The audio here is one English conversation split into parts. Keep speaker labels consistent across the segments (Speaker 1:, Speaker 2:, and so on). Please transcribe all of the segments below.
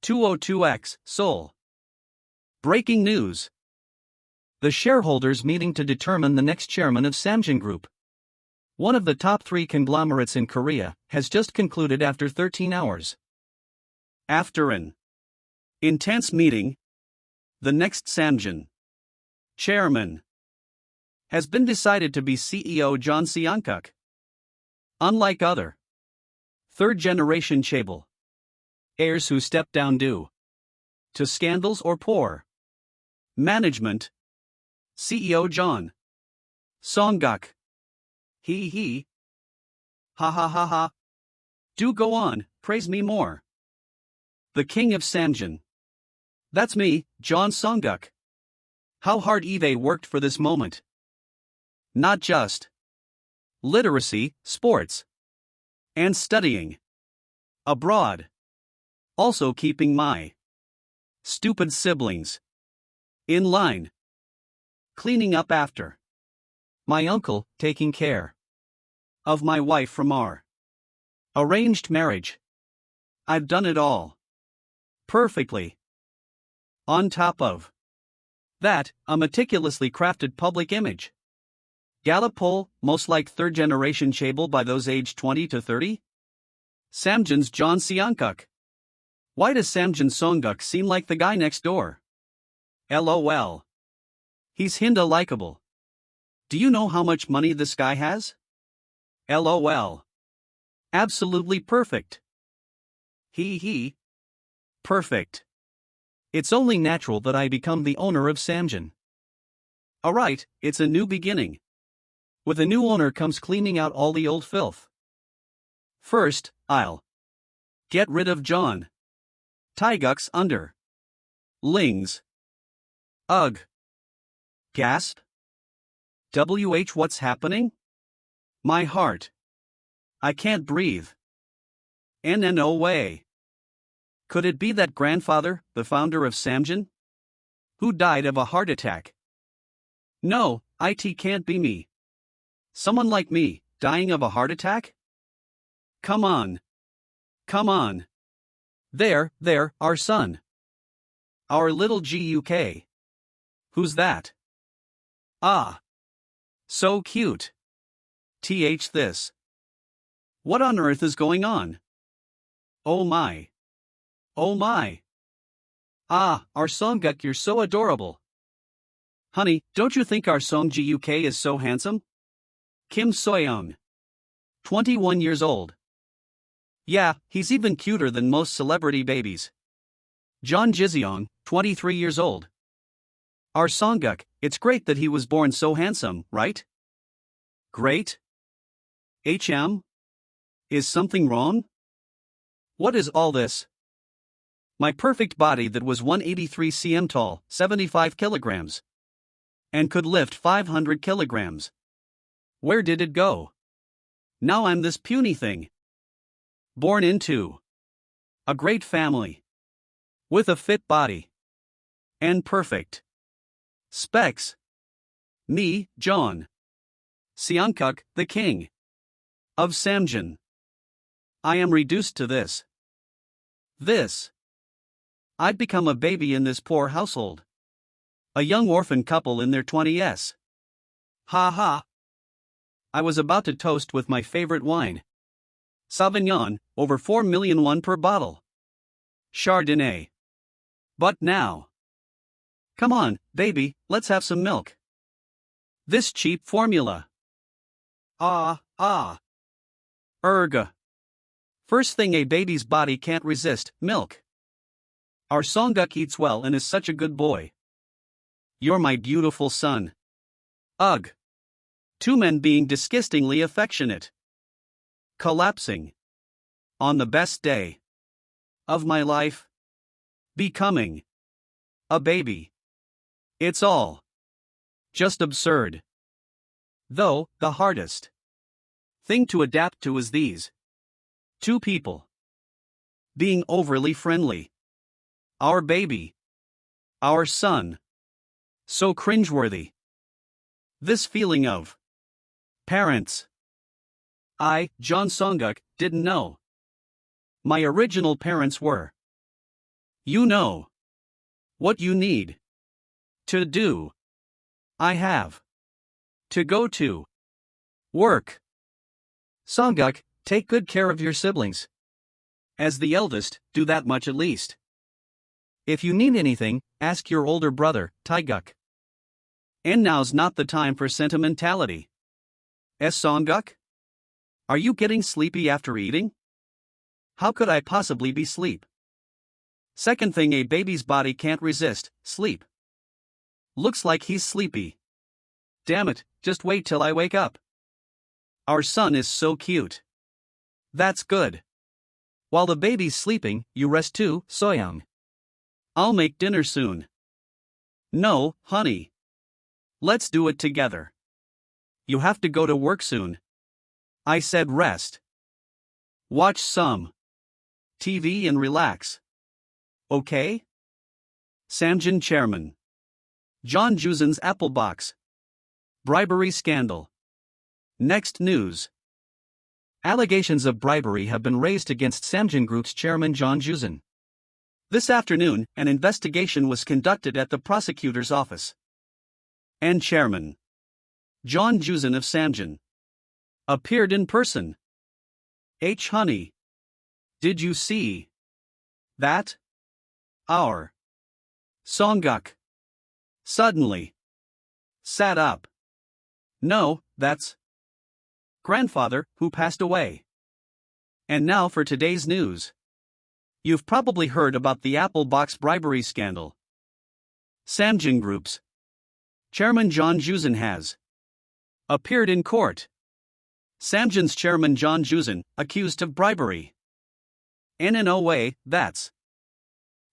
Speaker 1: 202x, Seoul. Breaking news. The shareholders meeting to determine the next chairman of Samjin Group, one of the top 3 conglomerates in Korea, has just concluded after 13 hours. After an intense meeting, the next Samjin chairman has been decided to be CEO John Seong-kuk. Unlike other third-generation chaebol heirs who stepped down due to scandals or poor management, CEO John Seong-kuk. He. Ha ha ha ha. Do go on, praise me more. The king of Samjin. That's me, John Seong-kuk. How hard Eve worked for this moment. Not just literacy, sports, and studying abroad. Also keeping my stupid siblings in line. Cleaning up after my uncle, taking care of my wife from our arranged marriage. I've done it all perfectly. On top of that, a meticulously crafted public image. Gallup poll, most like third-generation chaebol by those aged 20 to 30? Samjin's John Seong-kuk. Why does Samjin Seong-kuk seem like the guy next door? LOL. He's hinda likable. Do you know how much money this guy has? LOL. Absolutely perfect. He. Perfect. It's only natural that I become the owner of Samjin. Alright, it's a new beginning. With a new owner comes cleaning out all the old filth. First, I'll get rid of John Taeguk's under lings. Ugh. Gasp. What's happening? My heart. I can't breathe. No way. Could it be that grandfather, the founder of Samjin, who died of a heart attack? No, it can't be me. Someone like me, dying of a heart attack? Come on. Come on. There, our son. Our little GUK. Who's that? Ah. So cute. This. What on earth is going on? Oh my. Oh my. Ah, our Seong-kuk, you're so adorable. Honey, don't you think our Song GUK is so handsome? Kim Soyeon. 21 years old. Yeah, he's even cuter than most celebrity babies. John Jiseong, 23 years old. Our Seong-kuk, it's great that he was born so handsome, right? Great? Is something wrong? What is all this? My perfect body that was 183 cm tall, 75 kilograms. And could lift 500 kilograms. Where did it go? Now I'm this puny thing. Born into a great family. With a fit body. And perfect specs. Me, John Seong-kuk, the king of Samjin. I am reduced to this. I'd become a baby in this poor household. A young orphan couple in their 20s. Ha ha. I was about to toast with my favorite wine. Sauvignon, over 4 million won per bottle. Chardonnay. But now. Come on, baby, let's have some milk. This cheap formula. Erga. First thing a baby's body can't resist, milk. Our Seong-kuk eats well and is such a good boy. You're my beautiful son. Ugh. 2 men being disgustingly affectionate. Collapsing. On the best day of my life. Becoming a baby. It's all just absurd. Though, the hardest thing to adapt to is these 2 people being overly friendly. Our baby. Our son. So cringeworthy. This feeling of parents. I, John Seong-kuk, didn't know. My original parents were You know what you need to do. I have to go to work. Songguk, take good care of your siblings. As the eldest, do that much at least. If you need anything, ask your older brother, Taeguk. And now's not the time for sentimentality. Songguk? Are you getting sleepy after eating? How could I possibly be sleep? Second thing a baby's body can't resist, sleep. Looks like he's sleepy. Damn it, just wait till I wake up. Our son is so cute. That's good. While the baby's sleeping, you rest too, Soyoung. I'll make dinner soon. No, honey. Let's do it together. You have to go to work soon. I said rest. Watch some TV and relax. Okay? Samjin Chairman. John Jusen's Apple Box. Bribery scandal. Next news. Allegations of bribery have been raised against Samjin Group's chairman John Jusen. This afternoon, an investigation was conducted at the prosecutor's office. And chairman John Jusen of Samjin appeared in person. Honey. Did you see that? Our Songguk suddenly sat up. No, that's grandfather, who passed away. And now for today's news. You've probably heard about the Apple Box bribery scandal. Samjin Group's chairman John Jusen has appeared in court. Samjin's chairman John Jusen, accused of bribery. And in a way, that's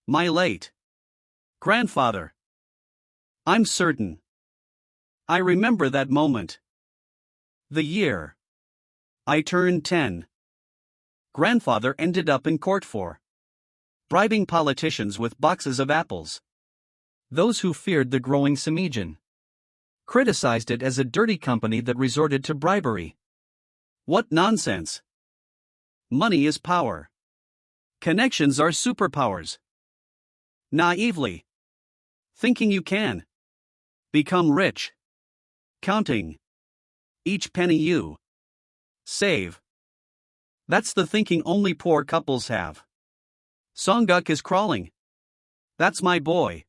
Speaker 1: my late grandfather. I'm certain. I remember that moment. The year I turned 10. Grandfather ended up in court for bribing politicians with boxes of apples. Those who feared the growing Samijin criticized it as a dirty company that resorted to bribery. What nonsense! Money is power. Connections are superpowers. Naively thinking you can become rich, counting each penny you save. That's the thinking only poor couples have. Songguk is crawling. That's my boy.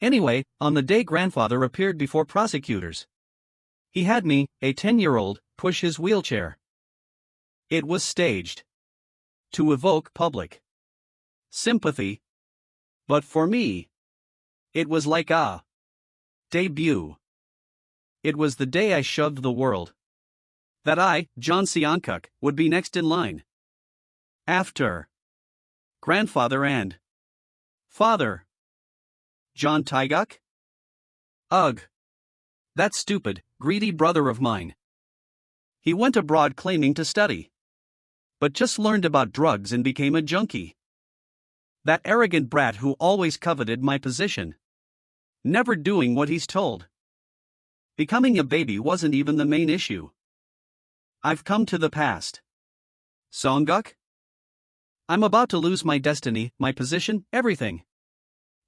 Speaker 1: Anyway, on the day grandfather appeared before prosecutors, he had me, a 10-year-old, push his wheelchair. It was staged to evoke public sympathy. But for me, it was like a debut. It was the day I shoved the world that I, John Seonkuk, would be next in line. After grandfather and father. John Taeguk? Ugh. That stupid, greedy brother of mine. He went abroad claiming to study, but just learned about drugs and became a junkie. That arrogant brat who always coveted my position, never doing what he's told. Becoming a baby wasn't even the main issue. I've come to the past. Songguk? I'm about to lose my destiny, my position, everything.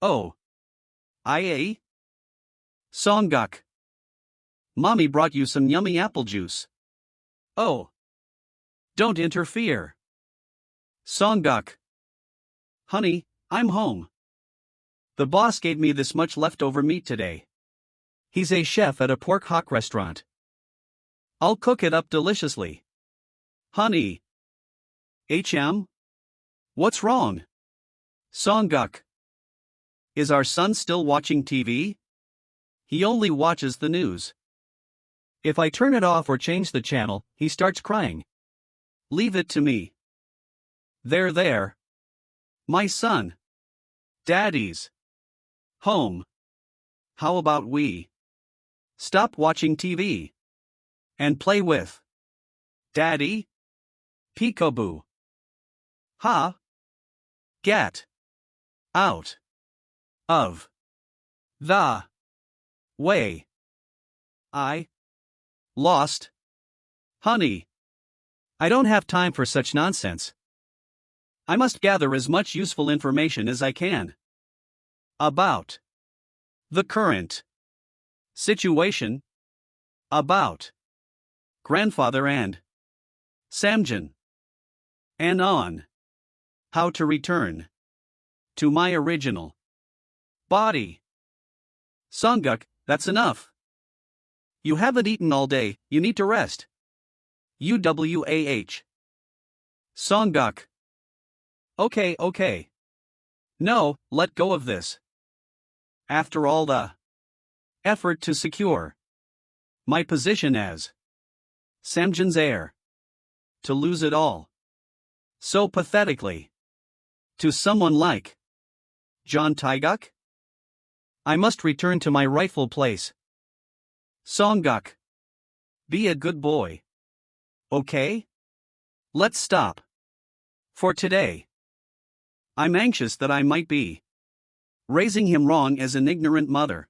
Speaker 1: Oh. IA? Songguk. Mommy brought you some yummy apple juice. Oh. Don't interfere. Songguk. Honey, I'm home. The boss gave me this much leftover meat today. He's a chef at a pork hock restaurant. I'll cook it up deliciously. Honey. What's wrong? Songguk. Is our son still watching TV? He only watches the news. If I turn it off or change the channel, he starts crying. Leave it to me. There. My son. Daddy's home. How about we stop watching TV and play with Daddy? Peekaboo. Ha! Get out of the way. I lost. Honey. I don't have time for such nonsense. I must gather as much useful information as I can about the current situation, about grandfather and Samjin, and on how to return to my original body. Songguk, that's enough. You haven't eaten all day, you need to rest. UWAH. Songguk. Okay. No, let go of this. After all the effort to secure my position as Samjin's heir, to lose it all so pathetically to someone like John Taeguk? I must return to my rightful place. Songguk. Be a good boy. Okay? Let's stop. For today. I'm anxious that I might be raising him wrong as an ignorant mother.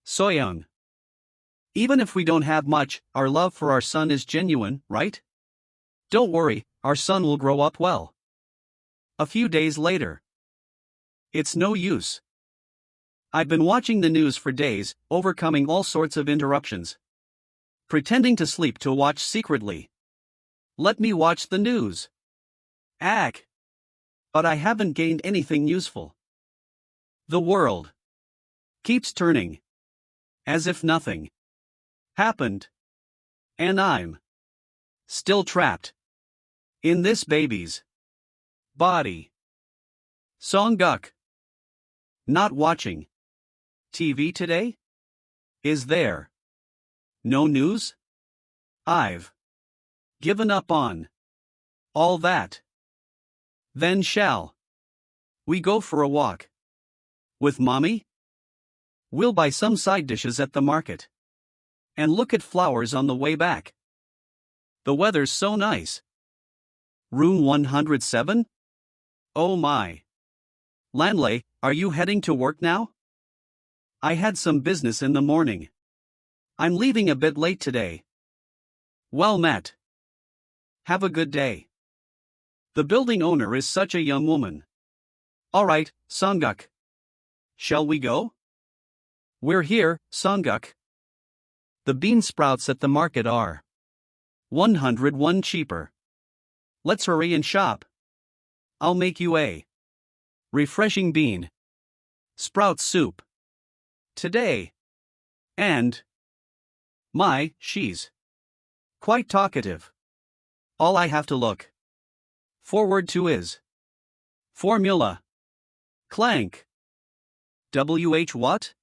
Speaker 1: Soyoung. Even if we don't have much, our love for our son is genuine, right? Don't worry, our son will grow up well. A few days later. It's no use. I've been watching the news for days, overcoming all sorts of interruptions. Pretending to sleep to watch secretly. Let me watch the news. Ack. But I haven't gained anything useful. The world keeps turning. As if nothing happened. And I'm still trapped in this baby's body. Songguk. Not watching TV today? Is there no news? I've given up on all that. Then shall we go for a walk with mommy? We'll buy some side dishes at the market and look at flowers on the way back. The weather's so nice. Room 107? Oh my. Landlay, are you heading to work now? I had some business in the morning. I'm leaving a bit late today. Well met. Have a good day. The building owner is such a young woman. Alright, Songguk. Shall we go? We're here, Songguk. The bean sprouts at the market are 101 cheaper. Let's hurry and shop. I'll make you a refreshing bean sprout soup today. And she's quite talkative. All I have to look forward to is formula. Clank. WH what?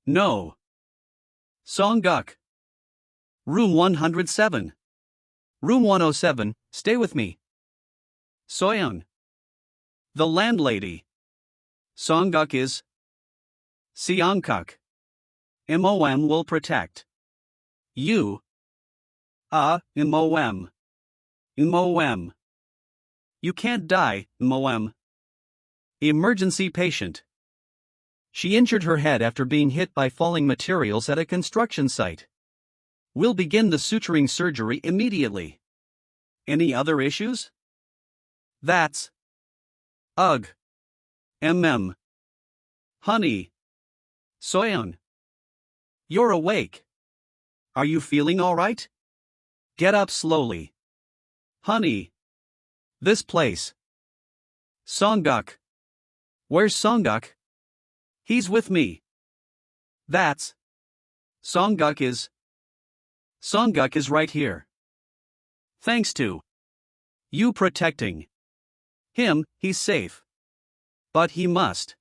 Speaker 1: No. Songguk. Room 107. Room 107, stay with me. Soyoung. The landlady. Songguk is Seongkuk. MOM will protect you. MOM. MOM. You can't die, MOM. Emergency patient. She injured her head after being hit by falling materials at a construction site. We'll begin the suturing surgery immediately. Any other issues? That's ugh. Honey. Soyoung. You're awake. Are you feeling alright? Get up slowly. Honey. This place. Songguk. Where's Songguk? He's with me. That's Songguk is right here. Thanks to you protecting him, he's safe. But he must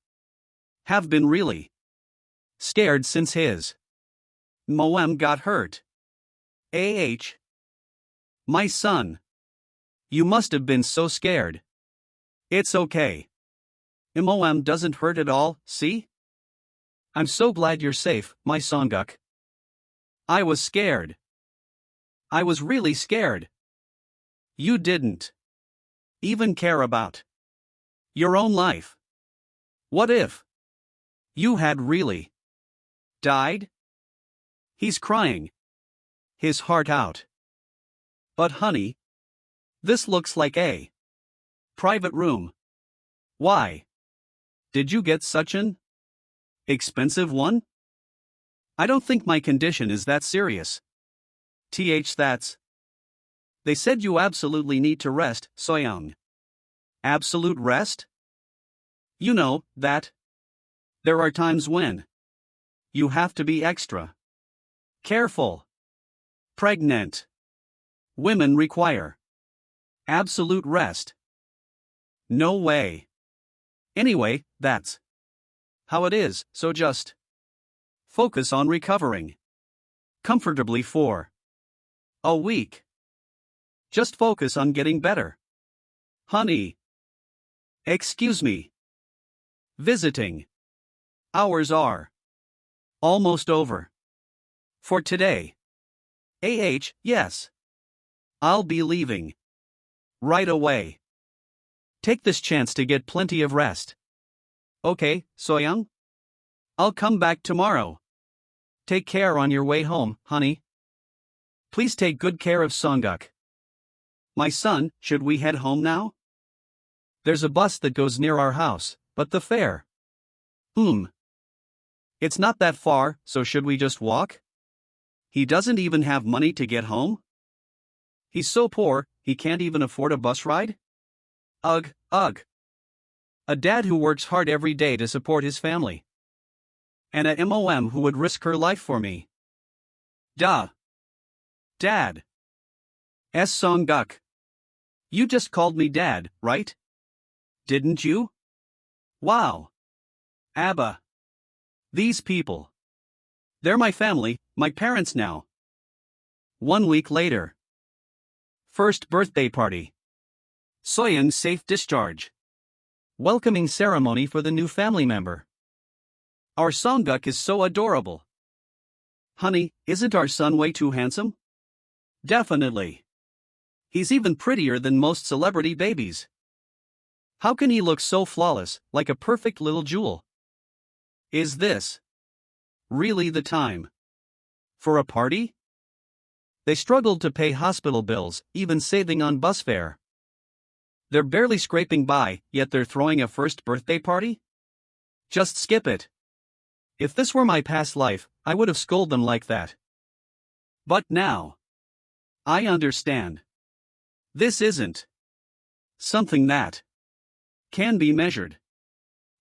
Speaker 1: have been really scared since his MOM got hurt. My son. You must have been so scared. It's okay. MOM doesn't hurt at all, see? I'm so glad you're safe, my Songguk. I was scared. I was really scared. You didn't even care about your own life. What if you had really died? He's crying his heart out. But honey, this looks like a Private room. Why? Did you get such an expensive one? I don't think my condition is that serious. That's. They said you absolutely need to rest, Soyoung. Absolute rest? You know, that. There are times when you have to be extra careful. Pregnant women require absolute rest. No way. Anyway, that's how it is, so just focus on recovering comfortably for a week. Just focus on getting better. Honey. Excuse me. Visiting hours are almost over for today. Yes. I'll be leaving right away. Take this chance to get plenty of rest. Okay, Soyoung? I'll come back tomorrow. Take care on your way home, honey. Please take good care of Songguk. My son, should we head home now? There's a bus that goes near our house, but the fare. It's not that far, so should we just walk? He doesn't even have money to get home? He's so poor, he can't even afford a bus ride? Ugh. A dad who works hard every day to support his family. And a mom who would risk her life for me. Duh. Dad. Songguk. You just called me dad, right? Didn't you? Wow. Abba. These people. They're my family, my parents now. 1 week later. First birthday party. Soyoung's safe discharge. Welcoming ceremony for the new family member. Our Songguk is so adorable. Honey, isn't our son way too handsome? Definitely. He's even prettier than most celebrity babies. How can he look so flawless, like a perfect little jewel? Is this really the time for a party? They struggled to pay hospital bills, even saving on bus fare. They're barely scraping by, yet they're throwing a first birthday party? Just skip it. If this were my past life, I would have scolded them like that. But now, I understand. This isn't something that can be measured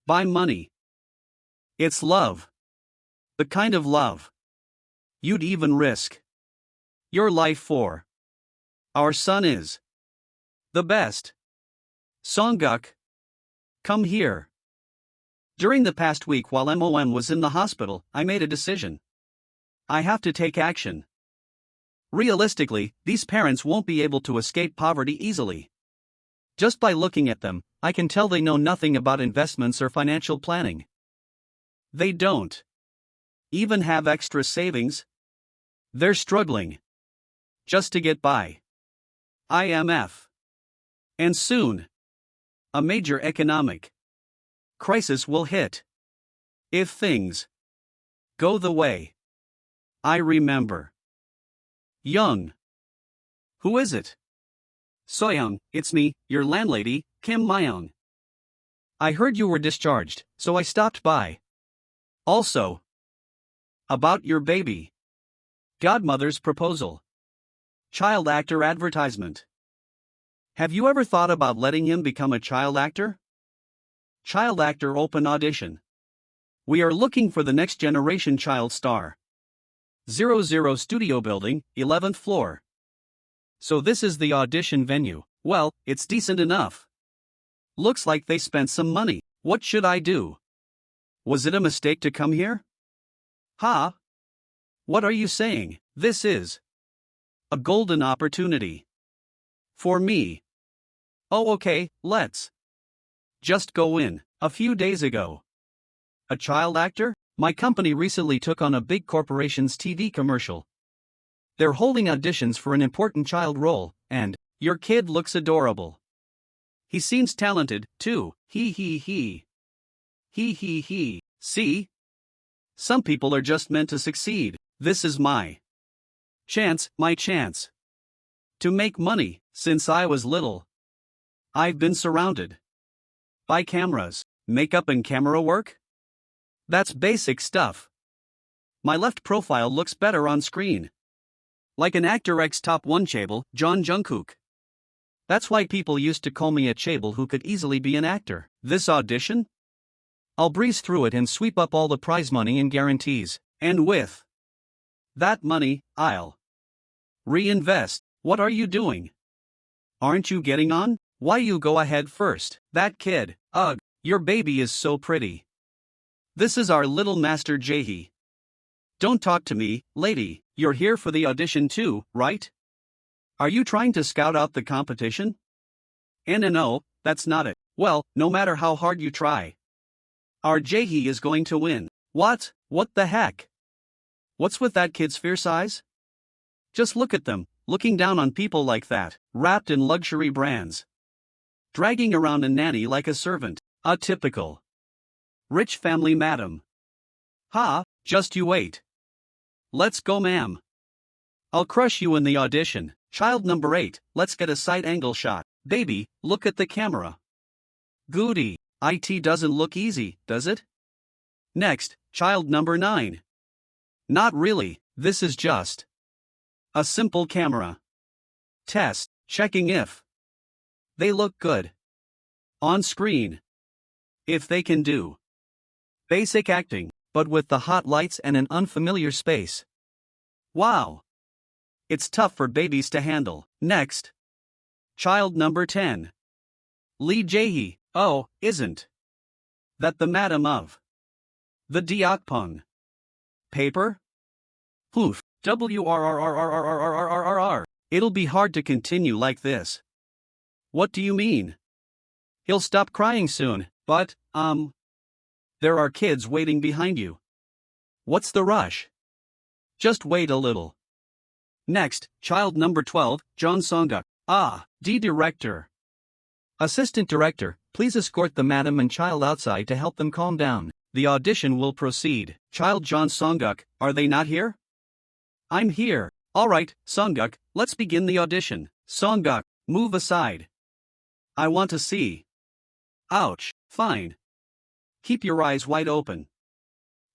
Speaker 1: by money. It's love. The kind of love you'd even risk your life for. Our son is the best. Songguk, come here. During the past week while MOM was in the hospital, I made a decision. I have to take action. Realistically, these parents won't be able to escape poverty easily. Just by looking at them, I can tell they know nothing about investments or financial planning. They don't even have extra savings. They're struggling just to get by. IMF. And soon, a major economic crisis will hit. If things go the way I remember. Young. Who is it? Soyoung, it's me, your landlady, Kim Myung. I heard you were discharged, so I stopped by. Also, about your baby. Godmother's proposal. Child actor advertisement. Have you ever thought about letting him become a child actor? Child actor open audition. We are looking for the next generation child star. 00 Studio Building, 11th floor. So this is the audition venue. Well, it's decent enough. Looks like they spent some money. What should I do? Was it a mistake to come here? Ha? What are you saying? This is a golden opportunity for me. Oh, okay, let's just go in. A few days ago. A child actor? My company recently took on a big corporation's TV commercial. They're holding auditions for an important child role, and your kid looks adorable. He seems talented, too. He. See? Some people are just meant to succeed. This is my chance to make money. Since I was little, I've been surrounded by cameras. Makeup and camera work? That's basic stuff. My left profile looks better on screen. Like an Actor X Top 1 Chable, John Jungkook. That's why people used to call me a Chable who could easily be an actor. This audition? I'll breeze through it and sweep up all the prize money and guarantees. And with that money, I'll reinvest. What are you doing? Aren't you getting on? Why you go ahead first? That kid, ugh, your baby is so pretty. This is our little master Jaehee. Don't talk to me, lady, you're here for the audition too, right? Are you trying to scout out the competition? No, that's not it. Well, no matter how hard you try, our Jaehee is going to win. What? What the heck? What's with that kid's fierce eyes? Just look at them, looking down on people like that, wrapped in luxury brands. Dragging around a nanny like a servant, a typical rich family madam. Ha, just you wait. Let's go, ma'am. I'll crush you in the audition. Child number 8, let's get a side angle shot. Baby, look at the camera. Goody, it doesn't look easy, does it? Next, child number 9. Not really, this is just a simple camera test, checking if they look good on screen. If they can do basic acting, but with the hot lights and an unfamiliar space. Wow. It's tough for babies to handle. Next. Child number 10. Lee Jaehee. Oh, isn't that the madam of the Deokpung paper? Poof. WRRRRRRRRRRRR. It'll be hard to continue like this. What do you mean? He'll stop crying soon, but, there are kids waiting behind you. What's the rush? Just wait a little. Next, child number 12, John Songguk. Director. Assistant director, please escort the madam and child outside to help them calm down. The audition will proceed. Child John Songguk, are they not here? I'm here. Alright, Songguk, let's begin the audition. Songguk, move aside. I want to see. Ouch, fine. Keep your eyes wide open.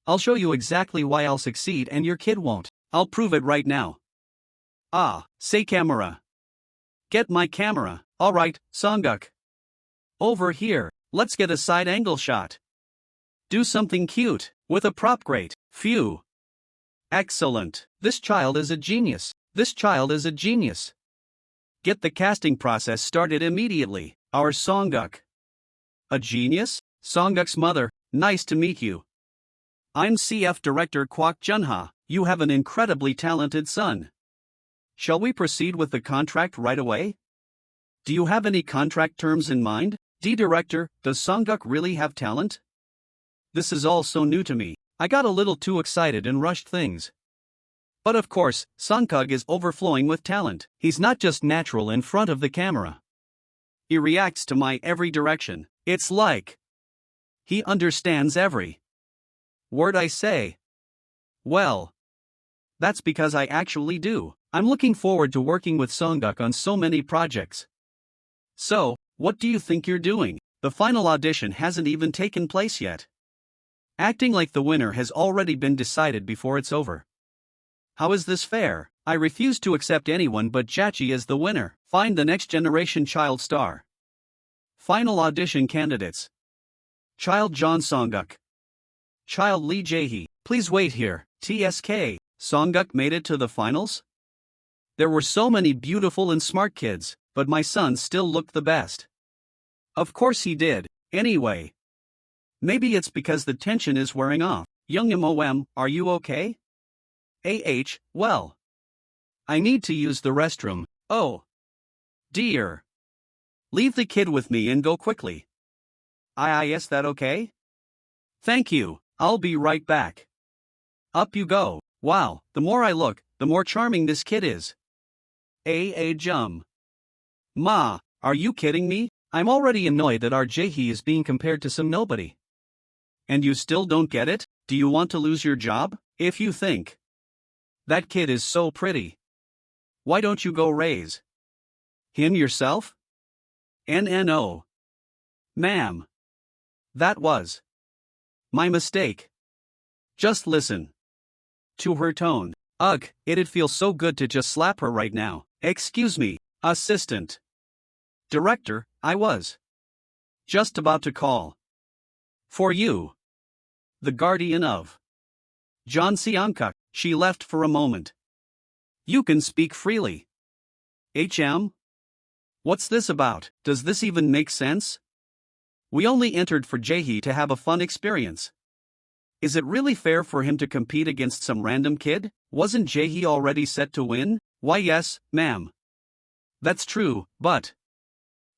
Speaker 1: I'll show you exactly why I'll succeed and your kid won't. I'll prove it right now. Say camera. Get my camera. Alright, Songguk. Over here, let's get a side angle shot. Do something cute, with a prop great. Phew. Excellent. This child is a genius. This child is a genius. Get the casting process started immediately. Our Songguk. A genius? Songguk's mother, nice to meet you. I'm CF Director Kwak Junha. You have an incredibly talented son. Shall we proceed with the contract right away? Do you have any contract terms in mind? Director, does Songguk really have talent? This is all so new to me. I got a little too excited and rushed things. But of course, Songguk is overflowing with talent. He's not just natural in front of the camera. He reacts to my every direction. It's like he understands every word I say. Well, that's because I actually do. I'm looking forward to working with Songguk on so many projects. So, what do you think you're doing? The final audition hasn't even taken place yet. Acting like the winner has already been decided before it's over. How is this fair? I refuse to accept anyone but Jachi as the winner. Find the next generation child star. Final audition candidates. Child John Songguk. Child Lee Jaehee. Please wait here. TSK. Songguk made it to the finals? There were so many beautiful and smart kids, but my son still looked the best. Of course he did. Anyway. Maybe it's because the tension is wearing off. Young MOM, are you okay? Well. I need to use the restroom. Oh. Dear. Leave the kid with me and go quickly. Is that okay? Thank you, I'll be right back. Up you go. Wow, the more I look, the more charming this kid is. Jum. Ma, are you kidding me? I'm already annoyed that our Jaehee is being compared to some nobody. And you still don't get it? Do you want to lose your job? If you think that kid is so pretty, why don't you go raise him yourself? No. Ma'am. That was my mistake. Just listen to her tone. Ugh, it'd feel so good to just slap her right now. Excuse me, assistant director, I was just about to call for you. The guardian of John Seongkuk. She left for a moment. You can speak freely. What's this about? Does this even make sense? We only entered for Jaehee to have a fun experience. Is it really fair for him to compete against some random kid? Wasn't Jaehee already set to win? Why yes, ma'am. That's true, but...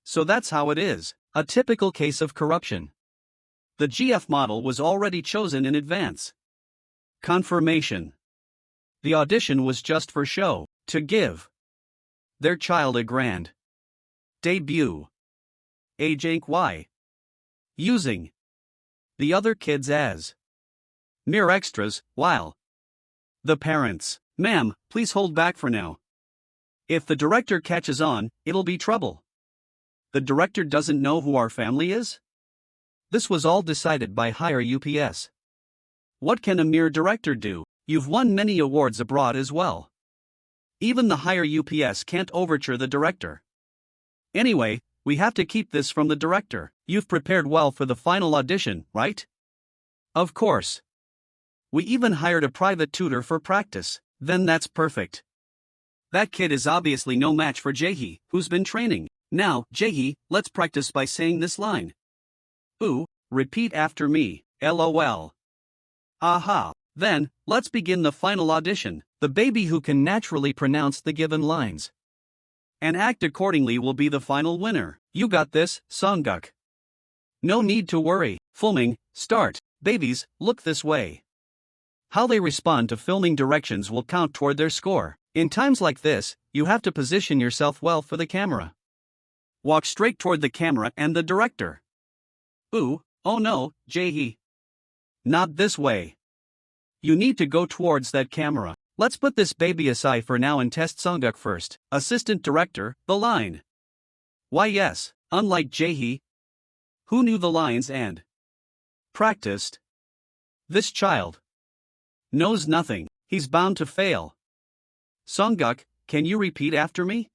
Speaker 1: So that's how it is. A typical case of corruption. The GF model was already chosen in advance. Confirmation. The audition was just for show, to give their child a grand debut. Why? Using the other kids as mere extras, while the parents, ma'am, please hold back for now. If the director catches on, it'll be trouble. The director doesn't know who our family is? This was all decided by higher UPS. What can a mere director do? You've won many awards abroad as well. Even the higher UPS can't overture the director. Anyway, we have to keep this from the director. You've prepared well for the final audition, right? Of course. We even hired a private tutor for practice. Then that's perfect. That kid is obviously no match for Jaehee, who's been training. Now, Jaehee, let's practice by saying this line. Ooh, repeat after me, LOL. Aha. Then, let's begin the final audition. The baby who can naturally pronounce the given lines and act accordingly will be the final winner. You got this, Songguk. No need to worry. Filming, start. Babies, look this way. How they respond to filming directions will count toward their score. In times like this, you have to position yourself well for the camera. Walk straight toward the camera and the director. Ooh, oh no, Jaehee. Not this way. You need to go towards that camera. Let's put this baby aside for now and test Songguk first. Assistant director, the line. Why yes, unlike Jaehee, who knew the lines and practiced. This child knows nothing. He's bound to fail. Songguk, can you repeat after me?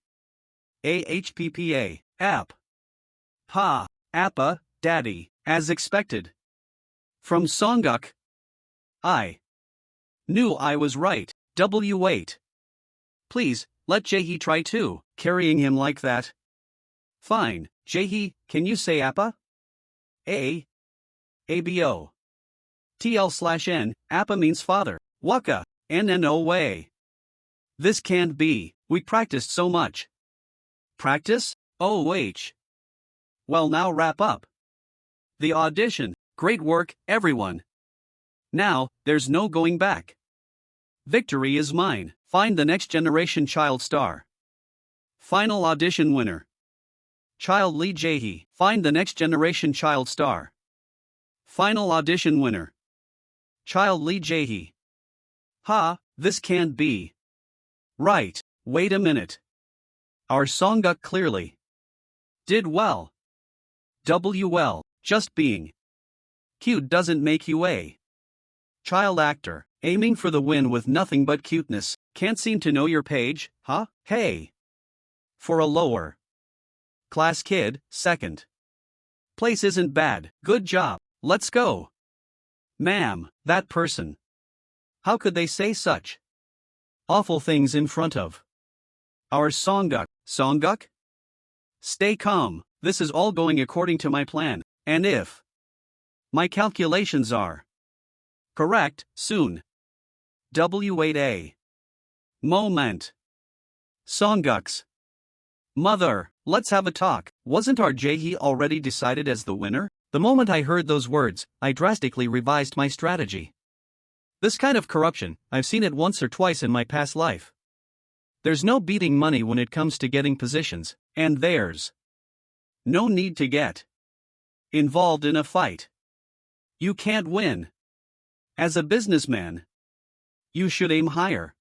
Speaker 1: AHPPA, app. Pa, appa, daddy, as expected. From Songguk. I knew I was right. Wait. Please, let Jaehee try too. Carrying him like that. Fine, Jaehee, can you say appa? ABO. TL/N, appa means father. Waka, NNO way. This can't be, we practiced so much. Practice? OH. Well now wrap up. The audition, great work, everyone. Now, there's no going back. Victory is mine. Find the next generation child star. Final audition winner. Child Lee Jaehee. Find the next generation child star. Final audition winner. Child Lee Jaehee. Ha, this can't be. Right, wait a minute. Our Songguk clearly did well. Well, just being cute doesn't make you a child actor. Aiming for the win with nothing but cuteness. Can't seem to know your page, huh? Hey. For a lower class kid, second place isn't bad. Good job. Let's go. Ma'am, that person. How could they say such awful things in front of our Songguk? Songguk? Stay calm. This is all going according to my plan, and if my calculations are correct, soon. W8A. Moment. Songguk's mother, let's have a talk. Wasn't our Jaehee already decided as the winner? The moment I heard those words, I drastically revised my strategy. This kind of corruption, I've seen it once or twice in my past life. There's no beating money when it comes to getting positions, and there's no need to get involved in a fight. You can't win. As a businessman, you should aim higher.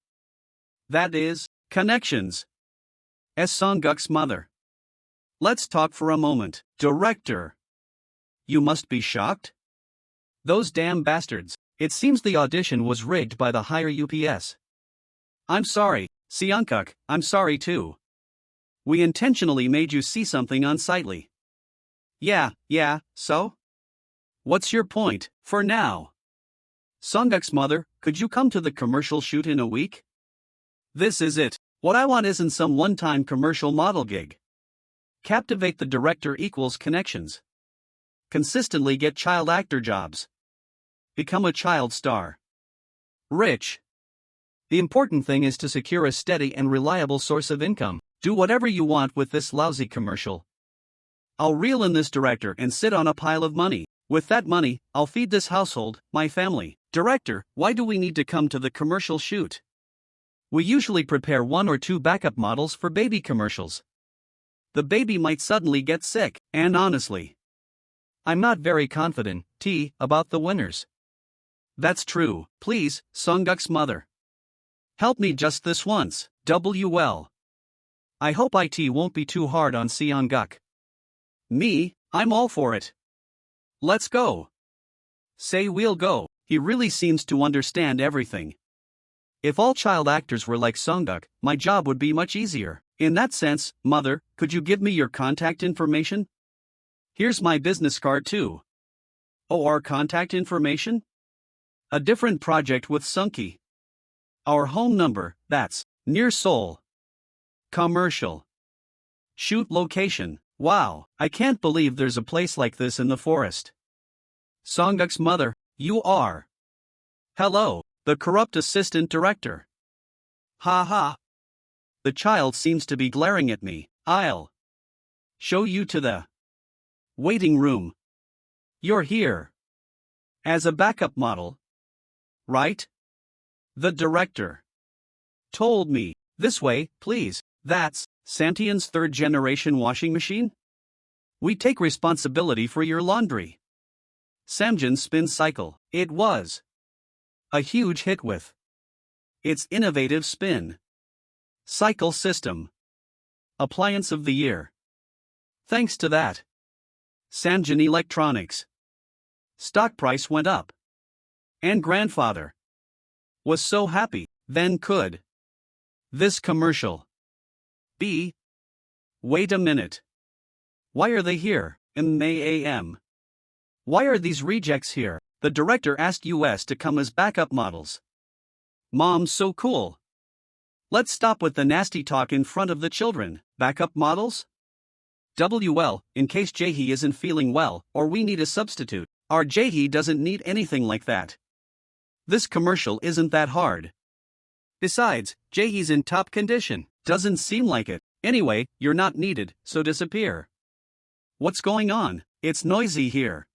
Speaker 1: That is, connections. As Songguk's mother Let's talk for a moment. Director. You must be shocked? Those damn bastards. It seems the audition was rigged by the higher UPS. I'm sorry, Seonkuk, I'm sorry too. We intentionally made you see something unsightly. Yeah, so? What's your point, for now? Songguk's mother, could you come to the commercial shoot in a week? This is it. What I want isn't some one-time commercial model gig. Captivate the director equals connections. Consistently get child actor jobs. Become a child star. Rich. The important thing is to secure a steady and reliable source of income. Do whatever you want with this lousy commercial. I'll reel in this director and sit on a pile of money. With that money, I'll feed this household, my family. Director, why do we need to come to the commercial shoot? We usually prepare 1 or 2 backup models for baby commercials. The baby might suddenly get sick, and honestly, I'm not very confident, about the winners. That's true. Please, Songguk's mother. Help me just this once, WL. I hope IT won't be too hard on Seongguk. Me, I'm all for it. Let's go. Say we'll go. He really seems to understand everything. If all child actors were like Songguk, my job would be much easier. In that sense, mother, could you give me your contact information? Here's my business card too. Oh, our contact information? A different project with Sunky. Our home number, that's near Seoul. Commercial. Shoot location. Wow, I can't believe there's a place like this in the forest. Songguk's mother, you are. Hello, the corrupt assistant director. Ha ha. The child seems to be glaring at me. I'll show you to the waiting room. You're here. As a backup model. Right? The director told me. This way, please. That's Santian's 3rd generation washing machine? We take responsibility for your laundry. Samjin's spin cycle. It was a huge hit with its innovative spin cycle system. Appliance of the year. Thanks to that, Samjin Electronics stock price went up. And grandfather was so happy. Then could this commercial be? Wait a minute. Why are they here, in May AM? Why are these rejects here? The director asked us to come as backup models. Mom's so cool. Let's stop with the nasty talk in front of the children. Backup models? WL, in case Jaehee isn't feeling well, or we need a substitute. Our Jaehee doesn't need anything like that. This commercial isn't that hard. Besides, Jaehee's in top condition. Doesn't seem like it. Anyway, you're not needed, so disappear. What's going on? It's noisy here.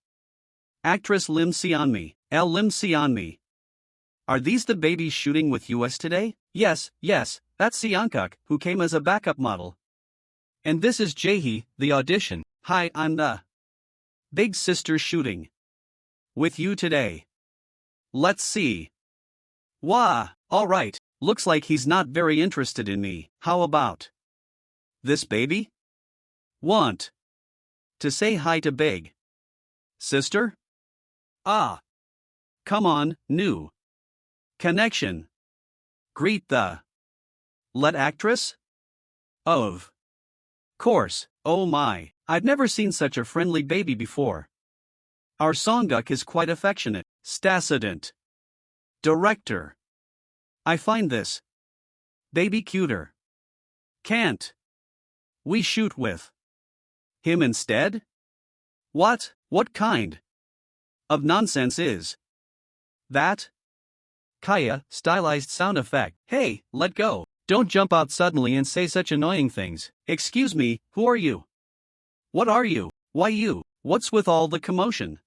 Speaker 1: Actress Lim Seonmi, Lim Seonmi. Are these the babies shooting with us today? Yes, that's Seonkuk, who came as a backup model. And this is Jaehee, the audition. Hi, I'm the big sister shooting with you today. Let's see. Wah, alright, looks like he's not very interested in me. How about this baby? Want to say hi to big sister? Ah. Come on, new connection. Greet the lead actress? Of course, oh my, I've never seen such a friendly baby before. Our Songguk is quite affectionate. Stasident. Director. I find this baby cuter. Can't we shoot with him instead? What kind of nonsense is that? Kaya, stylized sound effect. Hey, let go. Don't jump out suddenly and say such annoying things. Excuse me, who are you? What are you? Why you? What's with all the commotion?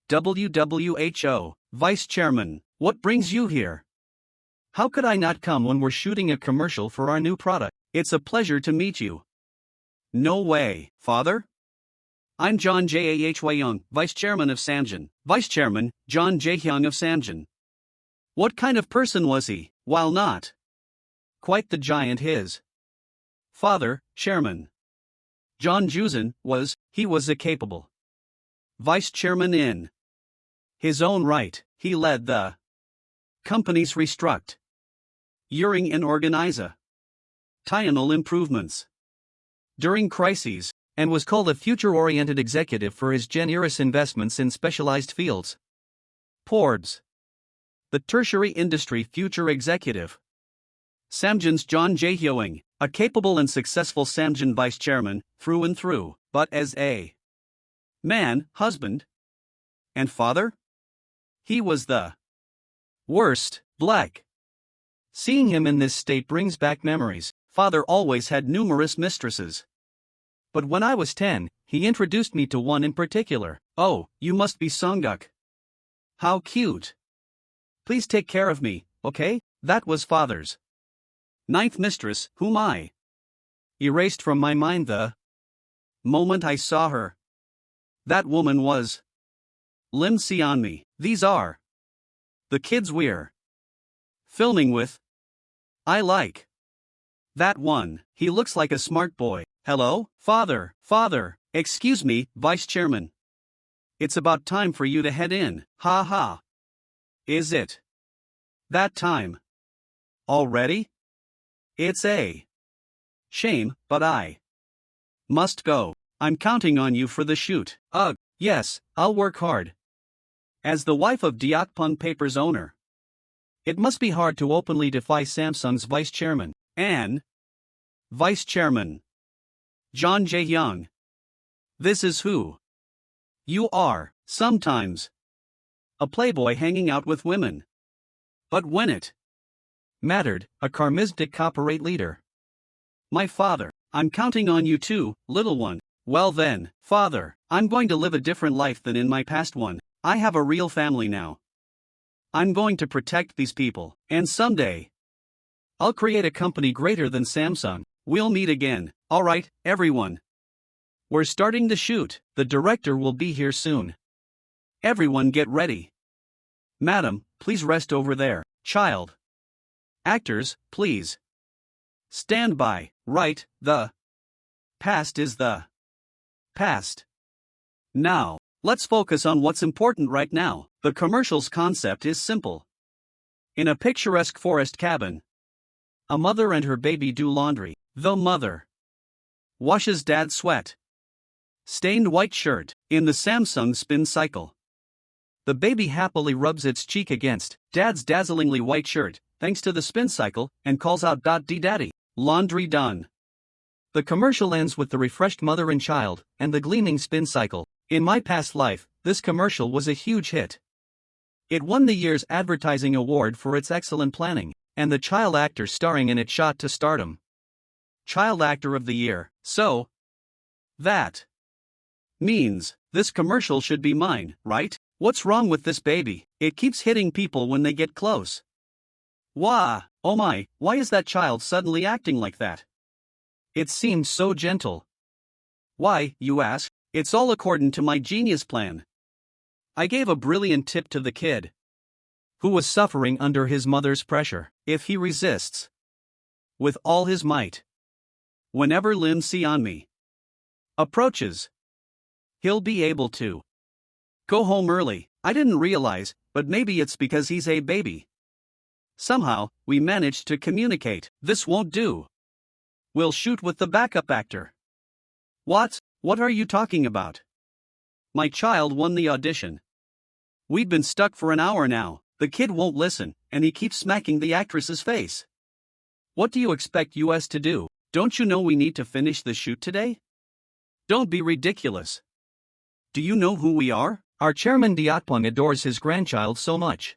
Speaker 1: WWHO, Vice Chairman, what brings you here? How could I not come when we're shooting a commercial for our new product? It's a pleasure to meet you. No way, Father? I'm John J. A. Hwayung, Vice Chairman of Samjin. Vice Chairman, John J. Hyung of Samjin. What kind of person was he, while not quite the giant his father, Chairman John Juzin he was a capable vice chairman in his own right. He led the company's restructuring and organizational improvements during crises, and was called a future-oriented executive for his generous investments in specialized fields. Forbes, the tertiary industry future executive. Samsung's John Jae-hyoing, a capable and successful Samsung vice chairman, through and through, but as a man, husband, and father? He was the worst. Black. Seeing him in this state brings back memories. Father always had numerous mistresses. But when I was 10, he introduced me to one in particular. Oh, you must be Songguk. How cute. Please take care of me, okay? That was father's ninth mistress, whom I erased from my mind the moment I saw her. That woman was Lim Seonmi. These are the kids we're filming with. I like that one. He looks like a smart boy. Hello, father. Excuse me, vice chairman. It's about time for you to head in. Ha ha. Is it that time already? It's a shame, but I must go. I'm counting on you for the shoot. Ugh, yes, I'll work hard. As the wife of Deokpun Paper's owner, it must be hard to openly defy Samsung's vice chairman and vice chairman John Jae-hyung. This is who you are. Sometimes a playboy hanging out with women, but when it mattered, a charismatic corporate leader. My father, I'm counting on you too, little one. Well then, father, I'm going to live a different life than in my past one. I have a real family now. I'm going to protect these people, and someday I'll create a company greater than Samsung. We'll meet again. Alright, everyone. We're starting to shoot. The director will be here soon. Everyone get ready. Madam, please rest over there. Child actors, please stand by. Right, the past is the past. Now, let's focus on what's important right now. The commercial's concept is simple. In a picturesque forest cabin, a mother and her baby do laundry. The mother washes dad's sweat stained white shirt in the Samsung spin cycle. The baby happily rubs its cheek against dad's dazzlingly white shirt, thanks to the spin cycle, and calls out "Dee daddy, laundry done." The commercial ends with the refreshed mother and child, and the gleaming spin cycle. In my past life, this commercial was a huge hit. It won the year's advertising award for its excellent planning, and the child actor starring in it shot to stardom. Child Actor of the Year. So that means this commercial should be mine, right? What's wrong with this baby? It keeps hitting people when they get close. Wah, oh my, why is that child suddenly acting like that? It seems so gentle. Why, you ask? It's all according to my genius plan. I gave a brilliant tip to the kid, who was suffering under his mother's pressure. If he resists with all his might, whenever Lim Seonmi approaches, he'll be able to go home early. I didn't realize, but maybe it's because he's a baby. Somehow, we managed to communicate. This won't do. We'll shoot with the backup actor. What? What are you talking about? My child won the audition. We've been stuck for an hour now. The kid won't listen, and he keeps smacking the actress's face. What do you expect us to do? Don't you know we need to finish the shoot today? Don't be ridiculous. Do you know who we are? Our chairman Deokpun adores his grandchild so much.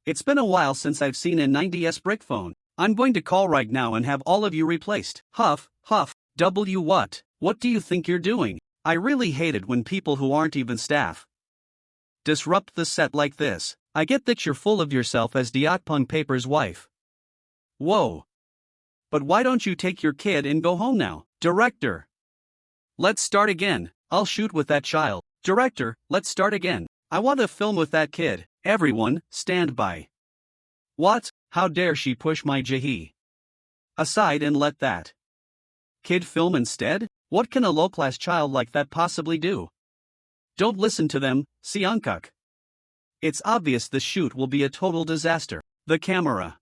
Speaker 1: It's been a while since I've seen a 90s brick phone. I'm going to call right now and have all of you replaced. Huff, huff, what? What do you think you're doing? I really hate it when people who aren't even staff disrupt the set like this. I get that you're full of yourself as Deokpun Paper's wife. Whoa. But why don't you take your kid and go home now? Director. Let's start again. I'll shoot with that child. Director, let's start again. I want to film with that kid. Everyone, stand by. What? How dare she push my Jae aside and let that kid film instead? What can a low-class child like that possibly do? Don't listen to them, Seonkuk. It's obvious the shoot will be a total disaster. The camera.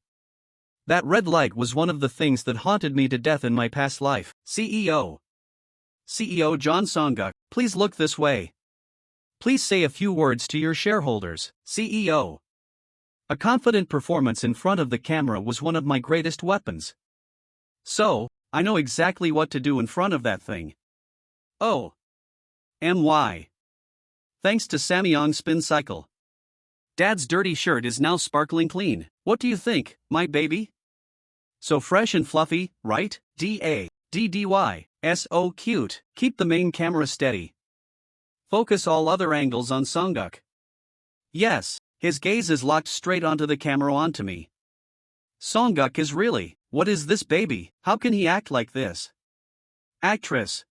Speaker 1: That red light was one of the things that haunted me to death in my past life. CEO John Songguk, please look this way. Please say a few words to your shareholders, CEO. A confident performance in front of the camera was one of my greatest weapons. So, I know exactly what to do in front of that thing. Oh. My. Thanks to Samyang Spin Cycle. Dad's dirty shirt is now sparkling clean. What do you think, my baby? So fresh and fluffy, right? So cute. Keep the main camera steady. Focus all other angles on Songguk. Yes, his gaze is locked straight onto the camera onto me. Songguk is really, what is this baby? How can he act like this? Actress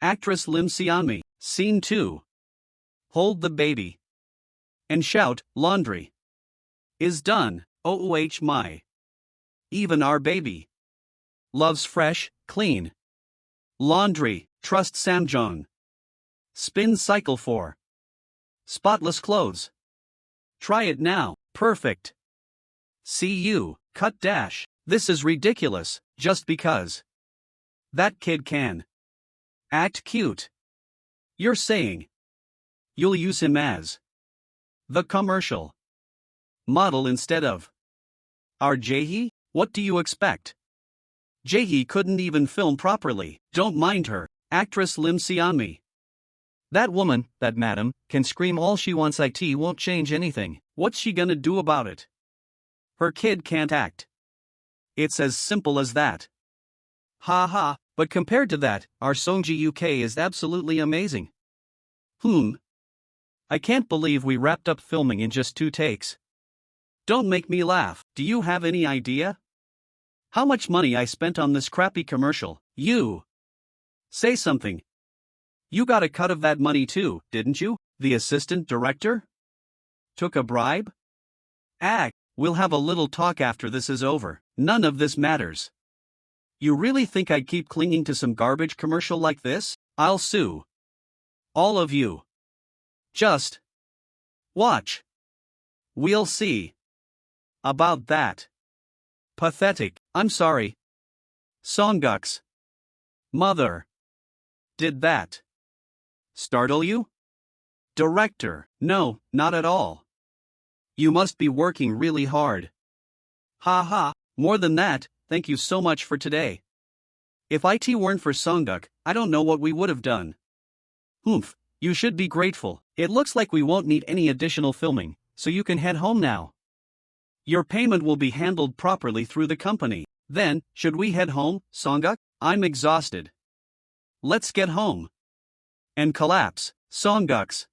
Speaker 1: Lim Seonmi. Scene 2. Hold the baby. And shout, laundry is done. My. Even our baby loves fresh, clean laundry. Trust Samjong. Spin cycle 4. Spotless clothes. Try it now. Perfect. See you. Cut dash. This is ridiculous, just because that kid can act cute. You're saying you'll use him as the commercial model instead of our Jaehee? What do you expect? Jaehee couldn't even film properly. Don't mind her, actress Lim Seonmi. That woman, that madam, can scream all she wants, it won't change anything. What's she gonna do about it? Her kid can't act. It's as simple as that. Ha ha, but compared to that, our Songji UK is absolutely amazing. I can't believe we wrapped up filming in just 2 takes. Don't make me laugh. Do you have any idea how much money I spent on this crappy commercial? You say something. You got a cut of that money too, didn't you? The assistant director took a bribe? We'll have a little talk after this is over. None of this matters. You really think I'd keep clinging to some garbage commercial like this? I'll sue all of you. Just watch. We'll see about that. Pathetic. I'm sorry. Songguk's mother did that startle you? Director, no, not at all. You must be working really hard. Ha ha, more than that, thank you so much for today. If it weren't for Songguk, I don't know what we would have done. You should be grateful. It looks like we won't need any additional filming, so you can head home now. Your payment will be handled properly through the company. Then, should we head home, Songguk? I'm exhausted. Let's get home. And collapse. Songguk's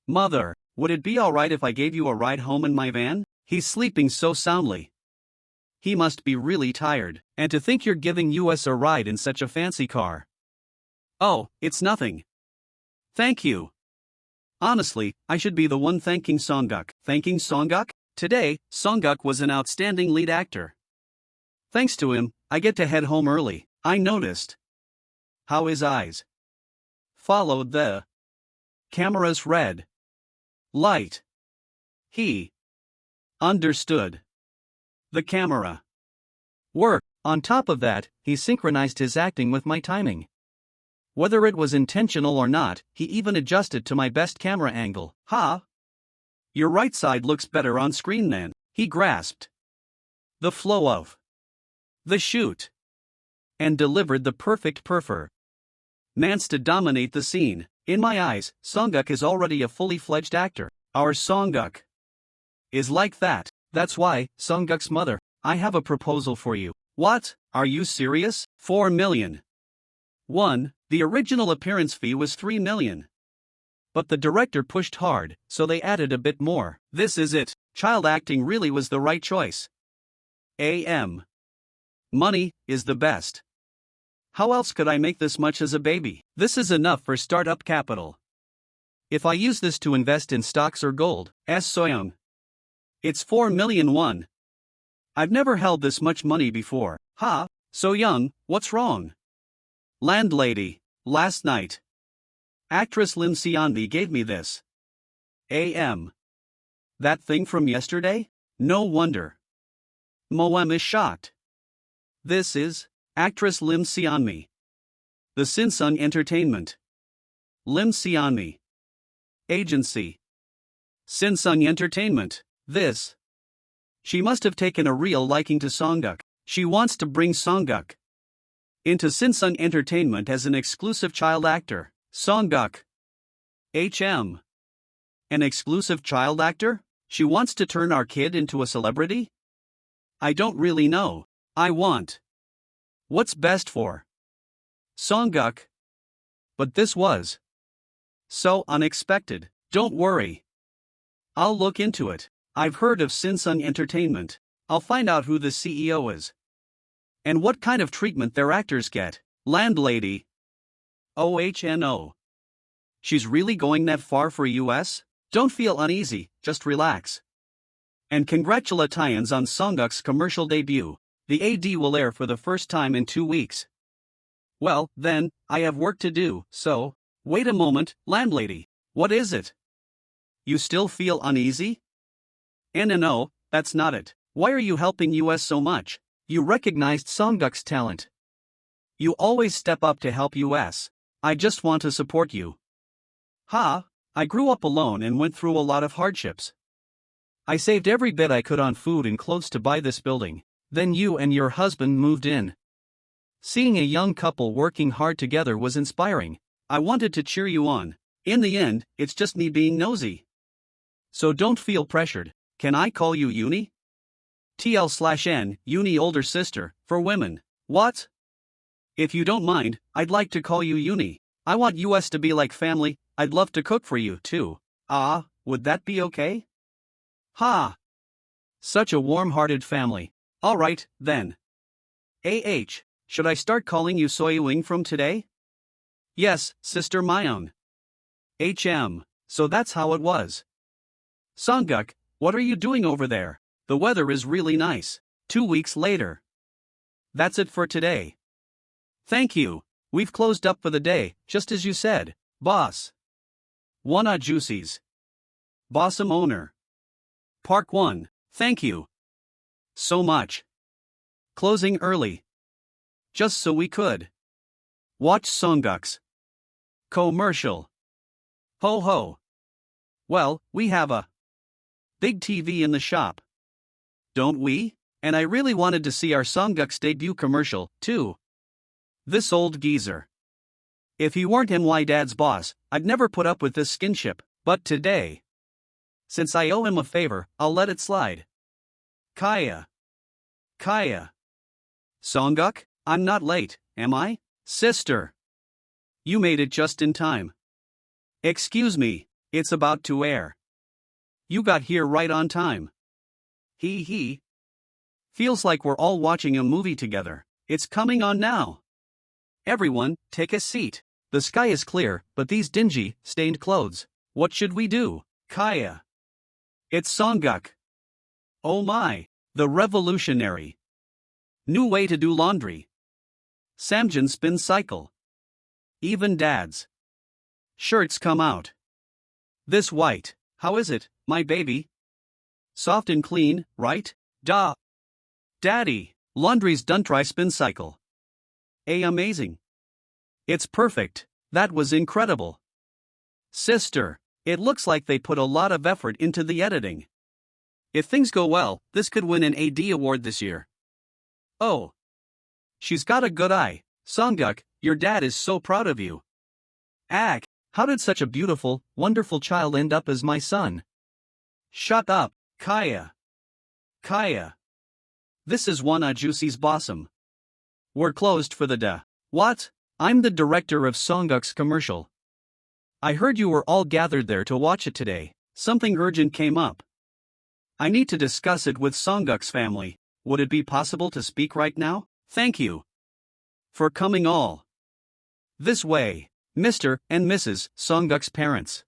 Speaker 1: mother, would it be alright if I gave you a ride home in my van? He's sleeping so soundly. He must be really tired. And to think you're giving us a ride in such a fancy car. Oh, it's nothing. Thank you. Honestly, I should be the one thanking Songguk. Thanking Songguk? Today, Songguk was an outstanding lead actor. Thanks to him, I get to head home early. I noticed how his eyes followed the camera's red light. He understood the camera work. On top of that, he synchronized his acting with my timing. Whether it was intentional or not, he even adjusted to my best camera angle. Your right side looks better on screen then. He grasped the flow of the shoot and delivered the perfect performance to dominate the scene. In my eyes, Songguk is already a fully fledged actor. Our Songguk is like that. That's why, Songguk's mother, I have a proposal for you. What? Are you serious? 4 million. The original appearance fee was 3 million. But the director pushed hard, so they added a bit more. This is it. Child acting really was the right choice. Money is the best. How else could I make this much as a baby? This is enough for startup capital. If I use this to invest in stocks or gold, Soyoung, it's 4 million. I've never held this much money before. So young, what's wrong? Landlady, last night. Actress Lim Seonmi gave me this. AM. That thing from yesterday? No wonder. Moem is shocked. This is actress Lim Seonmi. The Sinsun Entertainment. Lim Seonmi. Agency. Sinsun Entertainment. This. She must have taken a real liking to Songguk. She wants to bring Songguk into Sinsun Entertainment as an exclusive child actor. Songguk. HM. An exclusive child actor? She wants to turn our kid into a celebrity? I don't really know. I want what's best for Songguk. But this was so unexpected. Don't worry. I'll look into it. I've heard of Sinsun Entertainment. I'll find out who the CEO is and what kind of treatment their actors get. Landlady. OHNO. She's really going that far for US? Don't feel uneasy, just relax. And congratulations on Songguk's commercial debut. The AD will air for the first time in 2 weeks. Well, then, I have work to do, so. Wait a moment, landlady. What is it? You still feel uneasy? No, that's not it. Why are you helping US so much? You recognized Songguk's talent. You always step up to help US. I just want to support you. I grew up alone and went through a lot of hardships. I saved every bit I could on food and clothes to buy this building. Then you and your husband moved in. Seeing a young couple working hard together was inspiring. I wanted to cheer you on. In the end, it's just me being nosy. So don't feel pressured. Can I call you Uni? TL/N, Uni older sister, for women. What? If you don't mind, I'd like to call you Uni. I want US to be like family. I'd love to cook for you, too. Would that be okay? Such a warm-hearted family. Alright, then. Should I start calling you Soyuing from today? Yes, Sister Myeon. HM, so that's how it was. Songguk, what are you doing over there? The weather is really nice. 2 weeks later. That's it for today. Thank you. We've closed up for the day, just as you said, boss. Wanna Juicies. Bossum owner. Park 1, thank you so much. Closing early. Just so we could watch Songguk's commercial. Ho ho. Well, we have a big TV in the shop. Don't we? And I really wanted to see our Songguk's debut commercial, too. This old geezer. If he weren't my dad's boss, I'd never put up with this skinship, but today, since I owe him a favor, I'll let it slide. Kaya. Songguk, I'm not late, am I? Sister. You made it just in time. Excuse me, it's about to air. You got here right on time. He. Feels like we're all watching a movie together. It's coming on now. Everyone, take a seat. The sky is clear, but these dingy, stained clothes. What should we do? Kaya. It's Songguk. Oh my, the revolutionary new way to do laundry. Samjin spin cycle. Even dad's shirts come out. This white, how is it, my baby? Soft and clean, right? Duh. Daddy, laundry's done. Try spin cycle. Amazing. It's perfect. That was incredible. Sister, it looks like they put a lot of effort into the editing. If things go well, this could win an AD award this year. Oh. She's got a good eye. Songguk, your dad is so proud of you. How did such a beautiful, wonderful child end up as my son? Shut up, Kaya. This is Wanna Juicy's Bossum. We're closed for the day. What? I'm the director of Songguk's commercial. I heard you were all gathered there to watch it today. Something urgent came up. I need to discuss it with Songguk's family. Would it be possible to speak right now? Thank you for coming all this way, Mr. and Mrs. Songguk's parents.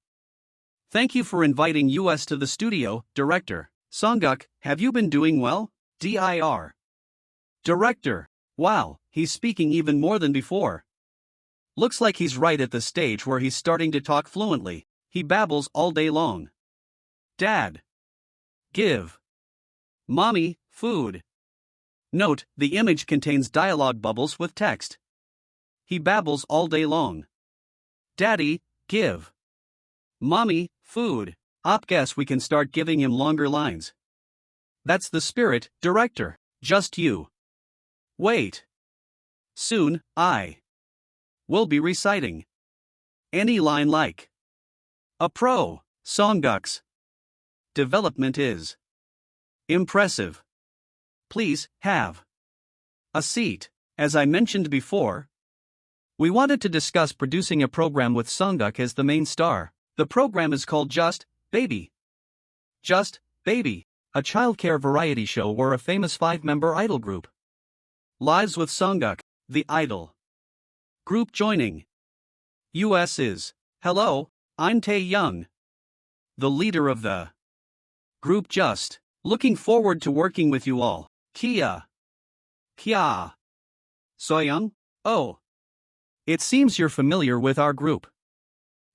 Speaker 1: Thank you for inviting us to the studio, Director. Songguk, have you been doing well? Dir. Director. Wow, he's speaking even more than before. Looks like he's right at the stage where he's starting to talk fluently. He babbles all day long. Dad. Give. Mommy, food. Note, the image contains dialogue bubbles with text. He babbles all day long. Daddy, give. Mommy, food. Guess we can start giving him longer lines. That's the spirit, director. Just you. Wait. Soon, I will be reciting any line like a pro. Songguk's development is impressive. Please, have a seat. As I mentioned before, we wanted to discuss producing a program with Songguk as the main star. The program is called Just Baby. Just Baby, a childcare variety show where a famous 5-member idol group lives with Songguk, the idol group joining. US is, hello, I'm Tae-young, the leader of the group. Just looking forward to working with you all. Kia. Soyoung? Oh. It seems you're familiar with our group.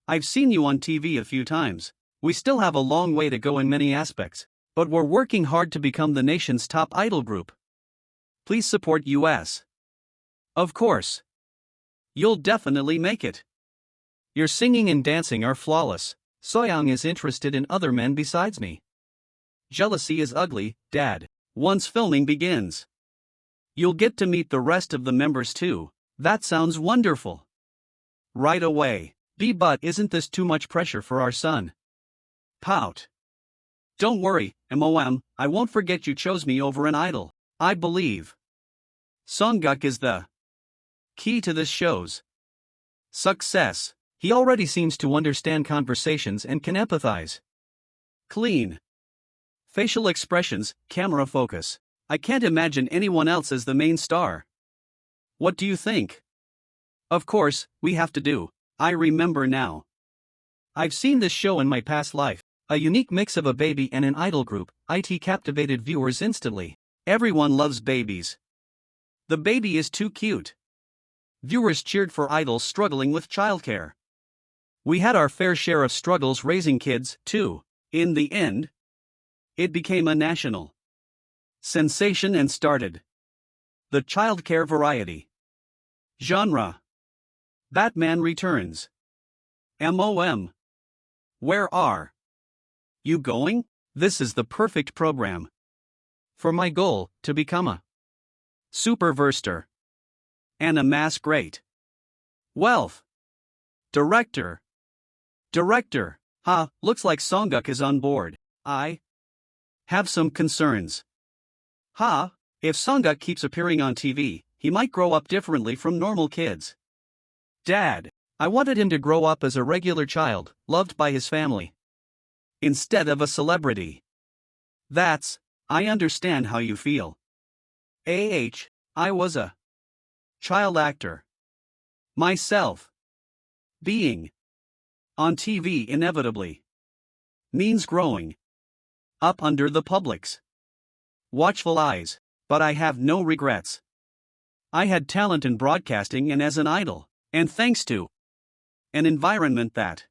Speaker 1: I've seen you on TV a few times. We still have a long way to go in many aspects, but we're working hard to become the nation's top idol group. Please support US. Of course. You'll definitely make it. Your singing and dancing are flawless. Soyoung is interested in other men besides me. Jealousy is ugly, Dad. Once filming begins, you'll get to meet the rest of the members too. That sounds wonderful. Right away. But isn't this too much pressure for our son? Pout. Don't worry, MOM, I won't forget you chose me over an idol. I believe Songguk is the key to this show's success. He already seems to understand conversations and can empathize. Clean facial expressions, camera focus. I can't imagine anyone else as the main star. What do you think? Of course, we have to do. I remember now. I've seen this show in my past life. A unique mix of a baby and an idol group. It captivated viewers instantly. Everyone loves babies. The baby is too cute. Viewers cheered for idols struggling with childcare. We had our fair share of struggles raising kids, too. In the end, it became a national sensation and started the childcare variety genre. Batman Returns. MOM. Where are you going? This is the perfect program for my goal to become a superverster and amass great wealth. Director. Looks like Songguk is on board. I have some concerns. If Songguk keeps appearing on TV, he might grow up differently from normal kids. Dad, I wanted him to grow up as a regular child, loved by his family, instead of a celebrity. I understand how you feel. I was a child actor myself. Being on TV inevitably means growing up under the public's watchful eyes, but I have no regrets. I had talent in broadcasting and as an idol, and thanks to an environment that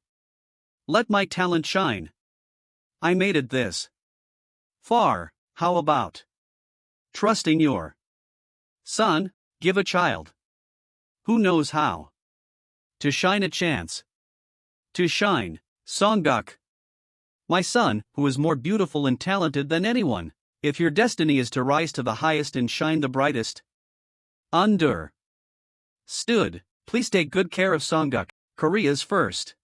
Speaker 1: let my talent shine, I made it this far. How about trusting your son? Give a child who knows how to shine a chance to shine. Songguk, my son, who is more beautiful and talented than anyone. If your destiny is to rise to the highest and shine the brightest, understood. Please take good care of Songguk, Korea's first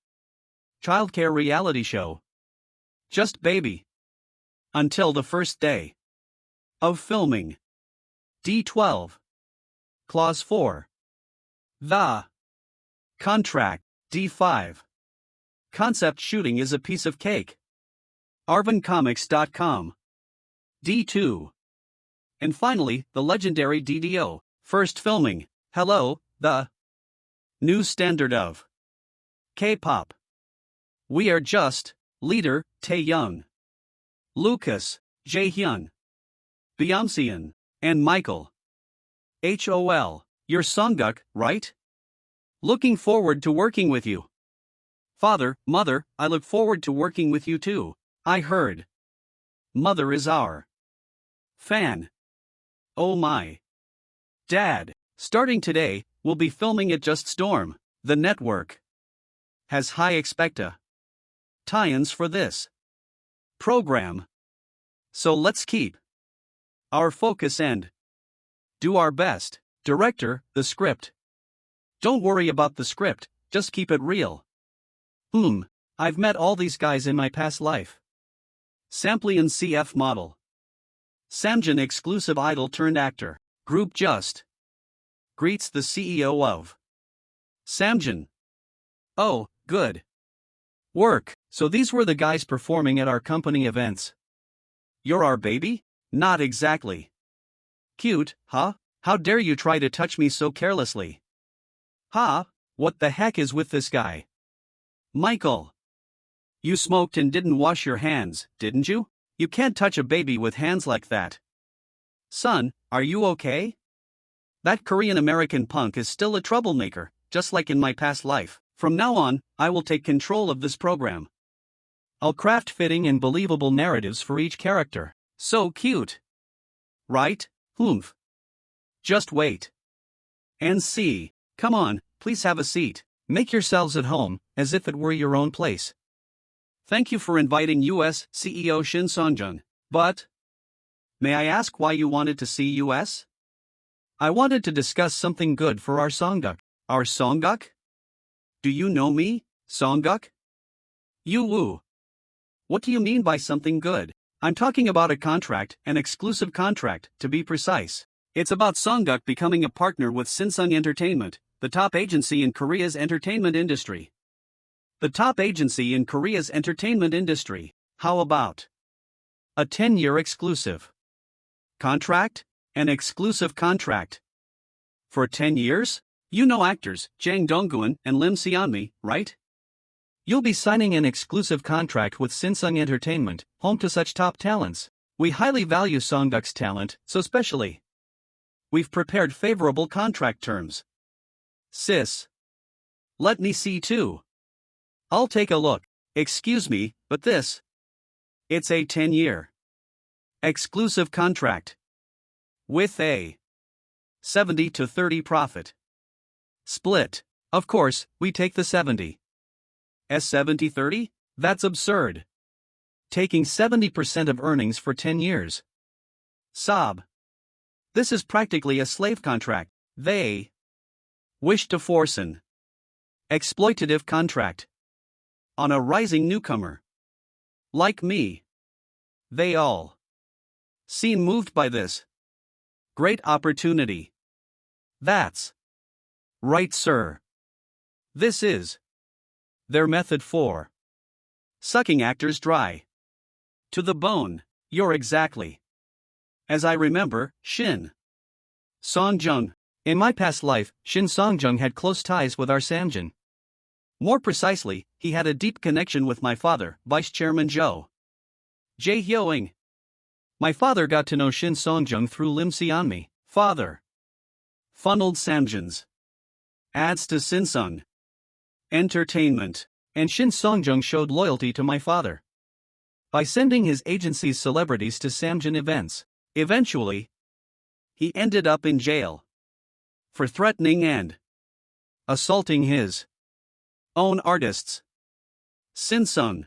Speaker 1: childcare reality show. Just Baby. Until the first day of filming. D12. Clause 4. The contract. D5. Concept shooting is a piece of cake. ArvanComics.com. D2. And finally, the legendary DDO. First filming. Hello, the new standard of K-pop. We are just leader Tae-young, Lucas, Jaehyun, Byeomseon, and Michael. HOL. You're Songguk, right? Looking forward to working with you. Father, Mother, I look forward to working with you too. I heard. Mother is our fan. Oh my. Dad, starting today, we'll be filming at Just Storm. The network has high expecta tie-ins for this program. So let's keep our focus and do our best. Director, the script. Don't worry about the script, just keep it real. I've met all these guys in my past life. Samplian CF model. Samjin exclusive idol turned actor. Group just greets the CEO of Samjin. Oh, good work. So these were the guys performing at our company events. You're our baby? Not exactly. Cute, huh? How dare you try to touch me so carelessly? Ha, what the heck is with this guy? Michael. You smoked and didn't wash your hands, didn't you? You can't touch a baby with hands like that. Son, are you okay? That Korean-American punk is still a troublemaker, just like in my past life. From now on, I will take control of this program. I'll craft fitting and believable narratives for each character. So cute. Right? Humph. Just wait and see. Come on, please have a seat. Make yourselves at home, as if it were your own place. Thank you for inviting US CEO Shin Songjun. But may I ask why you wanted to see US? I wanted to discuss something good for our Songguk. Our Songguk? Do you know me, Songguk? You woo. What do you mean by something good? I'm talking about a contract, an exclusive contract, to be precise. It's about Songguk becoming a partner with Sinsung Entertainment, the top agency in Korea's entertainment industry. The top agency in Korea's entertainment industry. How about a 10-year exclusive contract? An exclusive contract for 10 years? You know actors Jang Dongguan and Lim Seonmi, right? You'll be signing an exclusive contract with Sinsung Entertainment, home to such top talents. We highly value Songguk's talent, so specially we've prepared favorable contract terms. Sis. Let me see too. I'll take a look. Excuse me, but this. It's a 10-year exclusive contract with a 70-30 profit split. Of course, we take the 70. As 70-30? That's absurd. Taking 70% of earnings for 10 years. Sob. This is practically a slave contract. They wish to force an exploitative contract on a rising newcomer like me. They all seem moved by this great opportunity. That's right, sir. This is their method for sucking actors dry to the bone. You're exactly as I remember, Shin Songjung. In my past life, Shin Songjung had close ties with our Samjin. More precisely, he had a deep connection with my father, Vice Chairman Jae Hyoing. My father got to know Shin Songjung through Lim Seonmi. Father funneled Samjin's ads to Sinsung Entertainment, and Shin Songjung showed loyalty to my father by sending his agency's celebrities to Samjin events. Eventually, he ended up in jail for threatening and assaulting his own artists. Sinsung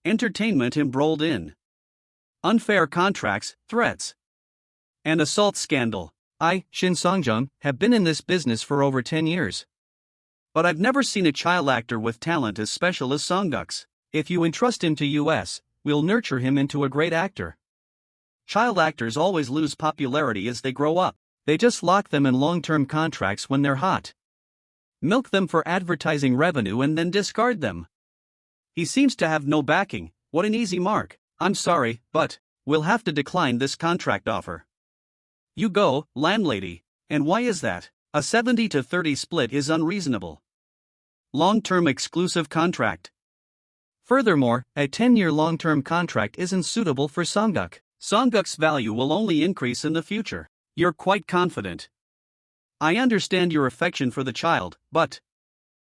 Speaker 1: Entertainment embroiled in unfair contracts, threats, and assault scandal. I, Shin Songjung, have been in this business for over 10 years. But I've never seen a child actor with talent as special as Songguk's. If you entrust him to US, we'll nurture him into a great actor. Child actors always lose popularity as they grow up. They just lock them in long-term contracts when they're hot, milk them for advertising revenue and then discard them. He seems to have no backing. What an easy mark. I'm sorry, but we'll have to decline this contract offer. You go, landlady. And why is that? A 70-30 split is unreasonable. Long-term exclusive contract. Furthermore, a 10-year long-term contract isn't suitable for Songguk. Songguk's value will only increase in the future. You're quite confident. I understand your affection for the child, but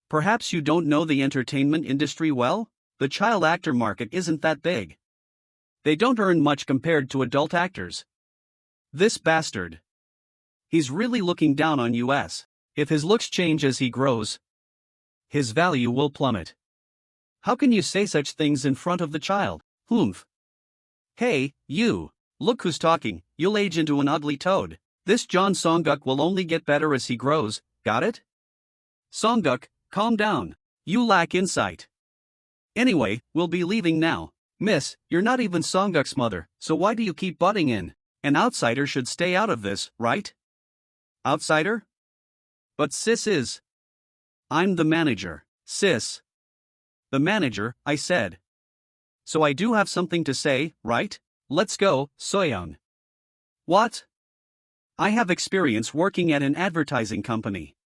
Speaker 1: perhaps you don't know the entertainment industry well? The child actor market isn't that big. They don't earn much compared to adult actors. This bastard. He's really looking down on us. If his looks change as he grows, his value will plummet. How can you say such things in front of the child? Humph. Hey, you. Look who's talking. You'll age into an ugly toad. This John Songuk will only get better as he grows, got it? Songuk, calm down. You lack insight. Anyway, we'll be leaving now. Miss, you're not even Songuk's mother, so why do you keep butting in? An outsider should stay out of this, right? Outsider? But sis is. I'm the manager, sis. The manager, I said. So I do have something to say, right? Let's go, Soyoung. What? I have experience working at an advertising company.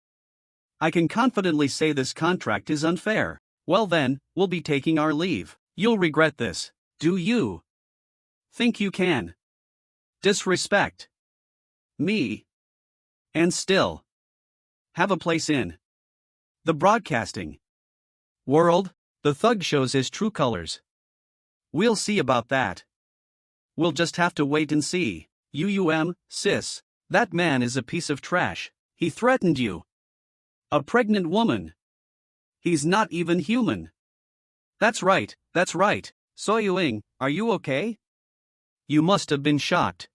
Speaker 1: I can confidently say this contract is unfair. Well then, we'll be taking our leave. You'll regret this. Do you think you can disrespect me and still have a place in the broadcasting world? The thug shows his true colors. We'll see about that. We'll just have to wait and see. Sis. That man is a piece of trash. He threatened you. A pregnant woman. He's not even human. That's right. Soyuing, are you okay? You must have been shocked.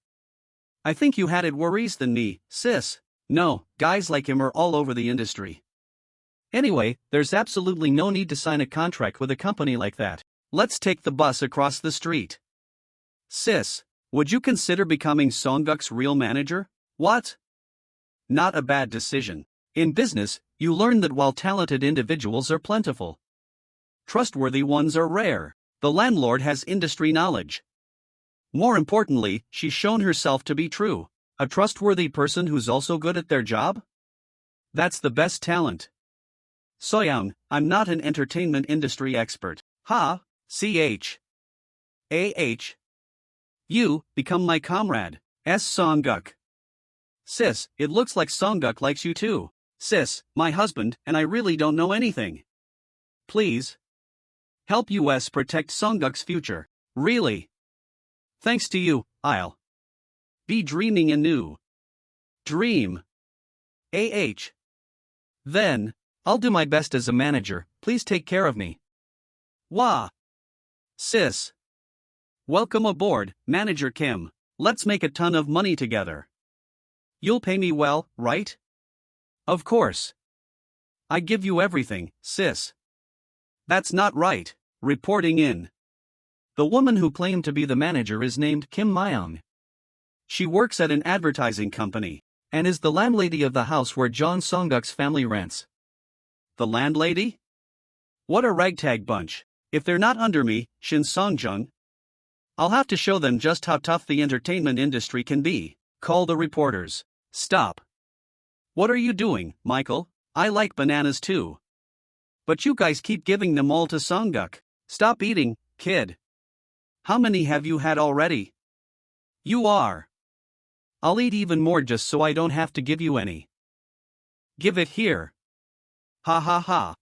Speaker 1: I think you had it worries than me, sis. No, guys like him are all over the industry. Anyway, there's absolutely no need to sign a contract with a company like that. Let's take the bus across the street. Sis, would you consider becoming Songuk's real manager? What? Not a bad decision. In business, you learn that while talented individuals are plentiful, trustworthy ones are rare. The landlord has industry knowledge. More importantly, she's shown herself to be true. A trustworthy person who's also good at their job? That's the best talent. Soyoung, I'm not an entertainment industry expert. Ha, CH. You, become my comrade. Songguk. Sis, it looks like Songguk likes you too. Sis, my husband, and I really don't know anything. Please. Help us protect Songguk's future. Really? Thanks to you, I'll be dreaming a new dream. Then, I'll do my best as a manager. Please take care of me. Wah. Sis. Welcome aboard, Manager Kim. Let's make a ton of money together. You'll pay me well, right? Of course. I give you everything, sis. That's not right. Reporting in. The woman who claimed to be the manager is named Kim Myung. She works at an advertising company and is the landlady of the house where John Songguk's family rents. The landlady? What a ragtag bunch. If they're not under me, Shin Songjung, I'll have to show them just how tough the entertainment industry can be. Call the reporters. Stop. What are you doing, Michael? I like bananas too. But you guys keep giving them all to Songguk. Stop eating, kid. How many have you had already? You are. I'll eat even more just so I don't have to give you any. Give it here. Ha ha ha.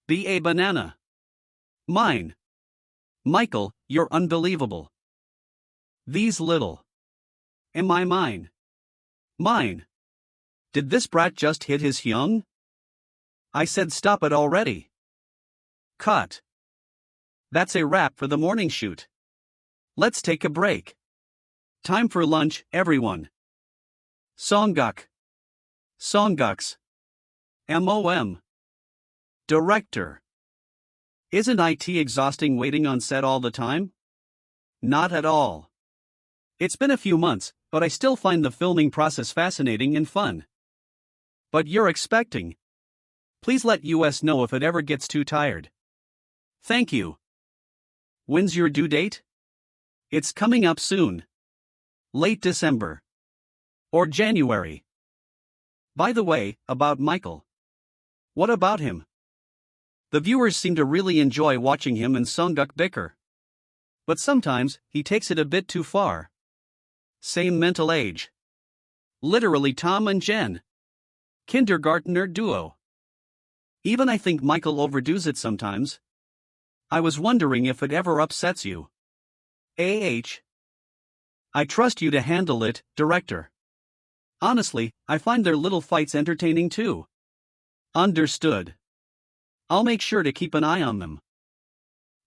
Speaker 1: Be a banana. Mine. Michael, you're unbelievable. These little. Am I mine? Mine. Did this brat just hit his young? I said stop it already. Cut. That's a wrap for the morning shoot. Let's take a break. Time for lunch, everyone. Songguk. Songguk's. MOM. Director. Isn't IT exhausting waiting on set all the time? Not at all. It's been a few months, but I still find the filming process fascinating and fun. But you're expecting. Please let us know if it ever gets too tired. Thank you. When's your due date? It's coming up soon. Late December. Or January. By the way, about Michael. What about him? The viewers seem to really enjoy watching him and Songguk bicker. But sometimes, he takes it a bit too far. Same mental age. Literally Tom and Jen. Kindergartner duo. Even I think Michael overdoes it sometimes. I was wondering if it ever upsets you. I trust you to handle it, director. Honestly, I find their little fights entertaining too. Understood. I'll make sure to keep an eye on them.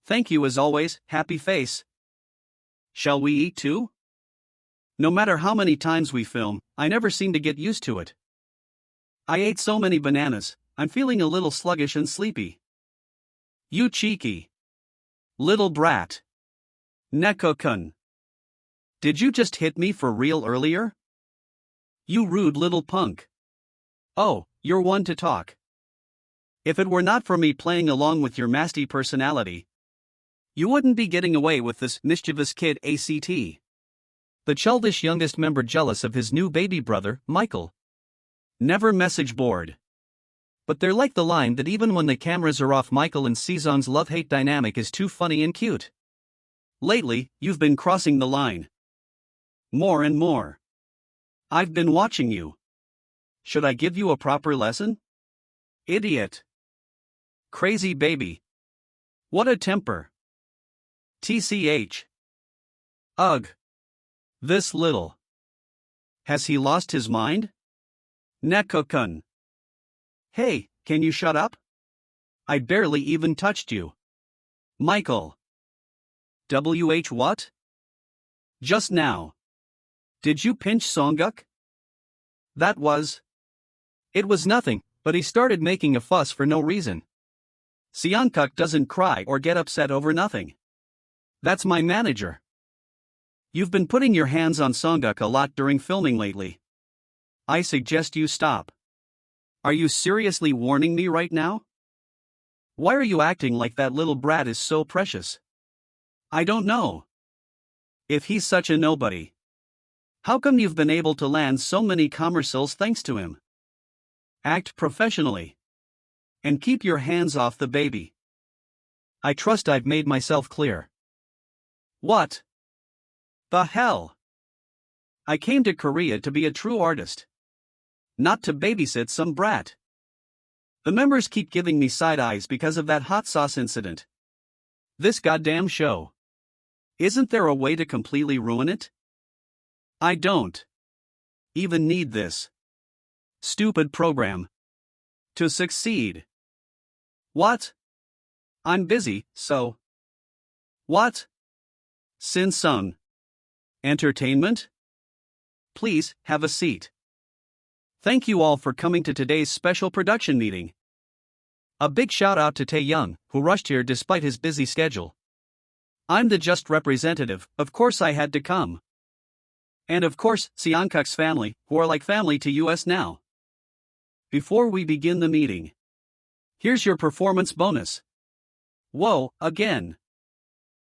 Speaker 1: Thank you as always, happy face. Shall we eat too? No matter how many times we film, I never seem to get used to it. I ate so many bananas, I'm feeling a little sluggish and sleepy. You cheeky little brat. Neko-kun. Did you just hit me for real earlier? You rude little punk. Oh, you're one to talk. If it were not for me playing along with your nasty personality, you wouldn't be getting away with this mischievous kid ACT. The childish youngest member jealous of his new baby brother, Michael. Never message board. But they're like the line that even when the cameras are off, Michael and Sezong's love-hate dynamic is too funny and cute. Lately, you've been crossing the line. More and more. I've been watching you. Should I give you a proper lesson? Idiot. Crazy baby. What a temper. TCH. Ugh. This little. Has he lost his mind? Neko-kun. Hey, can you shut up? I barely even touched you. Michael. WH what? Just now. Did you pinch Songguk? That was. It was nothing, but he started making a fuss for no reason. Seongkuk doesn't cry or get upset over nothing. That's my manager. You've been putting your hands on Songguk a lot during filming lately. I suggest you stop. Are you seriously warning me right now? Why are you acting like that little brat is so precious? I don't know. If he's such a nobody, how come you've been able to land so many commercials thanks to him? Act professionally. And keep your hands off the baby. I trust I've made myself clear. What the hell? I came to Korea to be a true artist. Not to babysit some brat. The members keep giving me side eyes because of that hot sauce incident. This goddamn show. Isn't there a way to completely ruin it? I don't even need this stupid program to succeed. What? I'm busy, so. What? Sin-sung. Entertainment? Please, have a seat. Thank you all for coming to today's special production meeting. A big shout out to Tae-young, who rushed here despite his busy schedule. I'm the just representative, of course I had to come. And of course, Seongkuk's family, who are like family to us now. Before we begin the meeting, here's your performance bonus. Whoa, again.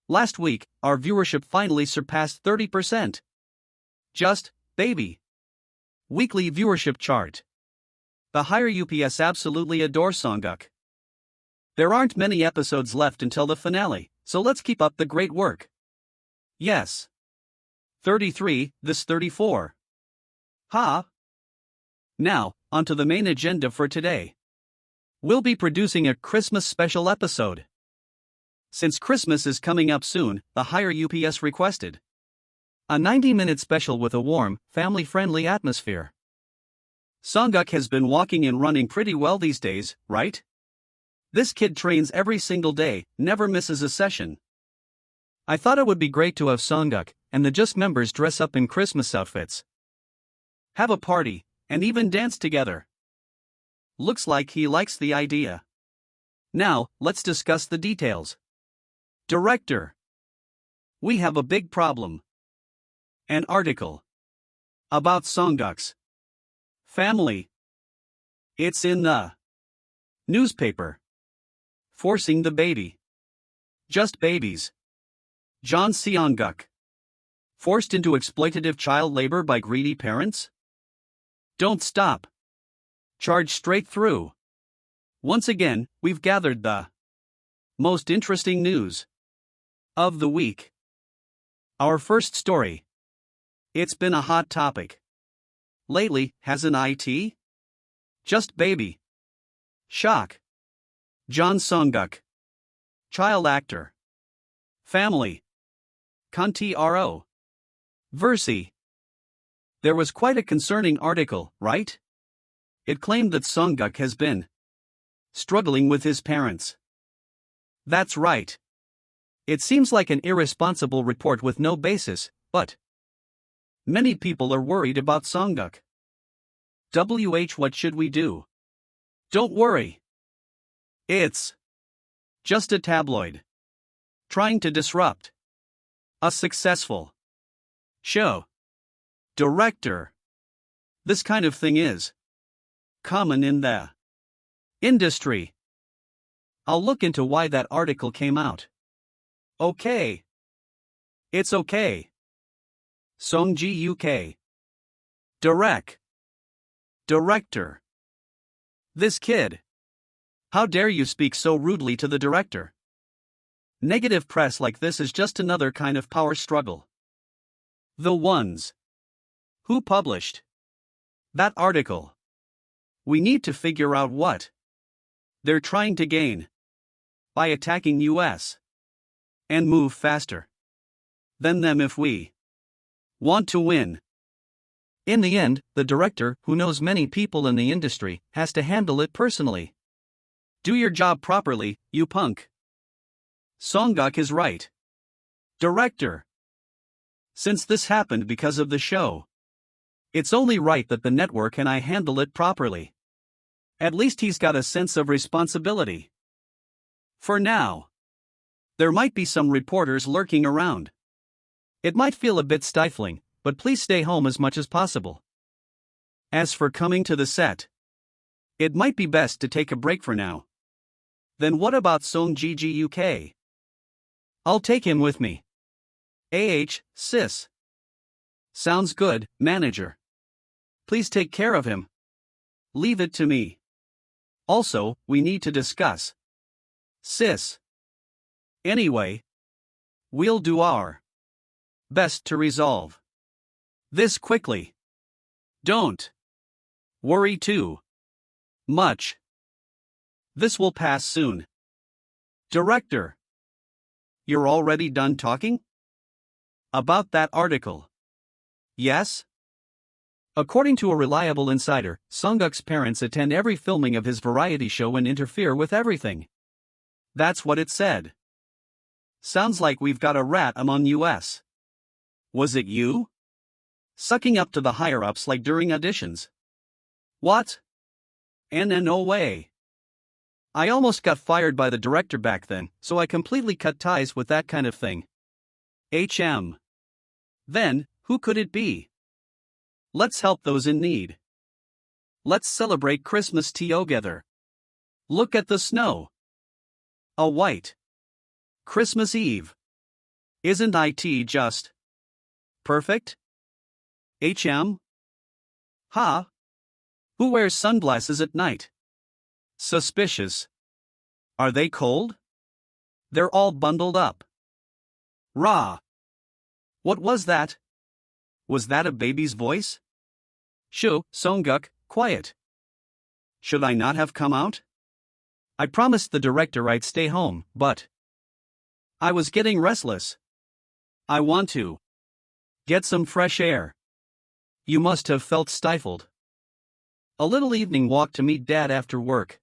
Speaker 1: Last week, our viewership finally surpassed 30%. Just, baby. Weekly viewership chart. The higher UPS absolutely adore Songguk. There aren't many episodes left until the finale, so let's keep up the great work. Yes. 33, this 34. Ha! Now, onto the main agenda for today. We'll be producing a Christmas special episode. Since Christmas is coming up soon, the higher UPS requested a 90-minute special with a warm, family-friendly atmosphere. Songguk has been walking and running pretty well these days, right? This kid trains every single day, never misses a session. I thought it would be great to have Songguk and the Just members dress up in Christmas outfits, have a party, and even dance together. Looks like he likes the idea. Now, let's discuss the details. Director. We have a big problem. An article about Songguk's family. It's in the newspaper. Forcing the baby. Just babies. John Seongguk. Forced into exploitative child labor by greedy parents? Don't stop. Charge straight through. Once again, we've gathered the most interesting news of the week. Our first story. It's been a hot topic lately, hasn't it? Just baby. Shock. John Sung-guk. Child actor. Family. Conti ro. Versi. There was quite a concerning article, right? It claimed that Sung-guk has been struggling with his parents. That's right. It seems like an irresponsible report with no basis, but many people are worried about Sung-guk. What should we do? Don't worry. It's just a tabloid trying to disrupt a successful show. Director. This kind of thing is common in the industry. I'll look into why that article came out. Okay. It's okay. Song-ji UK. Director. This kid. How dare you speak so rudely to the director? Negative press like this is just another kind of power struggle. The ones who published that article. We need to figure out what they're trying to gain by attacking US and move faster than them if we want to win. In the end, the director, who knows many people in the industry, has to handle it personally. Do your job properly, you punk. Sung-guk is right. Director. Since this happened because of the show, it's only right that the network and I handle it properly. At least he's got a sense of responsibility. For now. There might be some reporters lurking around. It might feel a bit stifling, but please stay home as much as possible. As for coming to the set, it might be best to take a break for now. Then what about Song-ji UK? I'll take him with me. Sis. Sounds good, manager. Please take care of him. Leave it to me. Also, we need to discuss. Sis. Anyway, we'll do our best to resolve this quickly. Don't worry too much. This will pass soon. Director. You're already done talking? About that article? Yes? According to a reliable insider, Sung-guk's parents attend every filming of his variety show and interfere with everything. That's what it said. Sounds like we've got a rat among US. Was it you? Sucking up to the higher-ups like during auditions. What? No way. I almost got fired by the director back then, so I completely cut ties with that kind of thing. Then, who could it be? Let's help those in need. Let's celebrate Christmas together. Look at the snow. A white Christmas Eve. Isn't it just perfect? Ha? Who wears sunglasses at night? Suspicious. Are they cold? They're all bundled up. Rah. What was that? Was that a baby's voice? Shoo, Sung-guk, quiet. Should I not have come out? I promised the director I'd stay home, but I was getting restless. I want to get some fresh air. You must have felt stifled. A little evening walk to meet Dad after work.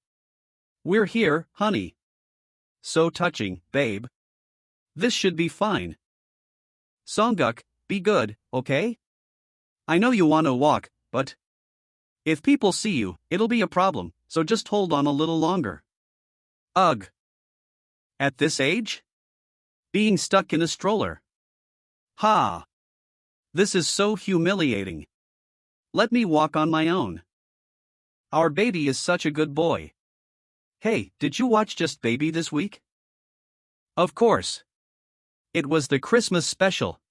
Speaker 1: We're here, honey. So touching, babe. This should be fine. Sung-guk, be good, okay? I know you want to walk, but if people see you, it'll be a problem, so just hold on a little longer. Ugh. At this age? Being stuck in a stroller. Ha. This is so humiliating. Let me walk on my own. Our baby is such a good boy. Hey, did you watch Just Baby this week? Of course. It was the Christmas special.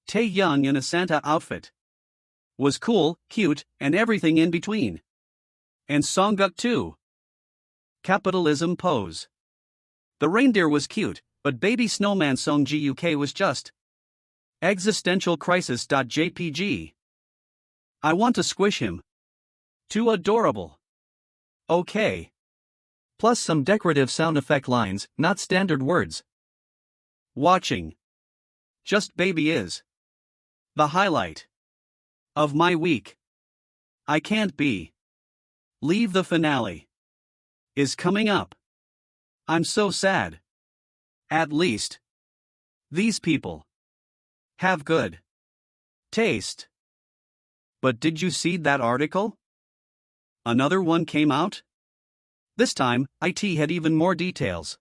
Speaker 1: Tae-young in a Santa outfit. Was cool, cute, and everything in between. And Sung-guk too. Capitalism pose. The reindeer was cute, but baby snowman Song-ji UK was just existential crisis. JPG. I want to squish him. Too adorable. Okay. Plus some decorative sound effect lines, not standard words. Watching Just Baby is the highlight of my week. I can't believe the finale is coming up. I'm so sad. At least these people have good taste. But did you see that article? Another one came out? This time, IT had even more details.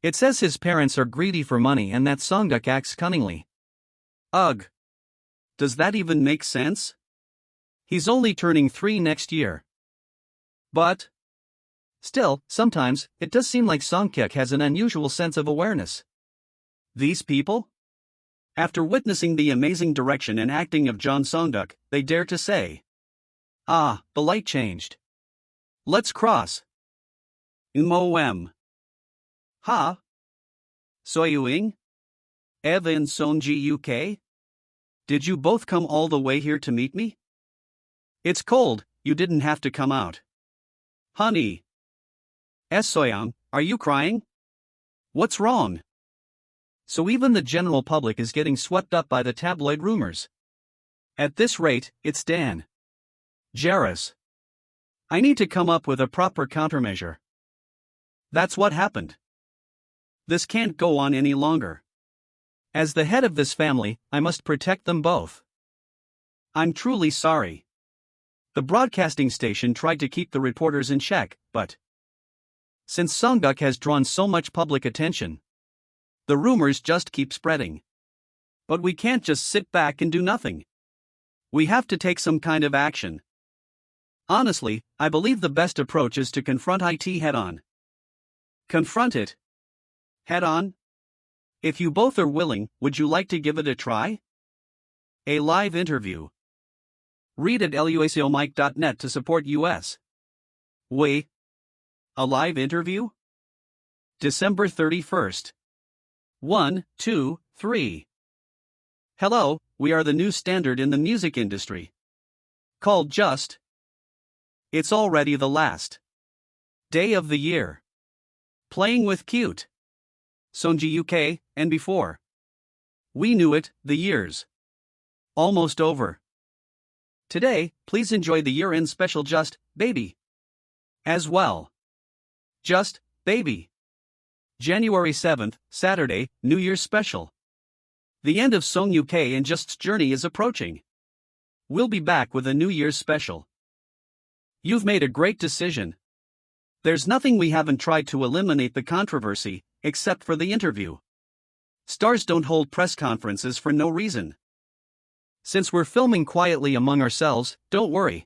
Speaker 1: It says his parents are greedy for money and that Songduk acts cunningly. Ugh. Does that even make sense? He's only turning 3 next year. But still, sometimes, it does seem like Songkyuk has an unusual sense of awareness. These people? After witnessing the amazing direction and acting of John Songduk, they dare to say, "Ah, the light changed. Let's cross." Ha? Soyuing? Evan Sonji UK? Did you both come all the way here to meet me? It's cold, you didn't have to come out. Honey. Soyoung, are you crying? What's wrong? So even the general public is getting swept up by the tabloid rumors. At this rate, it's Dan Jarrus. I need to come up with a proper countermeasure. That's what happened. This can't go on any longer. As the head of this family, I must protect them both. I'm truly sorry. The broadcasting station tried to keep the reporters in check, but since Songduk has drawn so much public attention, the rumors just keep spreading. But we can't just sit back and do nothing. We have to take some kind of action. Honestly, I believe the best approach is to confront IT head-on. Confront it head-on? If you both are willing, would you like to give it a try? A live interview. Read at luacomike.net to support US. Wait. A live interview? December 31st. 1, 2, 3. Hello, we are the new standard in the music industry. Called Just. It's already the last day of the year. Playing with cute Sonji UK, and before we knew it, the year's almost over. Today, please enjoy the year-end special Just Baby as well. Just Baby. January 7th, Saturday, New Year's special. The end of Song UK and Just's journey is approaching. We'll be back with a New Year's special. You've made a great decision. There's nothing we haven't tried to eliminate the controversy, except for the interview. Stars don't hold press conferences for no reason. Since we're filming quietly among ourselves, don't worry.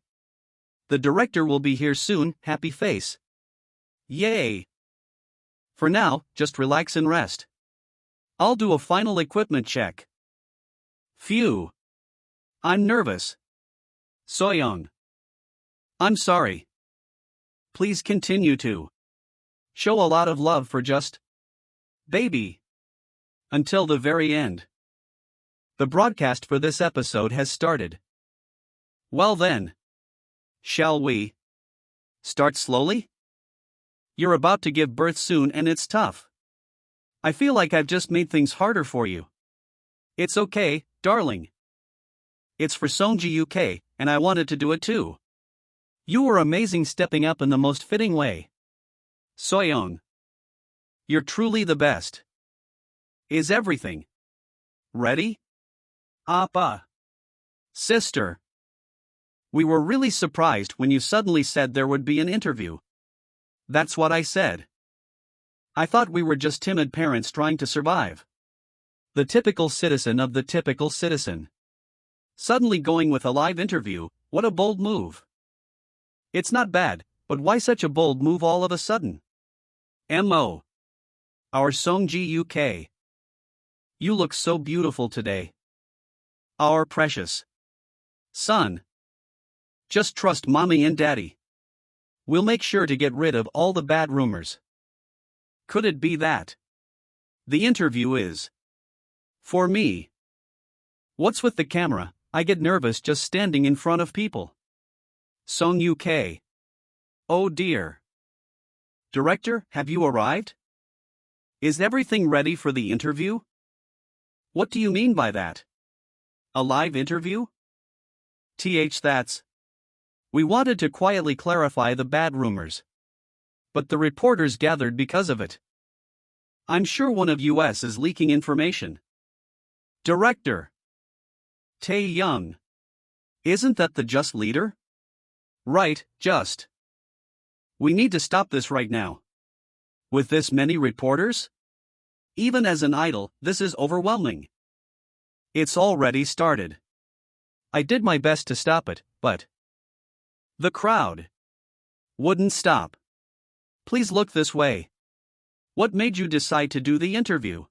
Speaker 1: The director will be here soon, happy face. Yay! For now, just relax and rest. I'll do a final equipment check. Phew. I'm nervous. Soyoung. I'm sorry. Please continue to show a lot of love for Just Baby. Until the very end. The broadcast for this episode has started. Well then. Shall we start slowly? You're about to give birth soon and it's tough. I feel like I've just made things harder for you. It's okay, darling. It's for Sonji UK, and I wanted to do it too. You were amazing stepping up in the most fitting way. Soyoung. You're truly the best. Is everything ready? Appa. Sister. We were really surprised when you suddenly said there would be an interview. That's what I said. I thought we were just timid parents trying to survive. The typical citizen of the typical citizen. Suddenly going with a live interview, what a bold move. It's not bad, but why such a bold move all of a sudden? M.O. Our Sonji UK. You look so beautiful today. Our precious son. Just trust mommy and daddy. We'll make sure to get rid of all the bad rumors. Could it be that the interview is for me? What's with the camera? I get nervous just standing in front of people. Song UK. Oh dear. Director, have you arrived? Is everything ready for the interview? What do you mean by that? A live interview? That's. We wanted to quietly clarify the bad rumors. But the reporters gathered because of it. I'm sure one of US is leaking information. Director. Tae Young. Isn't that the Just leader? Right, Just. We need to stop this right now. With this many reporters? Even as an idol, this is overwhelming. It's already started. I did my best to stop it, but the crowd wouldn't stop. Please look this way. What made you decide to do the interview?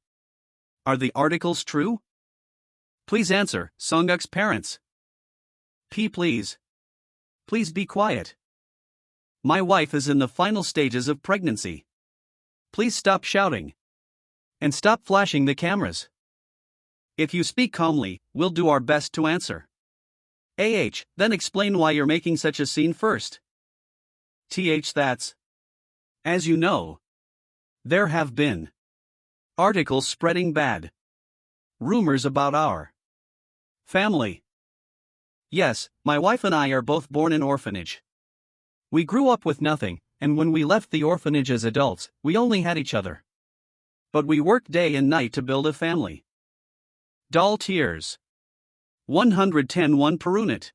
Speaker 1: Are the articles true? Please answer, Songguk's parents. Please. Please be quiet. My wife is in the final stages of pregnancy. Please stop shouting. And stop flashing the cameras. If you speak calmly, we'll do our best to answer. Then explain why you're making such a scene first. That's. As you know, there have been articles spreading bad rumors about our family. Yes, my wife and I are both born in orphanage. We grew up with nothing, and when we left the orphanage as adults, we only had each other. But we worked day and night to build a family. Doll tears. 110 per unit.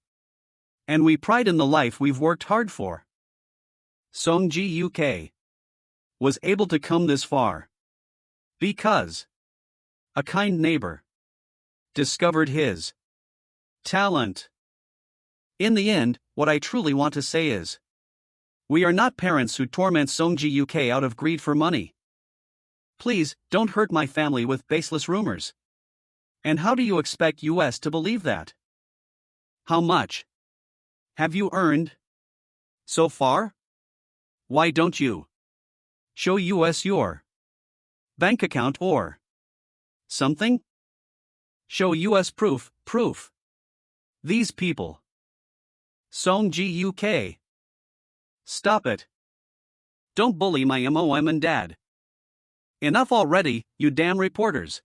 Speaker 1: And we pride in the life we've worked hard for. Songji UK was able to come this far because a kind neighbor discovered his talent. In the end, what I truly want to say is, we are not parents who torment Songji UK out of greed for money. Please, don't hurt my family with baseless rumors. And how do you expect US to believe that? How much have you earned so far? Why don't you show US your bank account or something? Show US proof. These people. Songji UK. Stop it. Don't bully my mom and dad. Enough already, you damn reporters.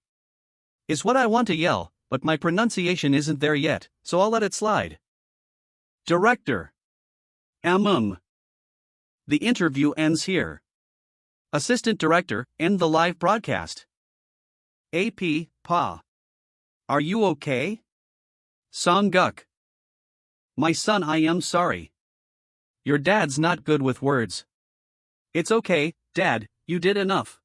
Speaker 1: Is what I want to yell, but my pronunciation isn't there yet, so I'll let it slide. Director. The interview ends here. Assistant Director, end the live broadcast. Pa. Are you okay? Songguk. My son, I am sorry. Your dad's not good with words. It's okay, Dad, you did enough.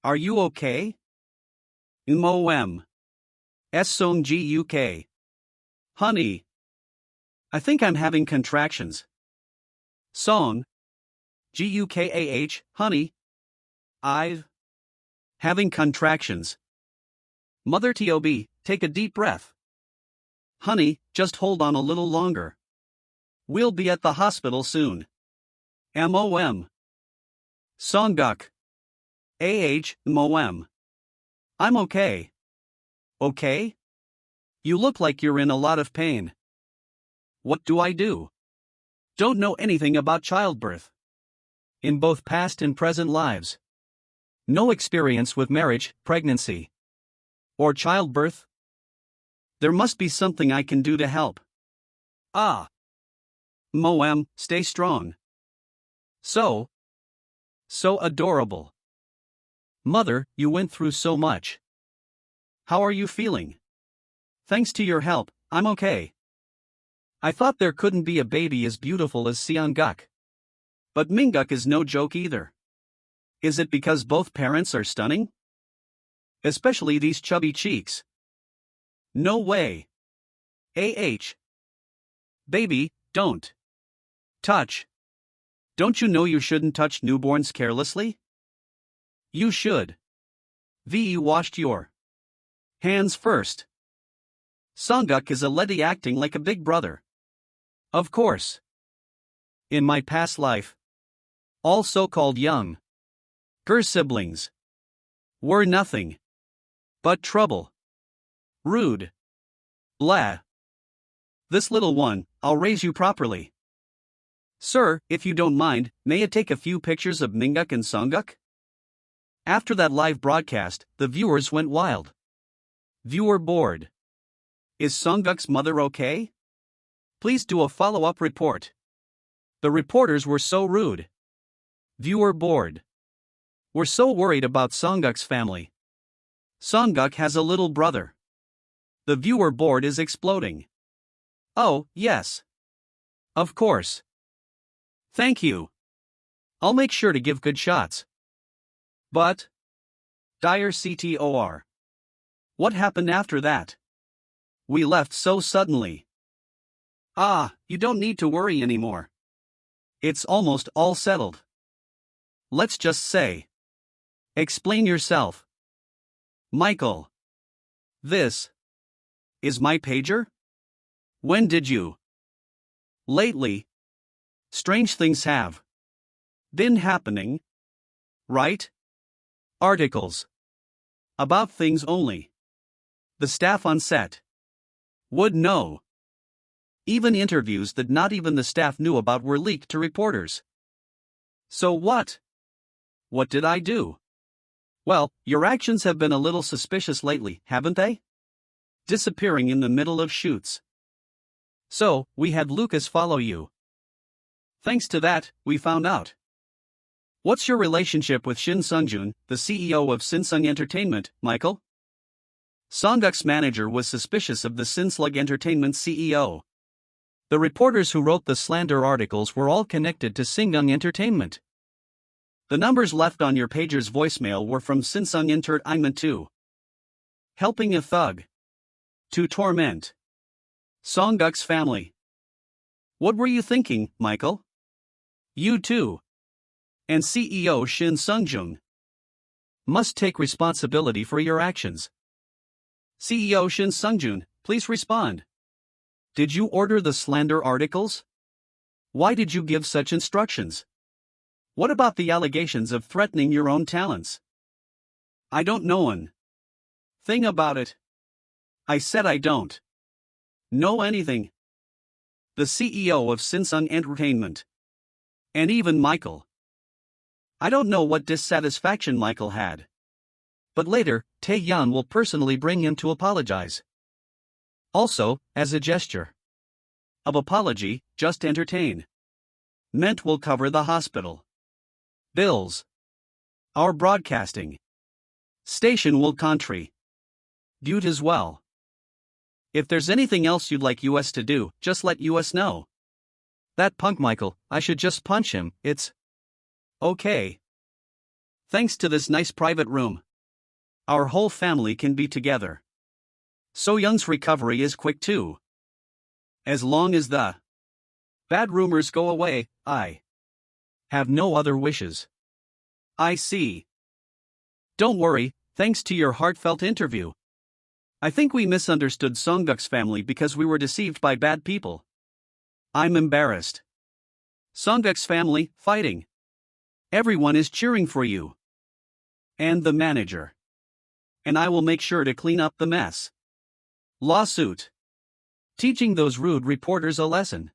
Speaker 1: Are you okay? Songji UK. Honey. I think I'm having contractions. Song. GUKAH, honey. I've having contractions. Mother TOB, take a deep breath. Honey, just hold on a little longer. We'll be at the hospital soon. Songguk. I'm okay. Okay? You look like you're in a lot of pain. What do I do? Don't know anything about childbirth. In both past and present lives. No experience with marriage, pregnancy, or childbirth. There must be something I can do to help. Stay strong. So adorable. Mother, you went through so much. How are you feeling? Thanks to your help, I'm okay. I thought there couldn't be a baby as beautiful as Seongguk. But Mingguk is no joke either. Is it because both parents are stunning? Especially these chubby cheeks. No way. Baby, don't touch. Don't you know you shouldn't touch newborns carelessly? You should. Washed your hands first. Songguk is a lady acting like a big brother. Of course. In my past life, all so-called young siblings were nothing but trouble. Rude. Blah. This little one, I'll raise you properly. Sir, if you don't mind, may I take a few pictures of Mingguk and Songguk? After that live broadcast, the viewers went wild. Viewer bored. Is Songguk's mother okay? Please do a follow-up report. The reporters were so rude. Viewer bored. We're so worried about Songguk's family. Songguk has a little brother. The viewer board is exploding. Oh, yes. Of course. Thank you. I'll make sure to give good shots. But dire CTOR. What happened after that? We left so suddenly. Ah, you don't need to worry anymore. It's almost all settled. Let's just say. Explain yourself. Michael. This is my pager? When did you? Lately. Strange things have been happening. Right? Articles. About things only. The staff on set would know. Even interviews that not even the staff knew about were leaked to reporters. So what? What did I do? Well, your actions have been a little suspicious lately, haven't they? Disappearing in the middle of shoots. So, we had Lucas follow you. Thanks to that, we found out. What's your relationship with Shin Sungjun, the CEO of Sinsung Entertainment, Michael? Songguk's manager was suspicious of the Sinslug Entertainment CEO. The reporters who wrote the slander articles were all connected to Singung Entertainment. The numbers left on your pager's voicemail were from Sinsung Entertainment too. Helping a thug to torment Songguk's family. What were you thinking, Michael? You too. And CEO Shin Sungjun must take responsibility for your actions. CEO Shin Sungjun, please respond. Did you order the slander articles? Why did you give such instructions? What about the allegations of threatening your own talents? I don't know one thing about it. I said I don't know anything. The CEO of Sinsung Entertainment. And even Michael. I don't know what dissatisfaction Michael had. But later, Tae-yeon will personally bring him to apologize. Also, as a gesture of apology, just entertain. Meant will cover the hospital bills. Our broadcasting station will contribute as well. If there's anything else you'd like US to do, just let US know. That punk Michael, I should just punch him, it's okay. Thanks to this nice private room, our whole family can be together. So Young's recovery is quick too. As long as the bad rumors go away, I have no other wishes. I see. Don't worry, thanks to your heartfelt interview. I think we misunderstood Songguk's family because we were deceived by bad people. I'm embarrassed. Songguk's family, fighting. Everyone is cheering for you. And the manager. And I will make sure to clean up the mess. Lawsuit. Teaching those rude reporters a lesson.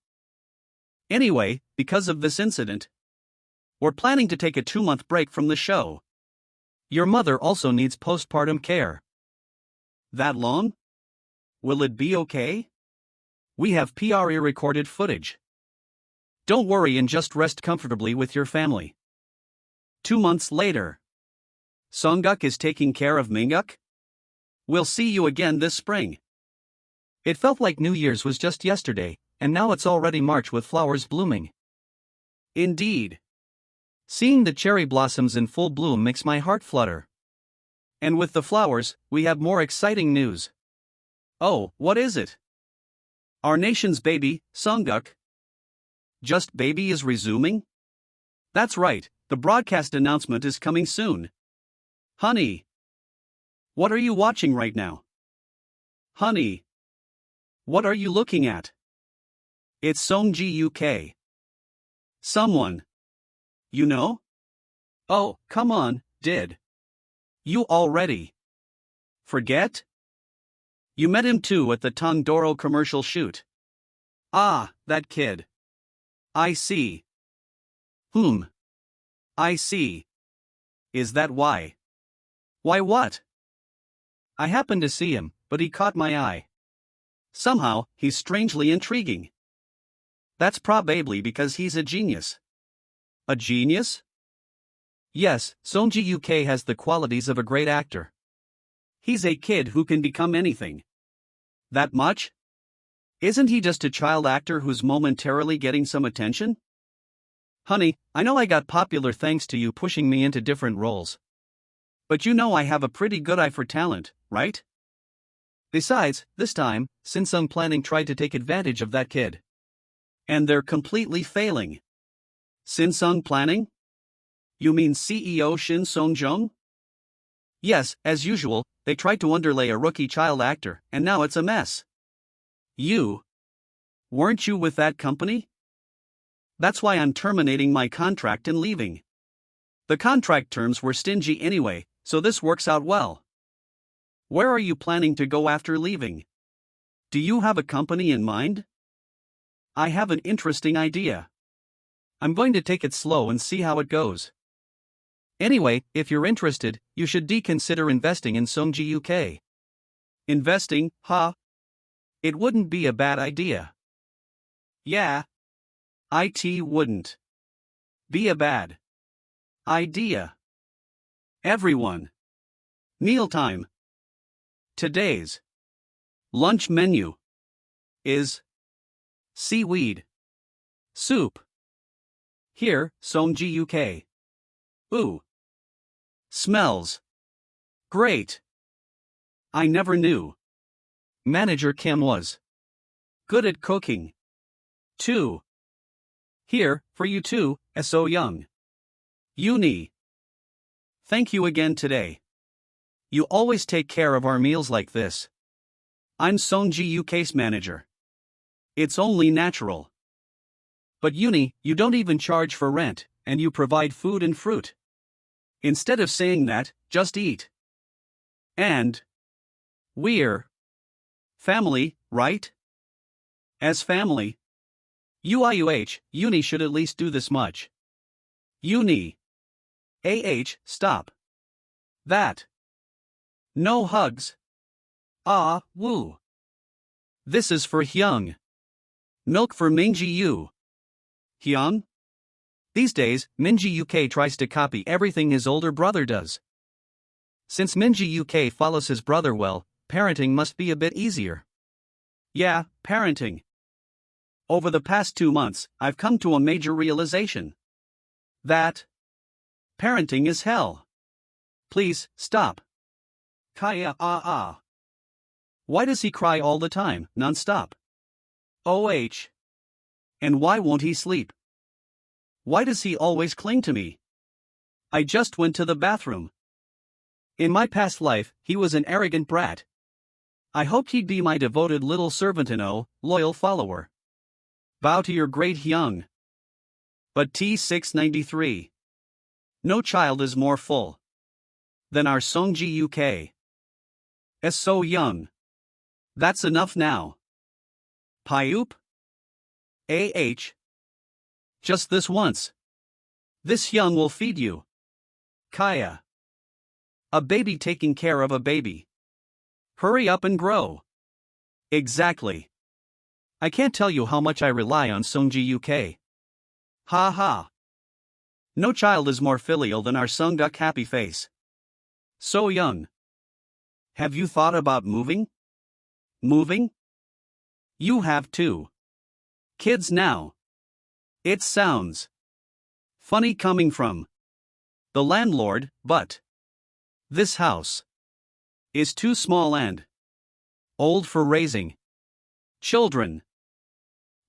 Speaker 1: Anyway, because of this incident, we're planning to take a 2-month break from the show. Your mother also needs postpartum care. That long? Will it be okay? We have pre-recorded footage. Don't worry and just rest comfortably with your family. 2 months later. Songguk is taking care of Mingguk? We'll see you again this spring. It felt like New Year's was just yesterday, and now it's already March with flowers blooming. Indeed. Seeing the cherry blossoms in full bloom makes my heart flutter. And with the flowers, we have more exciting news. Oh, what is it? Our nation's baby, Songguk. Just baby is resuming? That's right, the broadcast announcement is coming soon. Honey. What are you watching right now? Honey. What are you looking at? It's Songji UK. Someone. You know? Oh, come on, did you already forget? You met him too at the Tongdoro commercial shoot. Ah, that kid. I see. I see. Is that why? Why what? I happened to see him, but he caught my eye. Somehow, he's strangely intriguing. That's probably because he's a genius. A genius? Yes, Song Ji-uk has the qualities of a great actor. He's a kid who can become anything. That much? Isn't he just a child actor who's momentarily getting some attention? Honey, I know I got popular thanks to you pushing me into different roles. But you know I have a pretty good eye for talent, right? Besides, this time, Shin-sung Planning tried to take advantage of that kid. And they're completely failing. Shin-sung Planning? You mean CEO Shin Song-jung? Yes, as usual, they tried to underlay a rookie child actor, and now it's a mess. Weren't you with that company? That's why I'm terminating my contract and leaving. The contract terms were stingy anyway, so this works out well. Where are you planning to go after leaving? Do you have a company in mind? I have an interesting idea. I'm going to take it slow and see how it goes. Anyway, if you're interested, you should consider investing in Song Ji-uk. Investing, huh? It wouldn't be a bad idea. Yeah. It wouldn't be a bad idea. Everyone. Mealtime. Today's lunch menu is seaweed soup. Here, Song Ji-uk. Ooh. Smells great. I never knew Manager Kim was good at cooking, too. Here, for you too, SO Young. Uni. Thank you again today. You always take care of our meals like this. I'm Song Ji-uk's manager. It's only natural. But Uni, you don't even charge for rent, and you provide food and fruit. Instead of saying that, just eat. And we're family, right? As family, Uni should at least do this much. Uni. Stop. That. No hugs. Ah, woo. This is for Hyung. Milk for Minji-yu. Hyung? These days, Minji-uk tries to copy everything his older brother does. Since Minji-uk follows his brother well, parenting must be a bit easier. Yeah, parenting. Over the past 2 months, I've come to a major realization. That parenting is hell. Please, stop. Kaya Why does he cry all the time, non-stop? OH. And why won't he sleep? Why does he always cling to me? I just went to the bathroom. In my past life, he was an arrogant brat. I hoped he'd be my devoted little servant and loyal follower. Bow to your great Hyung. But T693. No child is more full than our Song Ji-uk. So young. That's enough now. Pyup? Just this once. This Hyung will feed you. Kaya. A baby taking care of a baby. Hurry up and grow. Exactly. I can't tell you how much I rely on Song Ji-uk. Ha ha. No child is more filial than our Sung-duk happy face. So young. Have you thought about moving? Moving? You have too. Kids now. It sounds funny coming from the landlord, but this house is too small and old for raising children.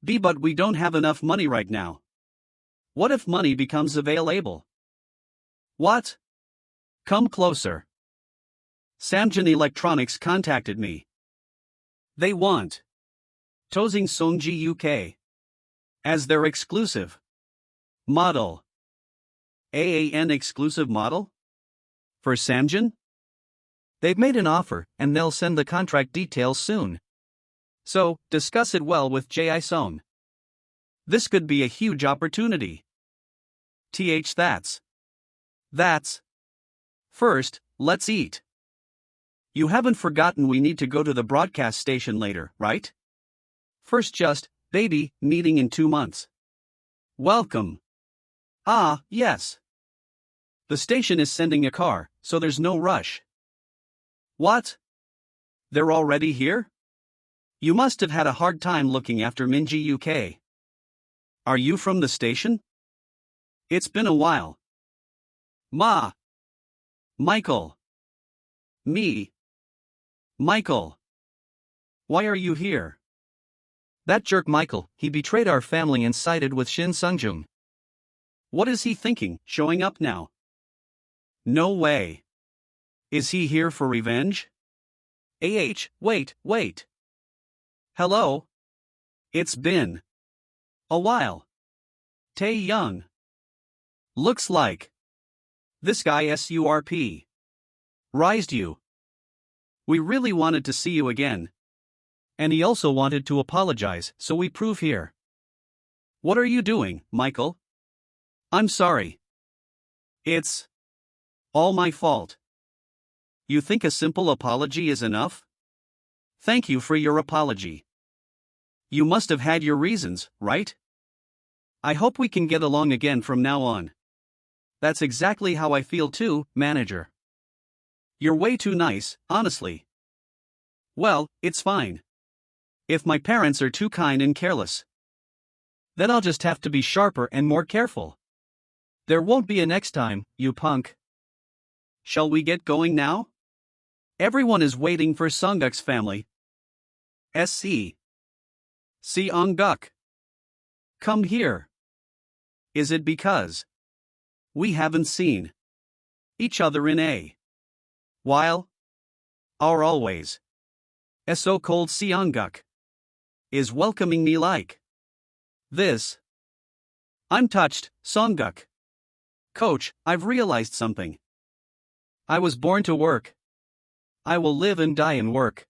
Speaker 1: But we don't have enough money right now. What if money becomes available? What? Come closer. Samjin Electronics contacted me. They want Tozing Song Ji-uk as their exclusive model. AAN exclusive model? For Samjin? They've made an offer, and they'll send the contract details soon. So, discuss it well with Ji Song. This could be a huge opportunity. That's. First, let's eat. You haven't forgotten we need to go to the broadcast station later, right? First just, baby, meeting in 2 months. Welcome. Ah, yes. The station is sending a car, so there's no rush. What? They're already here? You must have had a hard time looking after Minji UK. Are you from the station? It's been a while. Ma. Michael. Me. Michael. Why are you here? That jerk Michael, he betrayed our family and sided with Shin Sungjung. What is he thinking, showing up now? No way. Is he here for revenge? Wait. Hello? It's been a while. Tae Young. Looks like this guy SURP rised you. We really wanted to see you again. And he also wanted to apologize, so we prove here. What are you doing, Michael? I'm sorry. It's all my fault. You think a simple apology is enough? Thank you for your apology. You must have had your reasons, right? I hope we can get along again from now on. That's exactly how I feel too, manager. You're way too nice, honestly. Well, it's fine. If my parents are too kind and careless, then I'll just have to be sharper and more careful. There won't be a next time, you punk. Shall we get going now? Everyone is waiting for Songguk's family. SC. Seongguk. Come here. Is it because we haven't seen each other in a while? Or always? So-called Seongguk is welcoming me like this. I'm touched, Songguk. Coach, I've realized something. I was born to work. I will live and die in work.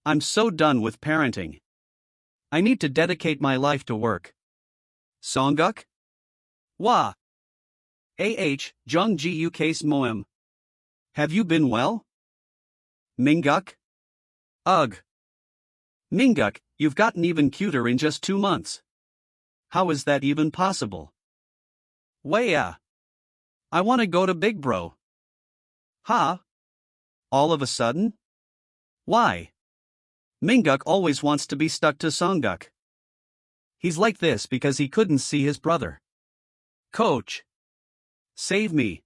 Speaker 1: I'm so done with parenting. I need to dedicate my life to work. Songguk? Wa. Jungji Uk's Moem. Have you been well? Mingguk? Ugh. Mingguk, you've gotten even cuter in just 2 months. How is that even possible? Waya. I want to go to Big Bro. Huh? All of a sudden? Why? Mingguk always wants to be stuck to Songguk. He's like this because he couldn't see his brother. Coach. Save me.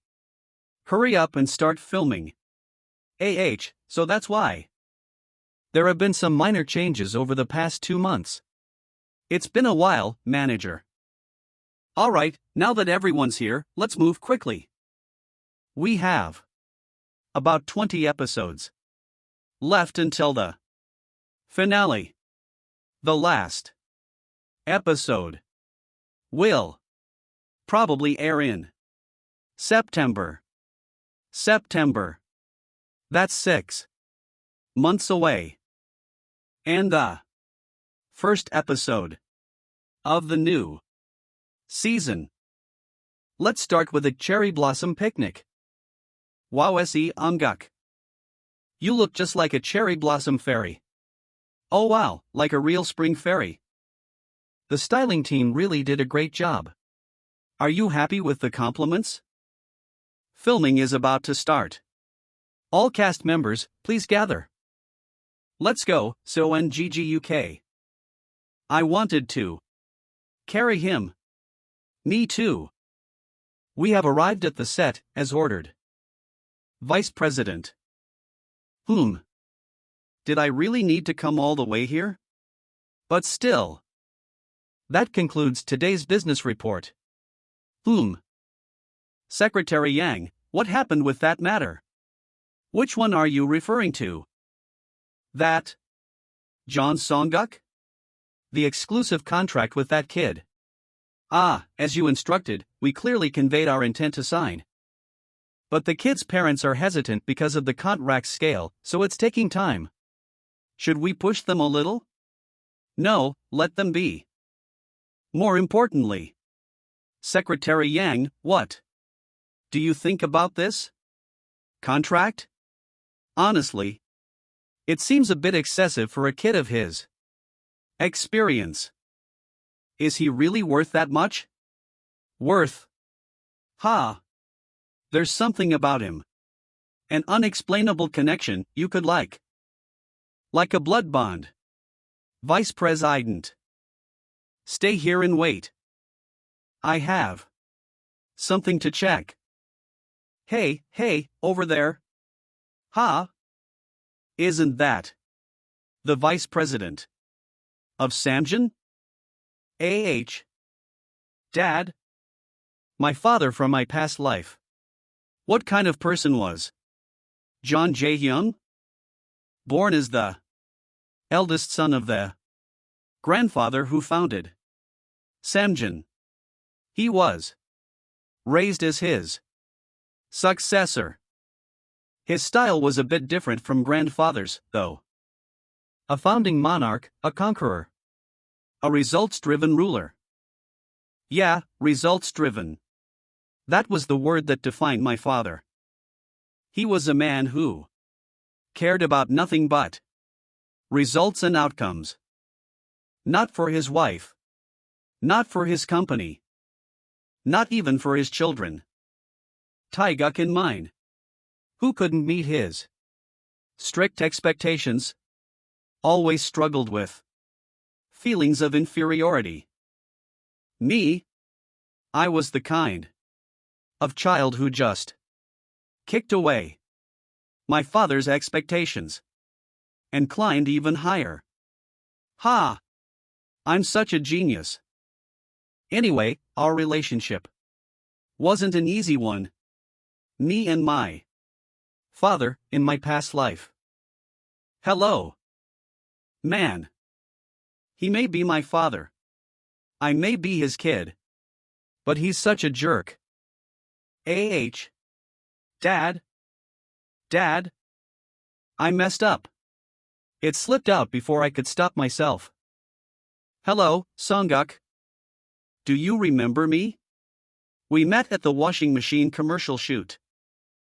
Speaker 1: Hurry up and start filming. So that's why. There have been some minor changes over the past 2 months. It's been a while, manager. Alright, now that everyone's here, let's move quickly. We have about 20 episodes left until the finale. The last episode will probably air in September. That's 6 months away. And the first episode of the new season. Let's start with a cherry blossom picnic. Wow, Seongguk. You look just like a cherry blossom fairy. Oh wow, like a real spring fairy. The styling team really did a great job. Are you happy with the compliments? Filming is about to start. All cast members, please gather. Let's go, Seongguk UK. I wanted to carry him. Me too. We have arrived at the set, as ordered. Vice President. Did I really need to come all the way here? But still. That concludes today's business report. Secretary Yang, what happened with that matter? Which one are you referring to? That John Songguk? The exclusive contract with that kid. As you instructed, we clearly conveyed our intent to sign. But the kid's parents are hesitant because of the contract scale, so it's taking time. Should we push them a little? No, let them be. More importantly, Secretary Yang, what do you think about this contract? Honestly, it seems a bit excessive for a kid of his experience. Is he really worth that much? Worth? Ha! There's something about him. An unexplainable connection, you could like a blood bond. Vice President. Stay here and wait. I have something to check. Hey, over there. Ha! Isn't that the Vice President of Samjin? Dad? My father from my past life. What kind of person was John Jae-hyung? Born as the eldest son of the grandfather who founded Samjin. He was raised as his successor. His style was a bit different from grandfather's, though. A founding monarch, a conqueror. A results-driven ruler. Yeah, results-driven. That was the word that defined my father. He was a man who cared about nothing but results and outcomes. Not for his wife. Not for his company. Not even for his children. Taeguk in mine. Who couldn't meet his strict expectations? Always struggled with feelings of inferiority. Me? I was the kind of child who just kicked away my father's expectations and climbed even higher. Ha! I'm such a genius. Anyway, our relationship wasn't an easy one. Me and my father, in my past life. Hello. Man. He may be my father. I may be his kid. But he's such a jerk. Dad? Dad? I messed up. It slipped out before I could stop myself. Hello, Songguk. Do you remember me? We met at the washing machine commercial shoot.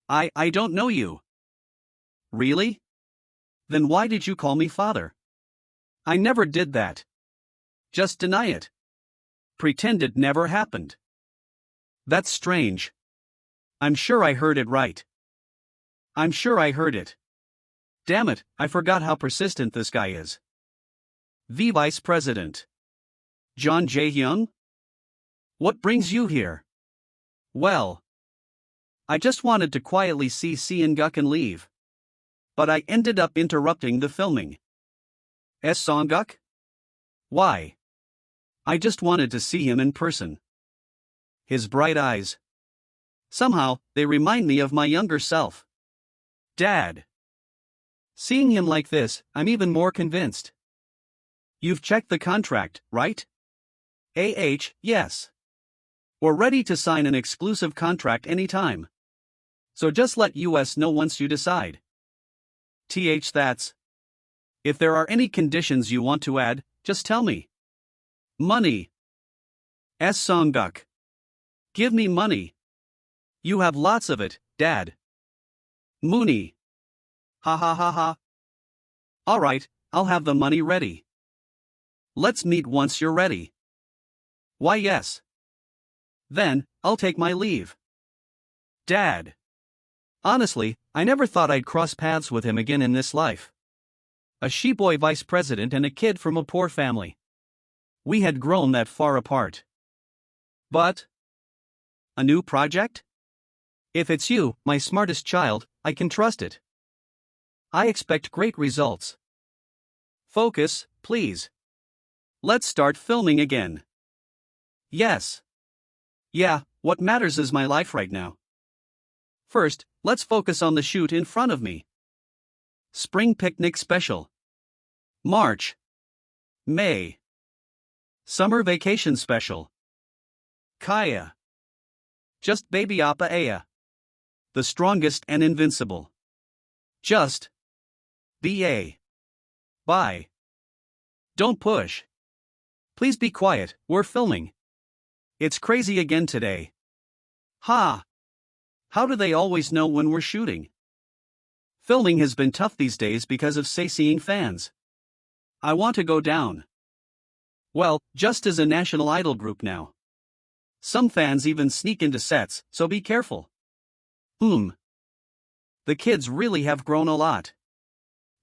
Speaker 1: I don't know you. Really? Then why did you call me father? I never did that. Just deny it. Pretend it never happened. That's strange. I'm sure I heard it right. I'm sure I heard it. Damn it, I forgot how persistent this guy is. The Vice President. John Jae-hyung? What brings you here? Well, I just wanted to quietly see Seon-guk and leave. But I ended up interrupting the filming. Songguk? Why? I just wanted to see him in person. His bright eyes. Somehow, they remind me of my younger self. Dad. Seeing him like this, I'm even more convinced. You've checked the contract, right? Yes. We're ready to sign an exclusive contract anytime. So just let us know once you decide. That's. If there are any conditions you want to add, just tell me. Money. Songguk. Give me money. You have lots of it, Dad. Mooney. Ha ha ha ha. Alright, I'll have the money ready. Let's meet once you're ready. Why yes. Then, I'll take my leave. Dad. Honestly, I never thought I'd cross paths with him again in this life. A she-boy vice president and a kid from a poor family. We had grown that far apart. But a new project? If it's you, my smartest child, I can trust it. I expect great results. Focus, please. Let's start filming again. Yes. Yeah, what matters is my life right now. First, let's focus on the shoot in front of me. Spring Picnic Special. March. May. Summer Vacation Special. Kaya. Just Baby Appa Aya. The strongest and invincible. Just. B.A. Bye. Don't push. Please be quiet, we're filming. It's crazy again today. Ha! How do they always know when we're shooting? Filming has been tough these days because of seeing fans. I want to go down. Well, just as a national idol group now. Some fans even sneak into sets, so be careful. The kids really have grown a lot.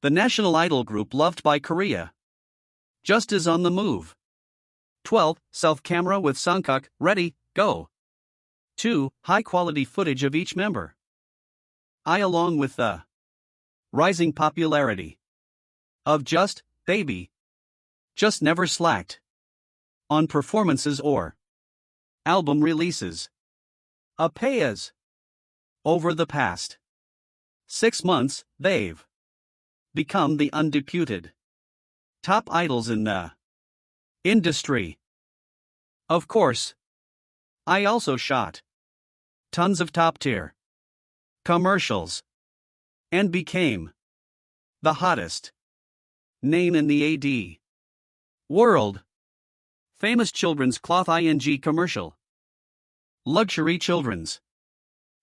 Speaker 1: The national idol group loved by Korea. Just is on the move. 12. Self-camera with Sungkook, ready, go. 2. High-quality footage of each member. Along with the rising popularity of Just, Baby. Just never slacked on performances or album releases. Apayas. Over the past 6 months, they've become the undisputed top idols in the industry. Of course, I also shot tons of top-tier commercials and became the hottest name in the AD world. Famous children's cloth commercial. Luxury children's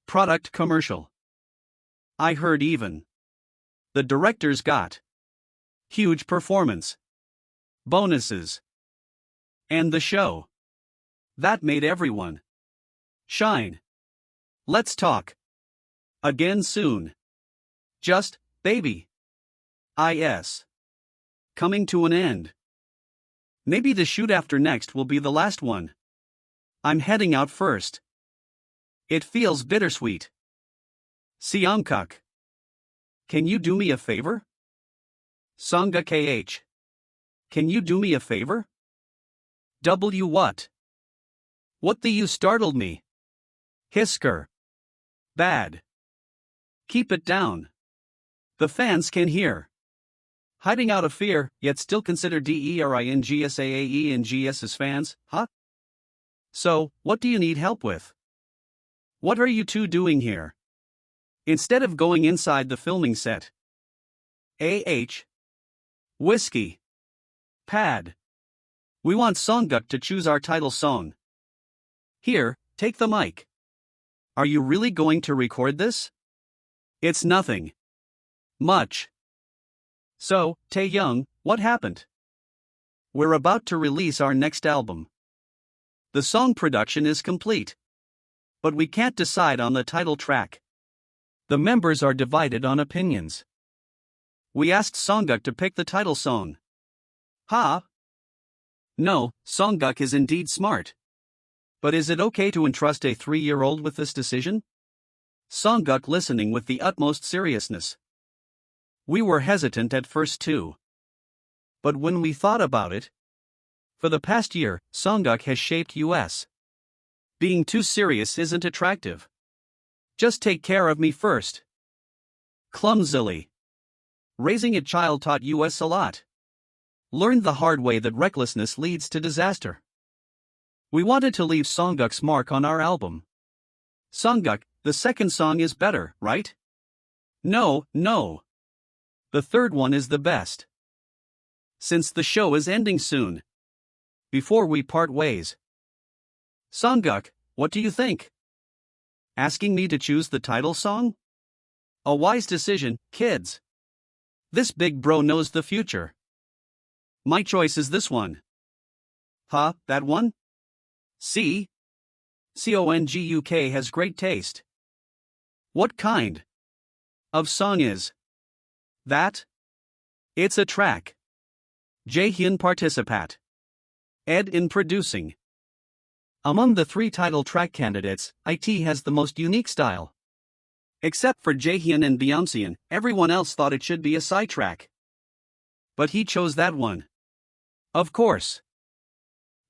Speaker 1: product commercial. I heard even the directors got huge performance bonuses. And the show that made everyone shine. Let's talk again soon. Just, Baby. Is coming to an end. Maybe the shoot after next will be the last one. I'm heading out first. It feels bittersweet. Sungkook. Can you do me a favor? Sangha KH. Can you do me a favor? What? What the you startled me? Hisker. Bad. Keep it down. The fans can hear. Hiding out of fear, yet still consider DERINGSAAE and GS's fans, huh? So, what do you need help with? What are you two doing here? Instead of going inside the filming set. Whiskey. Pad. We want Sungkook to choose our title song. Here, take the mic. Are you really going to record this? It's nothing much. So, Taeyoung, what happened? We're about to release our next album. The song production is complete. But we can't decide on the title track. The members are divided on opinions. We asked Sungkook to pick the title song. Ha! No, Sungkook is indeed smart. But is it okay to entrust a 3-year-old with this decision? Sungkook listening with the utmost seriousness. We were hesitant at first too. But when we thought about it, for the past year, Sungkook has shaped us. Being too serious isn't attractive. Just take care of me first. Clumsily. Raising a child taught us a lot. Learned the hard way that recklessness leads to disaster. We wanted to leave Sungkook's mark on our album. Sungkook, the second song is better, right? No. The third one is the best. Since the show is ending soon. Before we part ways. Sungkook, what do you think? Asking me to choose the title song? A wise decision, kids. This big bro knows the future. My choice is this one. Huh, that one? See? CONGUK has great taste. What kind of song is that? It's a track. Jaehyun participate. Ed in producing. Among the 3 title track candidates, IT has the most unique style. Except for Jaehyun and Byeomseon, everyone else thought it should be a sidetrack. But he chose that one. Of course.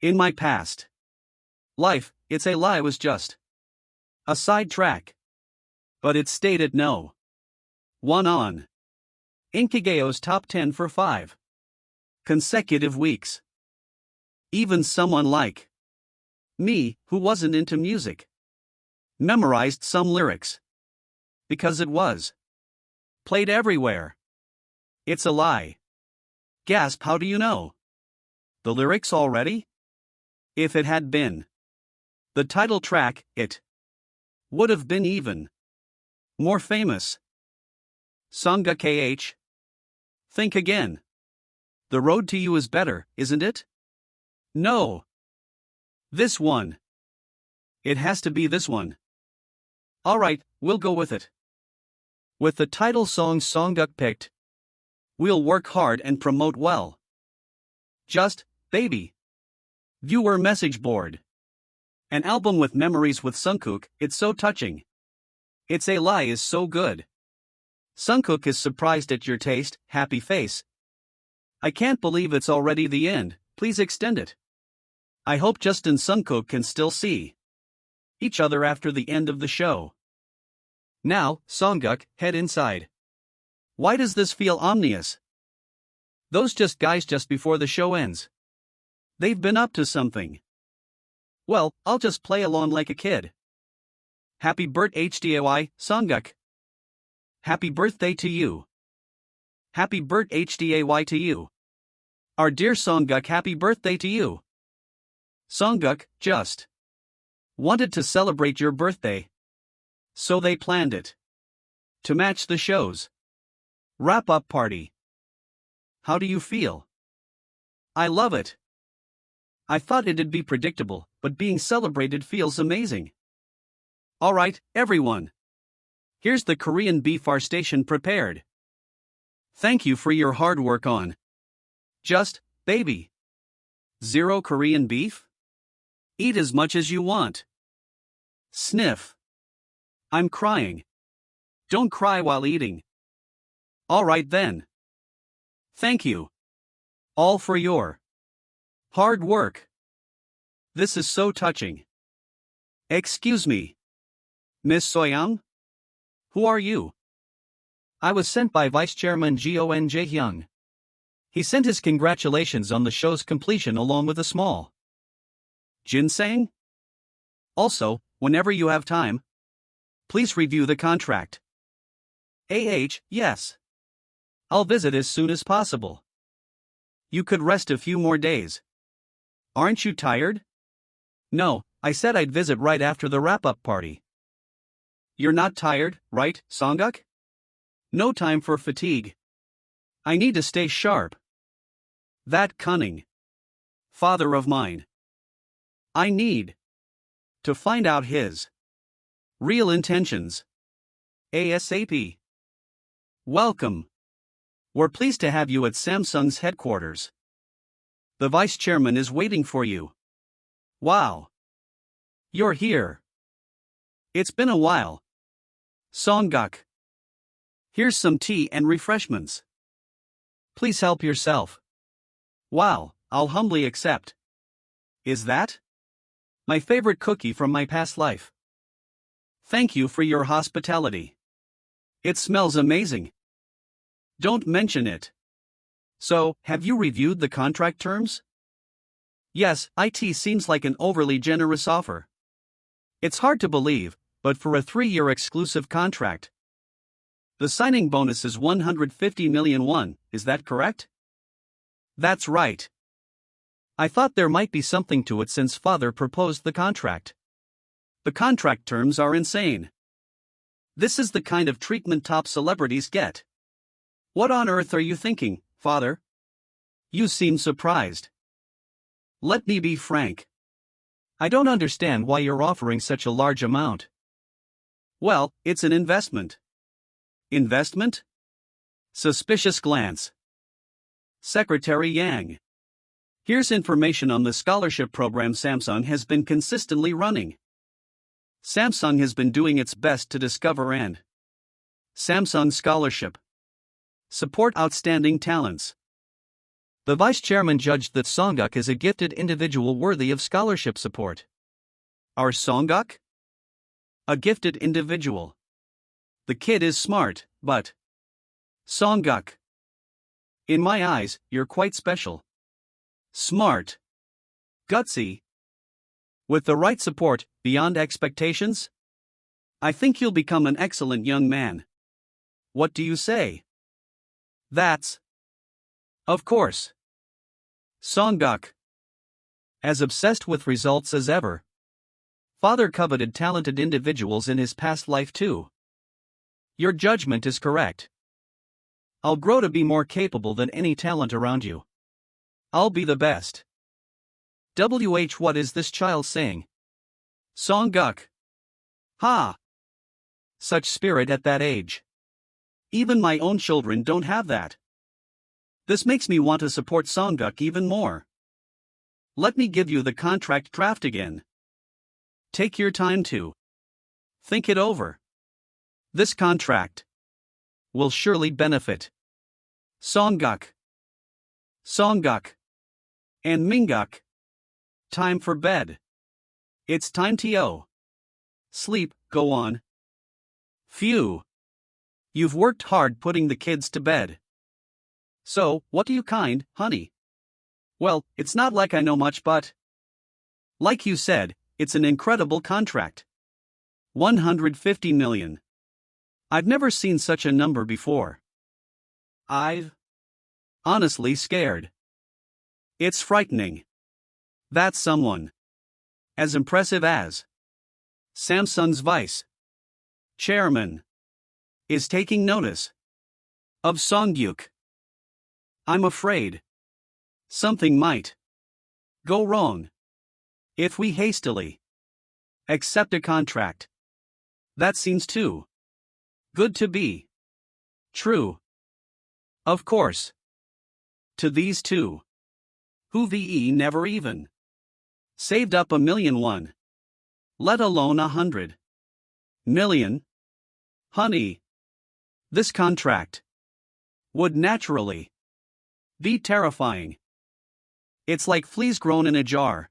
Speaker 1: In my past life, It's a Lie was just a sidetrack. But it stayed at no. 1 on Inkigayo's top 10 for 5 consecutive weeks. Even someone like me, who wasn't into music, memorized some lyrics. Because it was played everywhere. It's a Lie. Gasp, how do you know? The lyrics already? If it had been the title track, it would have been even more famous. Sangha KH. Think again. The road to you is better, isn't it? No. This one. It has to be this one. Alright, we'll go with it. With the title song Songguk picked, we'll work hard and promote well. Just, baby. Viewer message board. An album with memories with Sungkook, it's so touching. It's a lie is so good. Sungkook is surprised at your taste, happy face. I can't believe it's already the end, please extend it. I hope Justin Sungkook can still see each other after the end of the show. Now, Songguk, head inside. Why does this feel ominous? Those just guys just before the show ends. They've been up to something. Well, I'll just play along like a kid. Happy birthday HDAY, Songguk. Happy birthday to you. Happy birthday HDAY to you. Our dear Songguk, happy birthday to you. Songguk, just wanted to celebrate your birthday. So they planned it to match the show's wrap-up party. How do you feel? I love it. I thought it'd be predictable, but being celebrated feels amazing. Alright, everyone. Here's the Korean beef our station prepared. Thank you for your hard work on Just, baby. Zero Korean beef? Eat as much as you want. Sniff. I'm crying. Don't cry while eating. Alright then. Thank you. All for your hard work. This is so touching. Excuse me. Miss Soyoung? Who are you? I was sent by Vice Chairman Gon Jae-hyung. He sent his congratulations on the show's completion along with a small ginseng? Also, whenever you have time, please review the contract. Yes. I'll visit as soon as possible. You could rest a few more days. Aren't you tired? No, I said I'd visit right after the wrap-up party. You're not tired, right, Songguk? No time for fatigue. I need to stay sharp. That cunning father of mine. I need to find out his real intentions. ASAP. Welcome. We're pleased to have you at Samsung's headquarters. The vice chairman is waiting for you. Wow. You're here. It's been a while. Songguk. Here's some tea and refreshments. Please help yourself. Wow, I'll humbly accept. Is that my favorite cookie from my past life? Thank you for your hospitality. It smells amazing. Don't mention it. So, have you reviewed the contract terms? Yes, it seems like an overly generous offer. It's hard to believe, but for a 3-year exclusive contract. The signing bonus is 150 million won, is that correct? That's right. I thought there might be something to it since father proposed the contract. The contract terms are insane. This is the kind of treatment top celebrities get. What on earth are you thinking, father? You seem surprised. Let me be frank. I don't understand why you're offering such a large amount. Well, it's an investment. Investment? Suspicious glance. Secretary Yang. Here's information on the scholarship program Samsung has been consistently running. Samsung has been doing its best to discover and Samsung Scholarship. Support outstanding talents. The vice chairman judged that Songguk is a gifted individual worthy of scholarship support. Our Songguk? A gifted individual. The kid is smart, but Songguk. In my eyes, you're quite special. Smart. Gutsy. With the right support, beyond expectations? I think you'll become an excellent young man. What do you say? That's Of course. Songguk. As obsessed with results as ever. Father coveted talented individuals in his past life too. Your judgment is correct. I'll grow to be more capable than any talent around you. I'll be the best. What is this child saying? Songguk. Ha! Such spirit at that age. Even my own children don't have that. This makes me want to support Songguk even more. Let me give you the contract draft again. Take your time to think it over. This contract will surely benefit Songguk, and Mingguk. Time for bed. It's time to sleep, go on. Phew. You've worked hard putting the kids to bed. So, what do you honey? Well, it's not like I know much, but like you said, it's an incredible contract. 150 million. I've never seen such a number before. I've honestly scared. It's frightening. That someone as impressive as Samsung's vice chairman is taking notice of Songguk. I'm afraid something might go wrong if we hastily accept a contract that seems too good to be true. Of course. To these two, who never even saved up $1 million, let alone 100 million. Honey, this contract would naturally be terrifying. It's like fleas grown in a jar.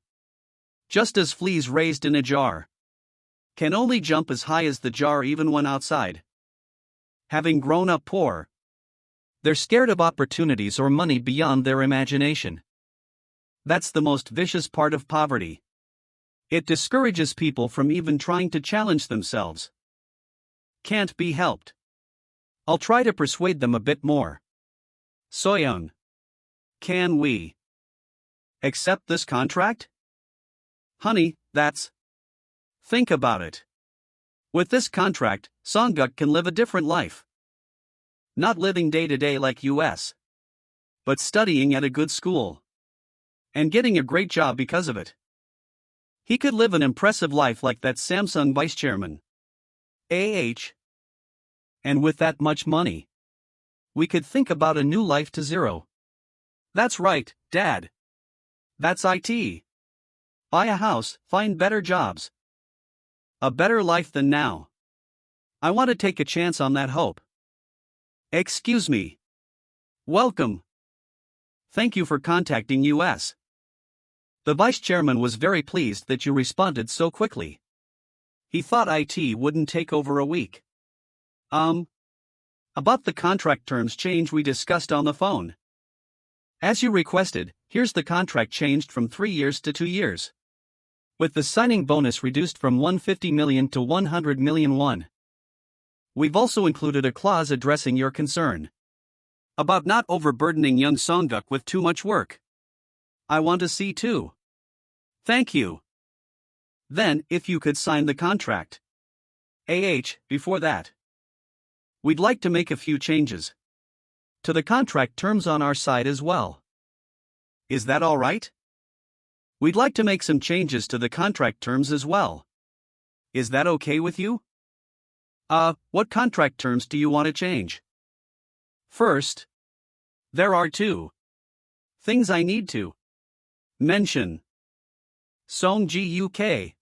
Speaker 1: Just as fleas raised in a jar can only jump as high as the jar even when outside. Having grown up poor, they're scared of opportunities or money beyond their imagination. That's the most vicious part of poverty. It discourages people from even trying to challenge themselves. Can't be helped. I'll try to persuade them a bit more. Soyoung, can we accept this contract? Honey, think about it. With this contract, Songguk can live a different life. Not living day to day like US, but studying at a good school and getting a great job because of it. He could live an impressive life like that Samsung vice chairman. And with that much money, we could think about a new life to zero. That's right, Dad. That's it. Buy a house, find better jobs. A better life than now. I want to take a chance on that hope. Excuse me. Welcome. Thank you for contacting us. The vice chairman was very pleased that you responded so quickly. He thought IT wouldn't take over a week. About the contract terms change we discussed on the phone. As you requested, here's the contract changed from 3 years to 2 years. With the signing bonus reduced from 150 million to 100 million won. We've also included a clause addressing your concern about not overburdening young Songguk with too much work. I want to see too. Thank you. Then, if you could sign the contract. Before that, we'd like to make a few changes to the contract terms on our side as well. Is that all right? We'd like to make some changes to the contract terms as well. Is that okay with you? What contract terms do you want to change? First, there are 2 things I need to mention. Songguk.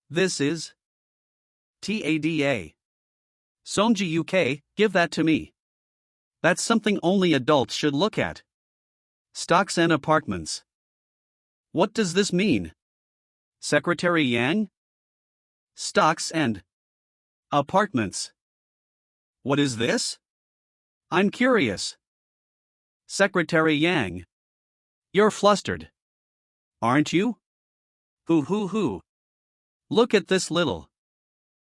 Speaker 1: This is TADA. Songguk, give that to me. That's something only adults should look at. Stocks and apartments. What does this mean? Secretary Yang? Stocks and apartments. What is this? I'm curious. Secretary Yang. You're flustered. Aren't you? Hoo. Look at this little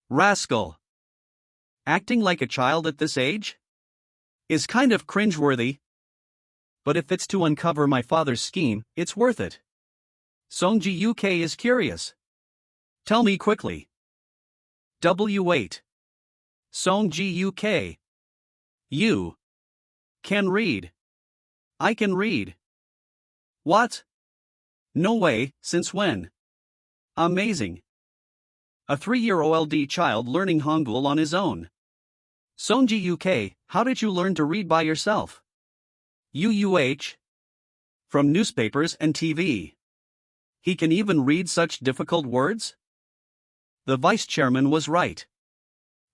Speaker 1: rascal. Acting like a child at this age? Is kind of cringeworthy. but if it's to uncover my father's scheme, it's worth it. Songji UK is curious. Tell me quickly. W8. Songji UK. You can read. I can read. What? No way, since when? Amazing. A 3-year old child learning Hangul on his own. Songji UK, how did you learn to read by yourself? UUH. From newspapers and TV. He can even read such difficult words? The vice chairman was right.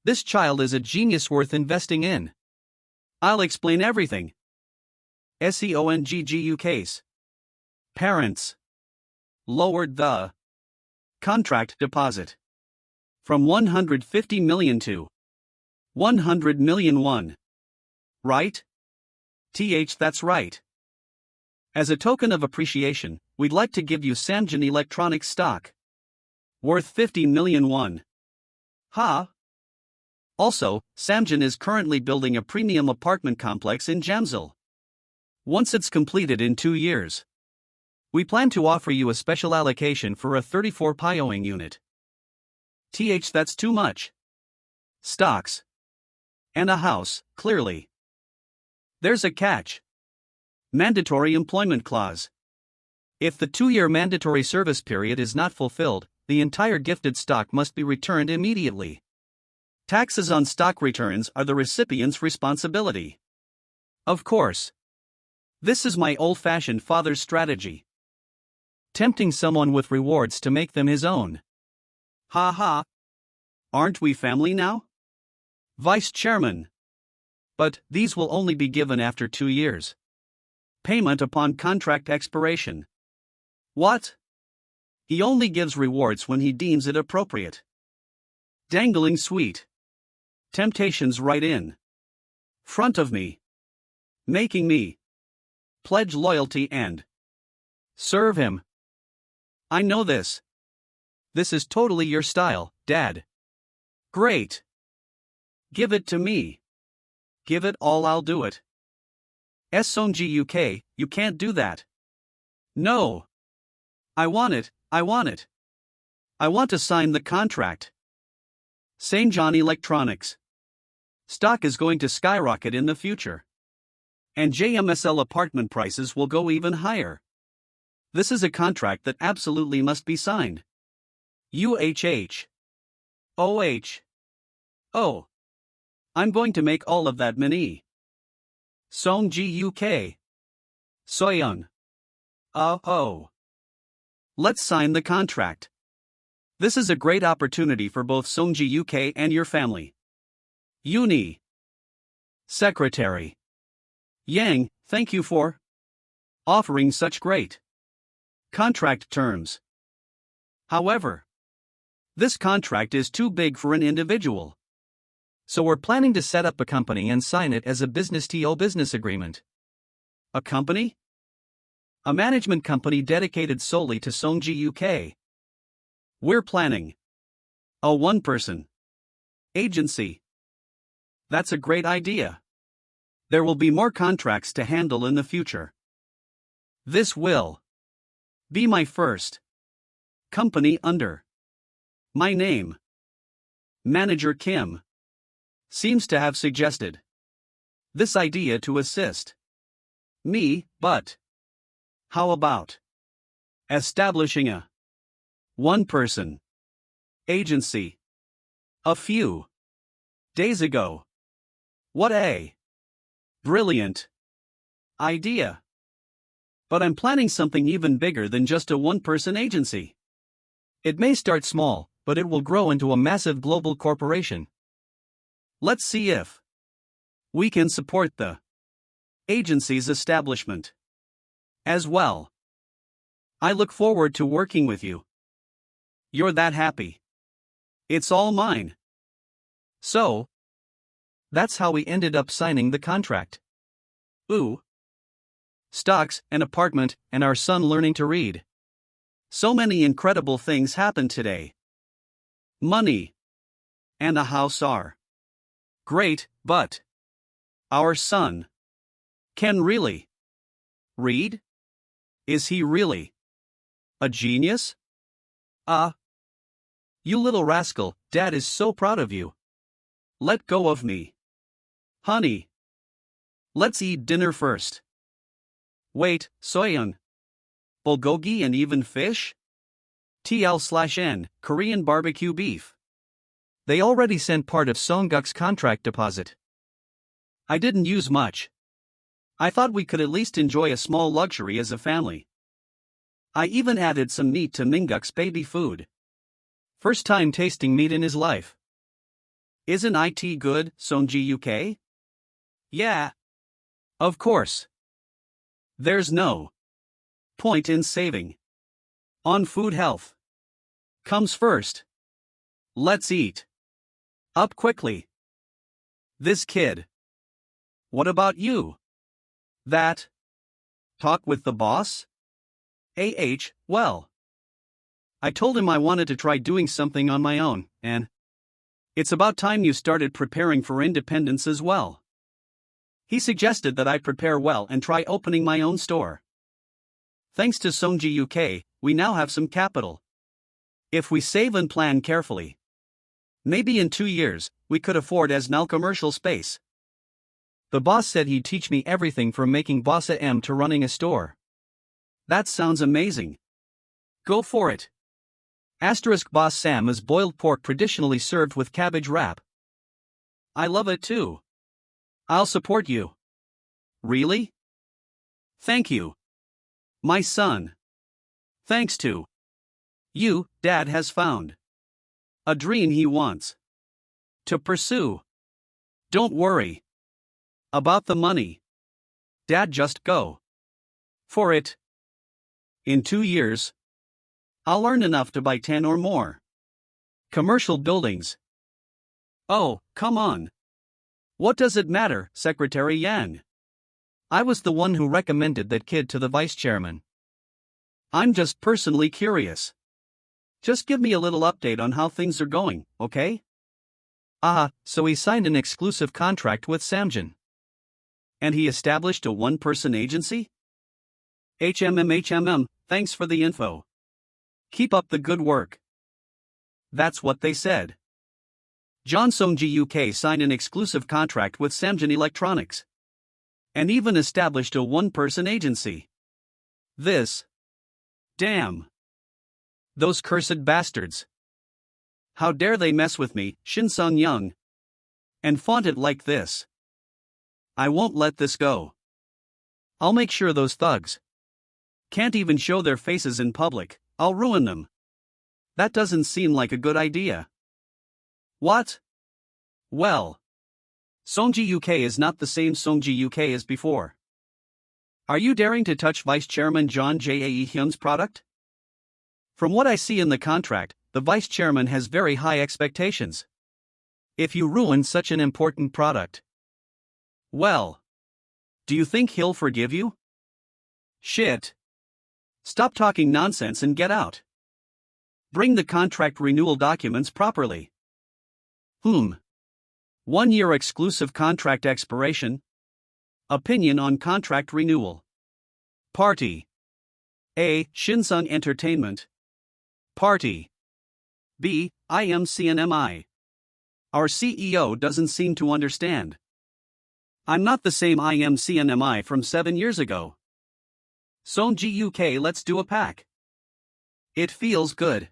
Speaker 1: This child is a genius worth investing in. I'll explain everything. SEO case. Parents lowered the contract deposit from 150 million to 100 million won. Right? That's right. As a token of appreciation, we'd like to give you Samsung Electronics stock worth 50 million won. Ha! Also, Samsung is currently building a premium apartment complex in Jamsil. Once it's completed in 2 years, we plan to offer you a special allocation for a 34 pyoing unit. That's too much. Stocks. And a house, clearly. There's a catch. Mandatory employment clause. If the 2-year mandatory service period is not fulfilled, the entire gifted stock must be returned immediately. Taxes on stock returns are the recipient's responsibility. Of course. This is my old-fashioned father's strategy. Tempting someone with rewards to make them his own. Ha ha. Aren't we family now? Vice Chairman. But these will only be given after 2 years. Payment upon contract expiration. What? He only gives rewards when he deems it appropriate. Dangling sweet temptations right in front of me, making me pledge loyalty and serve him. I know this. This is totally your style, Dad. Great. Give it to me. Give it all, I'll do it. Songji UK, you can't do that. No. I want it, I want it. I want to sign the contract. Samsung Electronics. Stock is going to skyrocket in the future. And JMSL apartment prices will go even higher. This is a contract that absolutely must be signed. UHH. OH. Oh. I'm going to make all of that mini. Songji UK. Soyeon. Oh. Let's sign the contract. This is a great opportunity for both Songji UK and your family. Uni. Secretary. Yang, thank you for offering such great contract terms. However, this contract is too big for an individual. So we're planning to set up a company and sign it as a business-to business agreement. A company? A management company dedicated solely to Songji UK. We're planning a one-person agency. That's a great idea. There will be more contracts to handle in the future. This will be my first company under my name. Manager Kim seems to have suggested this idea to assist me, but how about establishing a one-person agency a few days ago? What a brilliant idea. But I'm planning something even bigger than just a one-person agency. It may start small, but it will grow into a massive global corporation. Let's see if we can support the agency's establishment as well. I look forward to working with you. You're that happy. It's all mine. So, that's how we ended up signing the contract. Ooh. Stocks, an apartment, and our son learning to read. So many incredible things happened today. Money and a house are great, but our son can really Read? Is he really a genius? Ah. You little rascal, Dad is so proud of you. Let go of me. Honey. Let's eat dinner first. Wait, soyeon. Bulgogi and even fish? TL/N, Korean barbecue beef. They already sent part of Songguk's contract deposit. I didn't use much. I thought we could at least enjoy a small luxury as a family. I even added some meat to Mingguk's baby food. First time tasting meat in his life. Isn't it good, Songji UK? Yeah. Of course. There's no point in saving on food. Health comes first. Let's eat up quickly. This kid. What about you? That talk with the boss? Well. I told him I wanted to try doing something on my own, and it's about time you started preparing for independence as well. He suggested that I prepare well and try opening my own store. Thanks to Songji UK, we now have some capital. If we save and plan carefully, maybe in 2 years, we could afford as now commercial space. The boss said he'd teach me everything from making bossa M to running a store. That sounds amazing. Go for it. Boss Sam is boiled pork traditionally served with cabbage wrap. I love it too. I'll support you. Really? Thank you. My son. Thanks to you, Dad has found a dream he wants to pursue. Don't worry about the money. Dad, just go for it. In 2 years, I'll earn enough to buy 10 or more commercial buildings. Oh, come on. What does it matter, Secretary Yang? I was the one who recommended that kid to the vice chairman. I'm just personally curious. Just give me a little update on how things are going, okay? So he signed an exclusive contract with Samjin. And he established a one-person agency? HMM, thanks for the info. Keep up the good work. That's what they said. John Songji UK signed an exclusive contract with Samjin Electronics. And even established a one-person agency. This. Damn. Those cursed bastards. How dare they mess with me, Shin Sung Young. And flaunt it like this. I won't let this go. I'll make sure those thugs can't even show their faces in public. I'll ruin them. That doesn't seem like a good idea. What? Well, Songji UK is not the same Songji UK as before. Are you daring to touch Vice Chairman John Jae Hyun's product? From what I see in the contract, the Vice Chairman has very high expectations. If you ruin such an important product, well, do you think he'll forgive you? Shit. Stop talking nonsense and get out. Bring the contract renewal documents properly. 1 year exclusive contract expiration. Opinion on contract renewal. Party A. Shinsun Entertainment. Party B. IMCNMI. Our CEO doesn't seem to understand. I'm not the same IMCNMI from 7 years ago. Songji UK, let's do a pack. It feels good.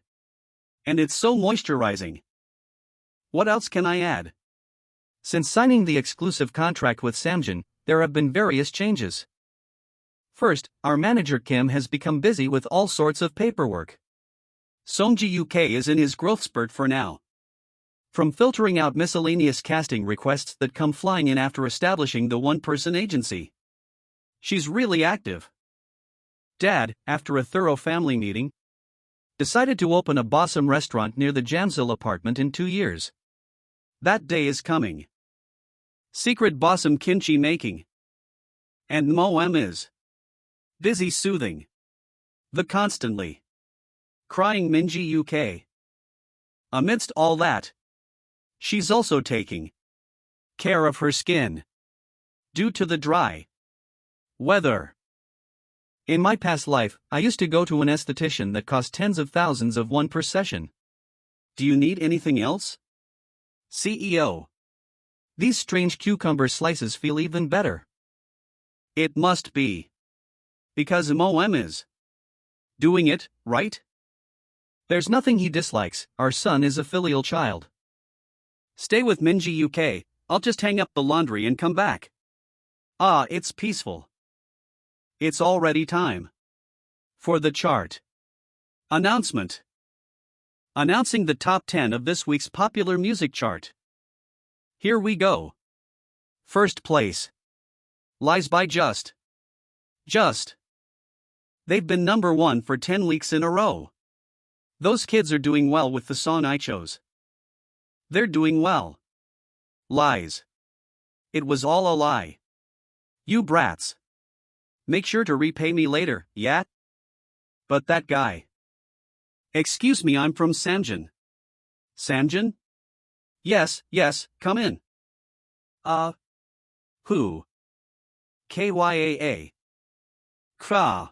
Speaker 1: And it's so moisturizing. What else can I add? Since signing the exclusive contract with Samjin, there have been various changes. First, our manager Kim has become busy with all sorts of paperwork. Songji UK is in his growth spurt for now. From filtering out miscellaneous casting requests that come flying in after establishing the one-person agency. She's really active. Dad, after a thorough family meeting, decided to open a Bossum restaurant near the Jamsil apartment in 2 years. That day is coming. Secret Bossum kimchi making. And Moem is busy soothing the constantly crying Minji UK. Amidst all that, she's also taking care of her skin due to the dry weather. In my past life, I used to go to an esthetician that cost tens of thousands of won per session. Do you need anything else? CEO. These strange cucumber slices feel even better. It must be. Because MOM is doing it, right? There's nothing he dislikes, our son is a filial child. Stay with Minji UK, I'll just hang up the laundry and come back. Ah, it's peaceful. It's already time. For the chart. Announcement. Announcing the top 10 of this week's popular music chart. Here we go. First place. Lies by Just. Just. They've been number 1 for 10 weeks in a row. Those kids are doing well with the song I chose. They're doing well. Lies. It was all a lie. You brats. Make sure to repay me later, yeah? But that guy. Excuse me, I'm from Samjin. Samjin? Yes, come in. Who? KYAA. Kra.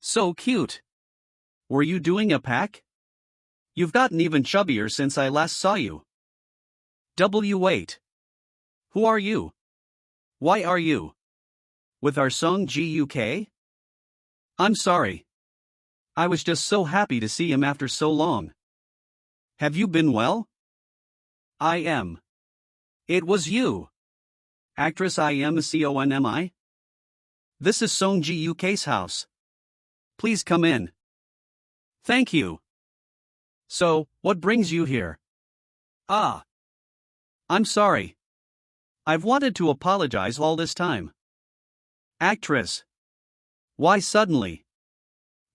Speaker 1: So cute. Were you doing a pack? You've gotten even chubbier since I last saw you. Wait. Who are you? Why are you with our song GUK? I'm sorry. I was just so happy to see him after so long. Have you been well? I am. It was you. Actress I am a CONMI? This is Song GUK's house. Please come in. Thank you. So, what brings you here? I'm sorry. I've wanted to apologize all this time. Actress. Why suddenly?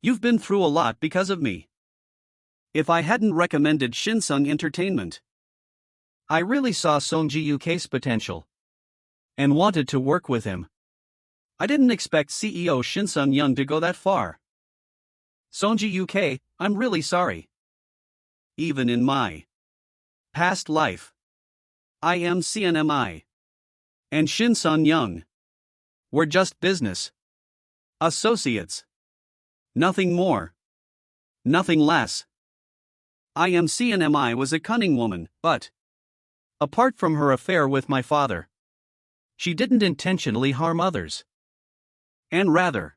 Speaker 1: You've been through a lot because of me. If I hadn't recommended Shinsung Entertainment, I really saw Song GUK's potential and wanted to work with him. I didn't expect CEO Shinsung Young to go that far. Song GUK, I'm really sorry. Even in my past life, I am CNMI and Shinsun Young. We're just business associates. Nothing more. Nothing less. I am CNMI was a cunning woman, but apart from her affair with my father, she didn't intentionally harm others. And rather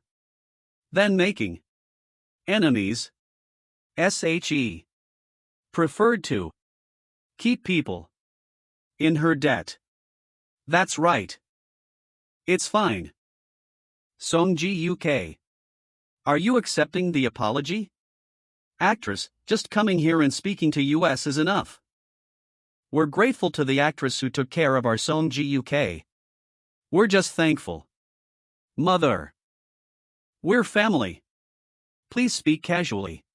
Speaker 1: than making enemies, SHE preferred to keep people in her debt. That's right. It's fine. Song GUK. Are you accepting the apology? Actress, just coming here and speaking to us is enough. We're grateful to the actress who took care of our Song GUK. We're just thankful. Mother. We're family. Please speak casually.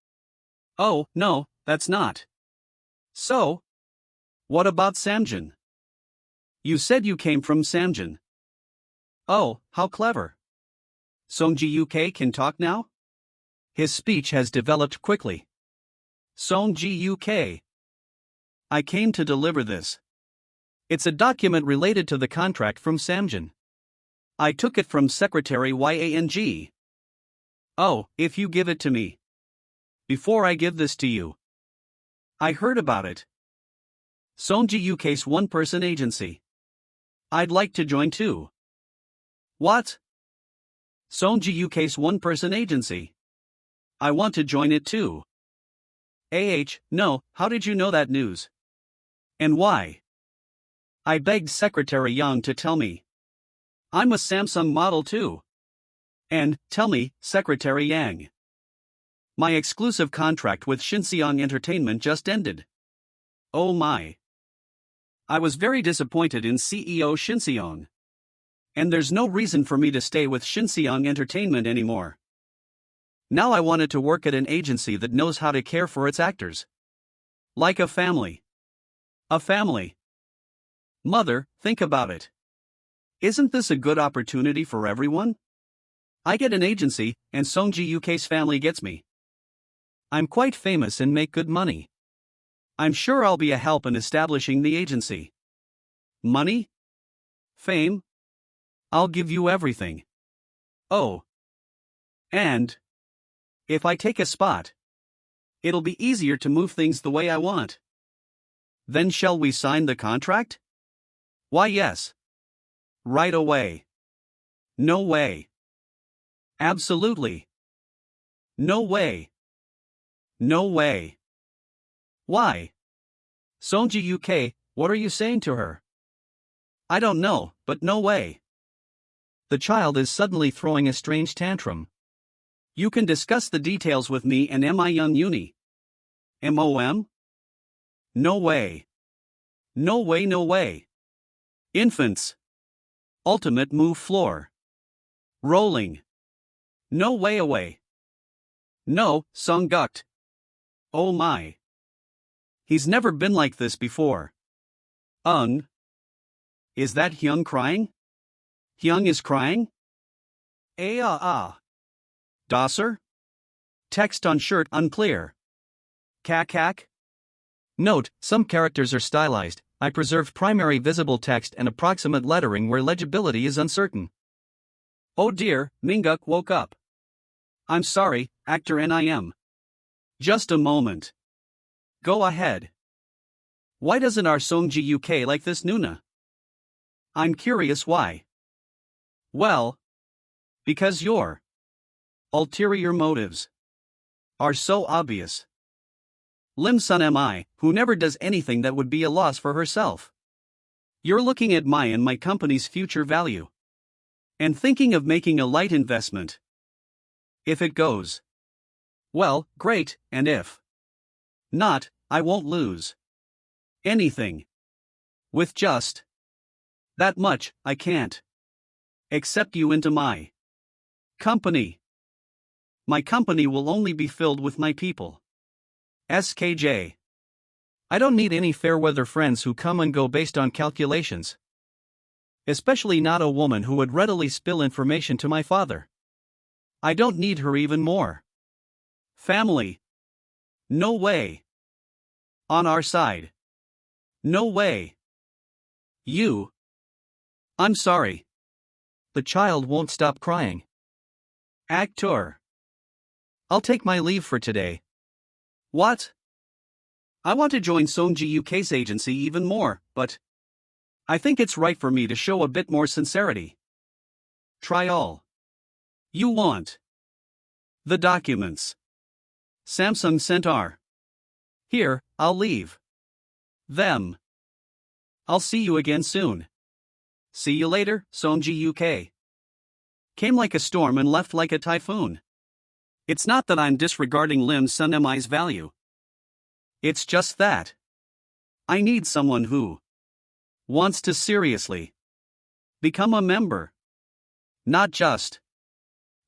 Speaker 1: Oh, no, that's not. So? What about Samjin? You said you came from Samjin. Oh, how clever. Song GUK can talk now? His speech has developed quickly. Song GUK. I came to deliver this. It's a document related to the contract from Samjin. I took it from Secretary Yang. Oh, if you give it to me. Before I give this to you. I heard about it. Song GUK's one-person agency. I'd like to join too. What? Song GUK's one-person agency. I want to join it too. No, how did you know that news? And why? I begged Secretary Yang to tell me. I'm a Samsung model too. And, tell me, Secretary Yang. My exclusive contract with Shinseong Entertainment just ended. Oh my. I was very disappointed in CEO Shinseong. And there's no reason for me to stay with Shinseong Entertainment anymore. Now I wanted to work at an agency that knows how to care for its actors. Like a family. A family. Mother, think about it. Isn't this a good opportunity for everyone? I get an agency, and Songji UK's family gets me. I'm quite famous and make good money. I'm sure I'll be a help in establishing the agency. Money? Fame? I'll give you everything. Oh. And if I take a spot, it'll be easier to move things the way I want. Then shall we sign the contract? Why, yes. Right away. No way. Absolutely. No way. No way. Why? Sonji UK, what are you saying to her? I don't know, but no way. The child is suddenly throwing a strange tantrum. You can discuss the details with me and my young uni. MOM? No way. No way, no way. Infants. Ultimate move floor. Rolling. No way away. No, Sung-gukt. Oh my. He's never been like this before. Is that Hyung crying? Hyung is crying? Dosser? Text on shirt unclear. Kak. Note, some characters are stylized. I preserved primary visible text and approximate lettering where legibility is uncertain. Oh dear, Mingguk woke up. I'm sorry, actor NIM. Just a moment. Go ahead. Why doesn't our Songji UK like this Nuna? I'm curious why. Well, because your ulterior motives are so obvious. Lim Sun MI, who never does anything that would be a loss for herself. You're looking at my and my company's future value. And thinking of making a light investment. If it goes well, great, and if not, I won't lose anything. With just that much, I can't accept you into my company. My company will only be filled with my people. SKJ. I don't need any fair weather friends who come and go based on calculations. Especially not a woman who would readily spill information to my father. I don't need her even more. Family. No way. On our side. No way. You. I'm sorry. The child won't stop crying. Actor. I'll take my leave for today. What? I want to join Songji UK's agency even more, but I think it's right for me to show a bit more sincerity. Try all you want. The documents. Samsung sent are here, I'll leave them. I'll see you again soon. See you later, Songji UK. Came like a storm and left like a typhoon. It's not that I'm disregarding Lim Sun MI's value. It's just that I need someone who wants to seriously become a member. Not just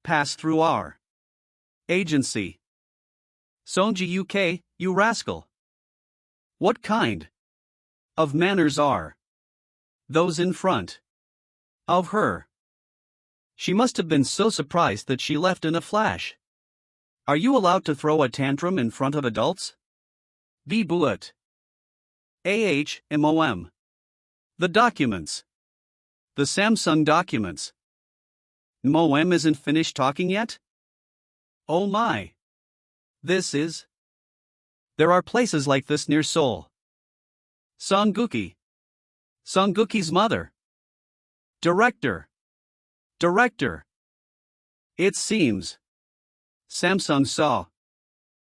Speaker 1: pass through our agency. Songji UK, you rascal. What kind of manners are those in front of her? She must have been so surprised that she left in a flash. Are you allowed to throw a tantrum in front of adults? Be buat. MOM. The documents. The Samsung documents. MOM isn't finished talking yet? Oh my. This is. There are places like this near Seoul. Songguki. Songguki's mother. Director. It seems Samsung saw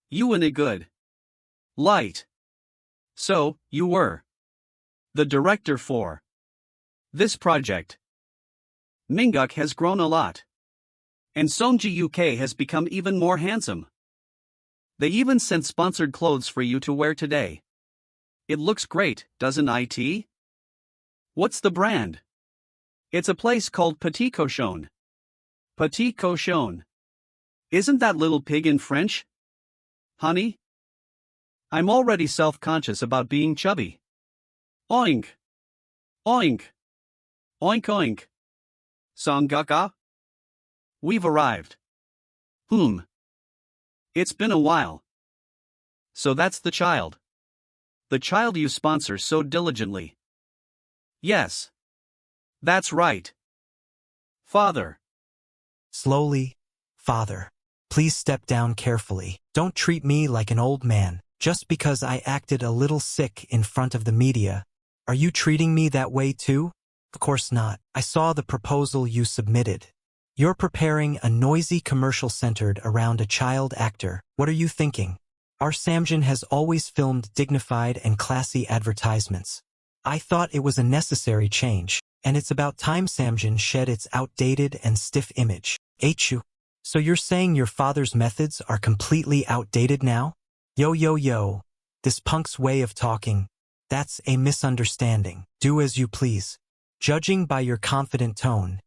Speaker 1: you in a good light. So, you were the director for this project. Mingguk has grown a lot. And Songji UK has become even more handsome. They even sent sponsored clothes for you to wear today. It looks great, doesn't it? What's the brand? It's a place called Petit Cochon. Petit Cochon. Isn't that little pig in French? Honey? I'm already self-conscious about being chubby. Oink. Oink. Oink oink. Songguk. We've arrived. It's been a while. So that's the child. The child you sponsor so diligently. Yes. That's right. Father.
Speaker 2: Slowly, Father, please step down carefully. Don't treat me like an old man, just because I acted a little sick in front of the media. Are you treating me that way too? Of course not. I saw the proposal you submitted. You're preparing a noisy commercial centered around a child actor. What are you thinking? Our Samjin has always filmed dignified and classy advertisements. I thought it was a necessary change, and it's about time Samjin shed its outdated and stiff image. Chu. So you're saying your father's methods are completely outdated now? Yo. This punk's way of talking. That's a misunderstanding. Do as you please. Judging by your confident tone,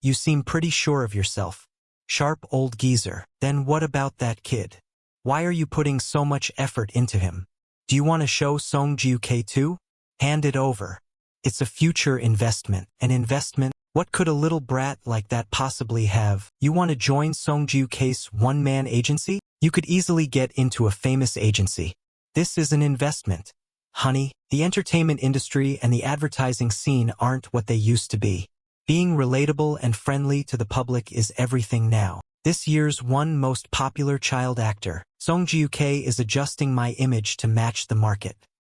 Speaker 2: you seem pretty sure of yourself. Sharp old geezer. Then what about that kid? Why are you putting so much effort into him? Do you want to show Song Jiuk too? Hand it over. It's a future investment. An investment? What could a little brat like that possibly have? You want to join Song Jiuk's one-man agency? You could easily get into a famous agency. This is an investment. Honey, the entertainment industry and the advertising scene aren't what they used to be. Being relatable and friendly to the public is everything now. This year's one most popular child actor, Song Jiuk, is adjusting my image to match the market.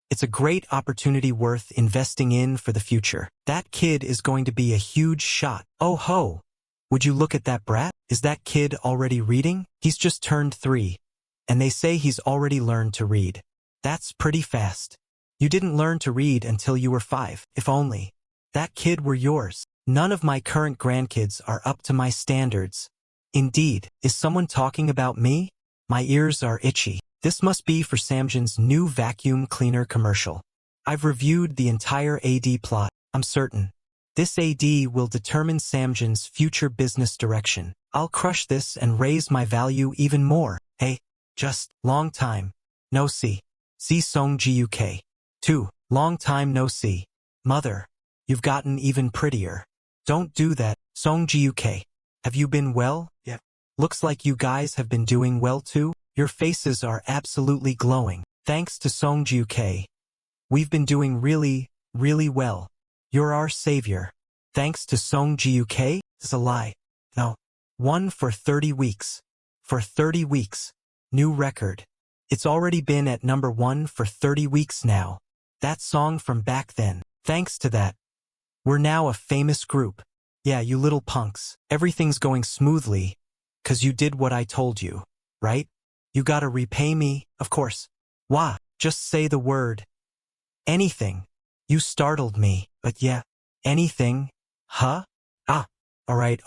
Speaker 2: It's a great opportunity worth investing in for the future. That kid is going to be a huge shot. Oh ho! Would you look at that brat? Is that kid already reading? He's just turned 3. And they say he's already learned to read. That's pretty fast. You didn't learn to read until you were 5. If only that kid were yours. None of my current grandkids are up to my standards. Indeed, is someone talking about me? My ears are itchy. This must be for Samjin's new vacuum cleaner commercial. I've reviewed the entire AD plot. I'm certain this AD will determine Samjin's future business direction. I'll crush this and raise my value even more. Hey, just long time no see. See Song Jiuk. 2. Long time no see. Mother, you've gotten even prettier. Don't do that. Song Jiuk. Have you been well? Yeah. Looks like you guys have been doing well too. Your faces are absolutely glowing. Thanks to Song Jiuk. We've been doing really well. You're our savior. Thanks to Song Jiuk? It's a lie. No. 1 for 30 weeks. For 30 weeks. New record. It's already been at number 1 for 30 weeks now. That song from back then. Thanks to that, we're now a famous group. Yeah, you little punks. Everything's going smoothly, 'cause you did what I told you, right? You gotta repay me, of course. Wah, just say the word. Anything. You startled me, but yeah. Anything? Huh? Ah, alright.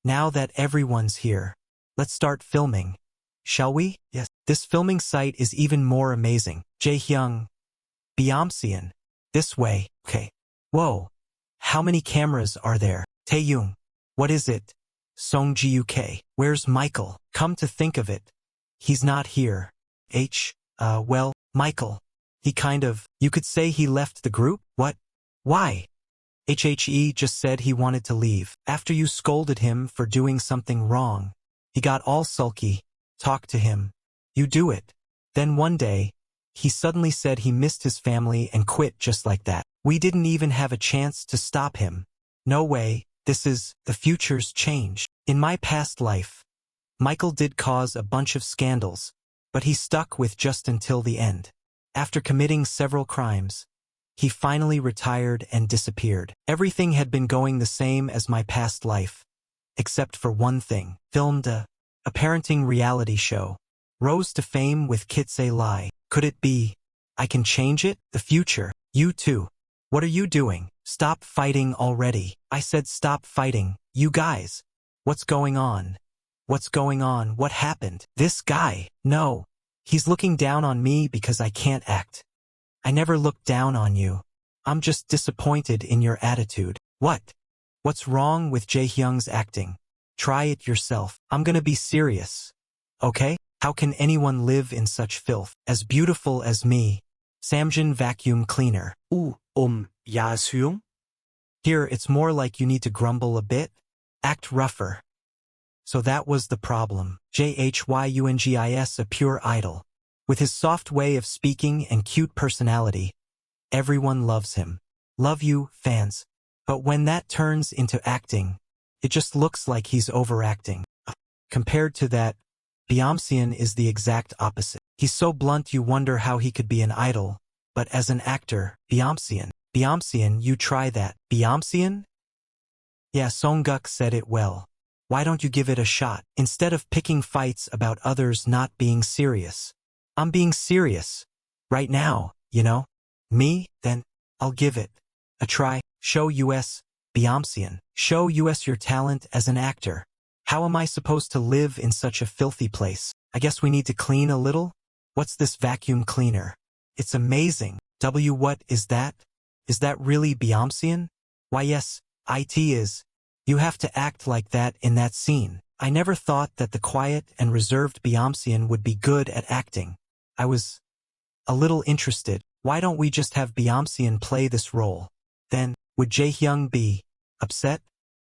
Speaker 2: Now that everyone's here, let's start filming. Shall we? Yes. This filming site is even more amazing. Jaehyung. Byeomsian. This way. Okay. Whoa. How many cameras are there? Taeyung. What is it? Song Jiuk. Where's Michael? Come to think of it, he's not here. Well, Michael. He you could say he left the group? What? Why? He just said he wanted to leave. After you scolded him for doing something wrong, he got all sulky. Talk to him. You do it. Then one day, he suddenly said he missed his family and quit just like that. We didn't even have a chance to stop him. No way. The future's changed. In my past life, Michael did cause a bunch of scandals, but he stuck with just until the end. After committing several crimes, he finally retired and disappeared. Everything had been going the same as my past life, except for one thing. Filmed a parenting reality show. Rose to fame with Kitsei Lai. Could it be I can change it? The future. You too. What are you doing? Stop fighting already. I said stop fighting. You guys. What's going on? What happened? This guy. No. He's looking down on me because I can't act. I never looked down on you. I'm just disappointed in your attitude. What? What's wrong with Jaehyung's acting? Try it yourself. I'm gonna be serious. Okay? How can anyone live in such filth? As beautiful as me. Samjin vacuum cleaner.
Speaker 3: 야수용?
Speaker 2: Here it's more like you need to grumble a bit. Act rougher. So that was the problem. Jhyungis, a pure idol. With his soft way of speaking and cute personality, everyone loves him. Love you, fans. But when that turns into acting, it just looks like he's overacting. Compared to that, Byeomseon is the exact opposite. He's so blunt you wonder how he could be an idol, but as an actor, Byeomseon, you try that. Byeomseon? Yeah, Songguk said it well. Why don't you give it a shot, instead of picking fights about others not being serious? I'm being serious. Right now, you know? Me? Then, I'll give it a try. Show us, Byeomseon. Show us your talent as an actor. How am I supposed to live in such a filthy place? I guess we need to clean a little? What's this vacuum cleaner? It's amazing. What is that? Is that really Byeomseon? Why yes, it is. You have to act like that in that scene. I never thought that the quiet and reserved Byeomseon would be good at acting. I was a little interested. Why don't we just have Byeomseon play this role? Then, would Jaehyung be upset?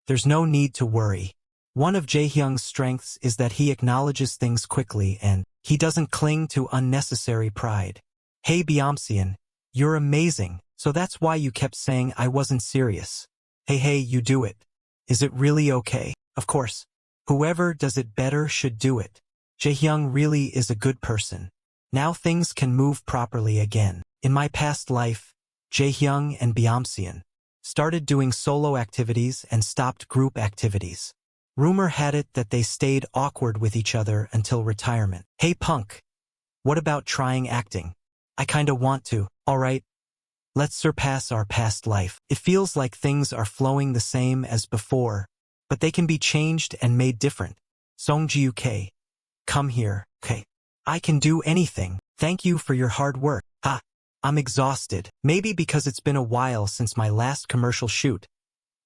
Speaker 2: There's no need to worry. One of Jaehyung's strengths is that he acknowledges things quickly and he doesn't cling to unnecessary pride. Hey Byeomseon, you're amazing, so that's why you kept saying I wasn't serious. Hey, you do it. Is it really okay? Of course. Whoever does it better should do it. Jaehyung really is a good person. Now things can move properly again. In my past life, Jaehyung and Byeomseon started doing solo activities and stopped group activities. Rumor had it that they stayed awkward with each other until retirement. Hey punk, what about trying acting? I kinda want to. Alright, let's surpass our past life. It feels like things are flowing the same as before, but they can be changed and made different. Songjiuk, come here, okay. I can do anything. Thank you for your hard work. I'm exhausted. Maybe because it's been a while since my last commercial shoot.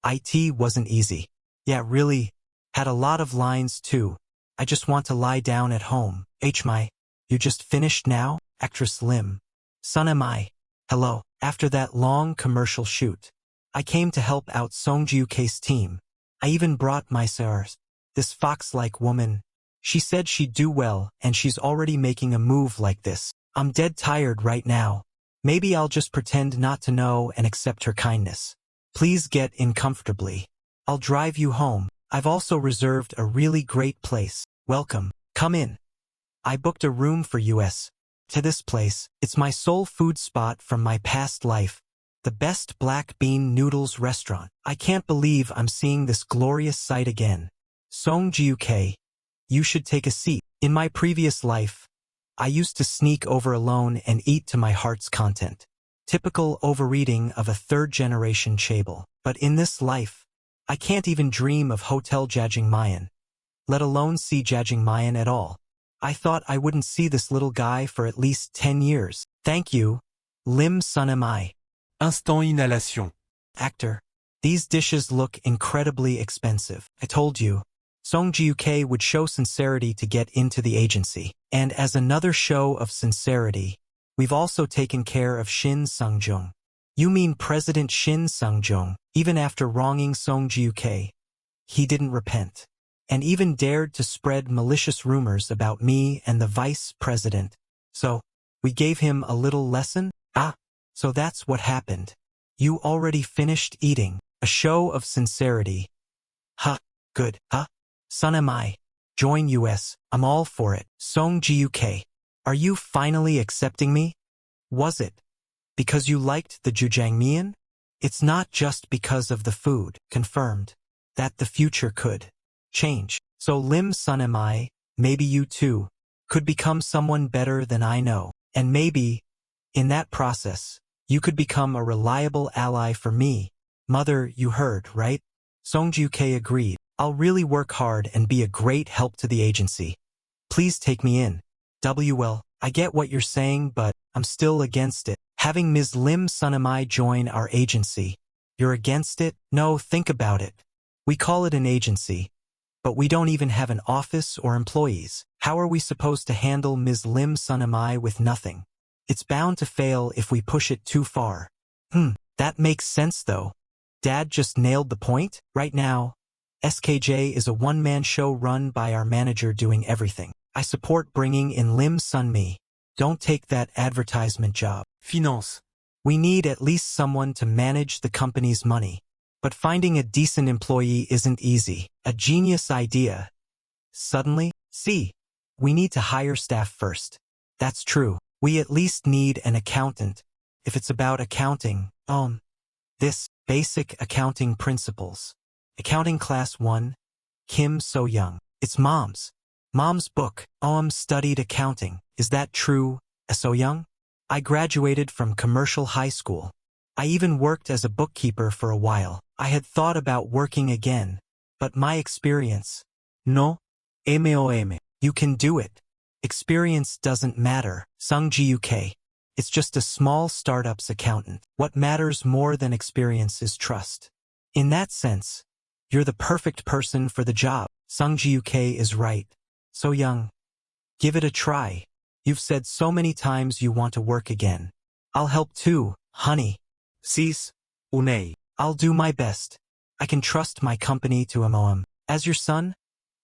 Speaker 2: It wasn't easy. Yeah, really. Had a lot of lines too. I just want to lie down at home. You just finished now? Actress Lim. Son am I. Hello. After that long commercial shoot, I came to help out Songjiuk's team. I even brought my SEOs. This fox-like woman. She said she'd do well, and she's already making a move like this. I'm dead tired right now. Maybe I'll just pretend not to know and accept her kindness. Please get in comfortably. I'll drive you home. I've also reserved a really great place. Welcome. Come in. I booked a room for us. To this place, it's my soul food spot from my past life. The best black bean noodles restaurant. I can't believe I'm seeing this glorious sight again. Songjiuk, you should take a seat. In my previous life, I used to sneak over alone and eat to my heart's content. Typical overeating of a third-generation chaebol. But in this life, I can't even dream of Hotel Jajangmyeon, let alone see Jajangmyeon at all. I thought I wouldn't see this little guy for at least 10 years. Thank you, Lim Sun am I.
Speaker 3: Instant inhalation.
Speaker 2: Actor. These dishes look incredibly expensive. I told you. Songjiuk would show sincerity to get into the agency. And as another show of sincerity, we've also taken care of Shin Sung-jung. You mean President Shin Sung-jung, even after wronging Songjiuk, he didn't repent, and even dared to spread malicious rumors about me and the vice president. So, we gave him a little lesson? So that's what happened. You already finished eating. A show of sincerity. Good. Son am I. Join us. I'm all for it. Songjiuk. Are you finally accepting me? Was it because you liked the jjajangmyeon? It's not just because of the food. Confirmed that the future could change. So Lim Sun am I, maybe you too, could become someone better than I know. And maybe, in that process, you could become a reliable ally for me. Mother, you heard, right? Songjiuk agreed. I'll really work hard and be a great help to the agency. Please take me in. Well, I get what you're saying, but I'm still against it. Having Ms. Lim Sun am I join our agency. You're against it? No, think about it. We call it an agency, but we don't even have an office or employees. How are we supposed to handle Ms. Lim Sun am I with nothing? It's bound to fail if we push it too far. That makes sense though. Dad just nailed the point. Right now, SKJ is a one-man show run by our manager doing everything. I support bringing in Lim Sun Mi. Don't take that advertisement job.
Speaker 3: Finance.
Speaker 2: We need at least someone to manage the company's money. But finding a decent employee isn't easy. A genius idea. suddenly? See, we need to hire staff first. That's true. We at least need an accountant. If it's about accounting, this basic accounting principles. Accounting class 1, Kim So-young. It's Mom's book. Studied accounting. Is that true, So-young? I graduated from commercial high school. I even worked as a bookkeeper for a while. I had thought about working again, but my experience. No, you can do it. Experience doesn't matter, Sung-ji-uk. It's just a small startup's accountant. What matters more than experience is trust. In that sense, you're the perfect person for the job. Sung-ji-uk is right. So-young, give it a try. You've said so many times you want to work again. I'll help too, honey.
Speaker 3: Sis, unei.
Speaker 2: I'll do my best. I can trust my company to MOM. As your son,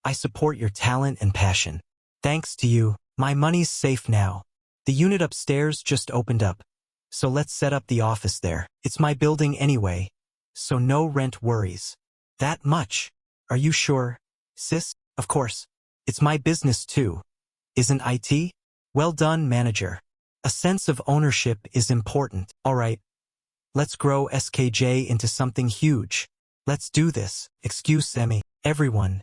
Speaker 2: I support your talent and passion. Thanks to you, my money's safe now. The unit upstairs just opened up, so let's set up the office there. It's my building anyway, so no rent worries. That much? Are you sure, sis? Of course. It's my business too. Isn't IT? Well done, manager. A sense of ownership is important. All right. Let's grow SKJ into something huge. Let's do this. Excuse me, everyone.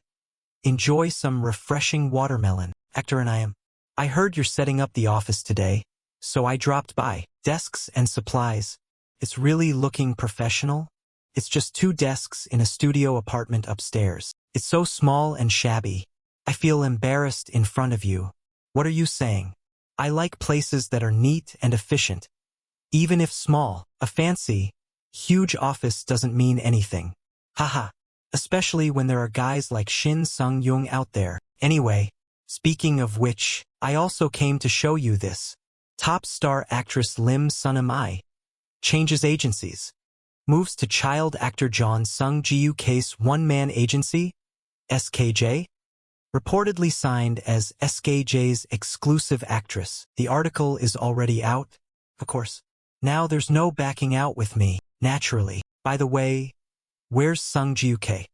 Speaker 2: Enjoy some refreshing watermelon. Actor and I heard you're setting up the office today, so I dropped by. Desks and supplies. It's really looking professional. It's just 2 desks in a studio apartment upstairs. It's so small and shabby. I feel embarrassed in front of you. What are you saying? I like places that are neat and efficient. Even if small, a fancy, huge office doesn't mean anything. Haha. Especially when there are guys like Shin Sung-young out there. Anyway, speaking of which, I also came to show you this. Top star actress Lim Sun-am changes agencies. Moves to child actor John Sung-ji-uk's one-man agency, SKJ. Reportedly signed as SKJ's exclusive actress. The article is already out, of course. Now there's no backing out with me, naturally. By the way, where's Sung-ji-uk?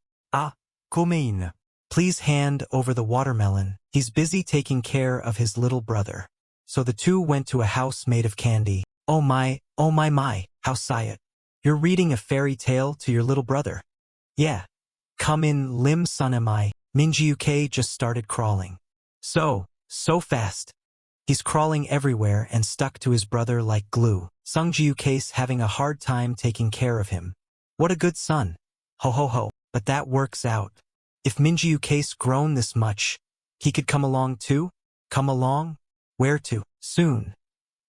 Speaker 3: 고메인.
Speaker 2: Please hand over the watermelon. He's busy taking care of his little brother. So the two went to a house made of candy. Oh my, how Sayat. You're reading a fairy tale to your little brother. Yeah. Come in, Lim Sun-am. Min-ji-uk just started crawling. So fast. He's crawling everywhere and stuck to his brother like glue. Sung-ji-uk's having a hard time taking care of him. What a good son. Ho ho ho. But that works out. If Min-ji-uk's grown this much, he could come along too? Come along? Where to? Soon.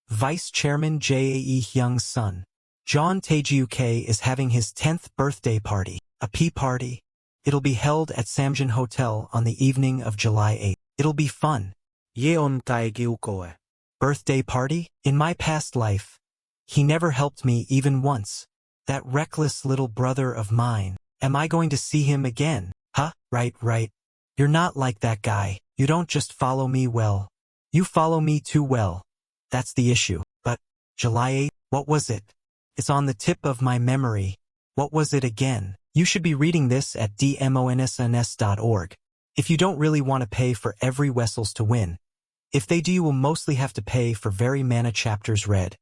Speaker 2: Vice Chairman Jae-hyung's son. John Tae-ji-uk is having his 10th birthday party. A pea party. It'll be held at Samjin Hotel on the evening of July 8th. It'll be fun.
Speaker 3: 예언 따에게 우거해.
Speaker 2: Birthday party? In my past life, he never helped me even once. That reckless little brother of mine. Am I going to see him again? Huh? Right. You're not like that guy. You don't just follow me well. You follow me too well. That's the issue. But, July 8th, what was it? It's on the tip of my memory. What was it again? You should be reading this at dmonsns.org. If you don't really want to pay for every Wessels to win, if they do, you will mostly have to pay for very mana chapters read.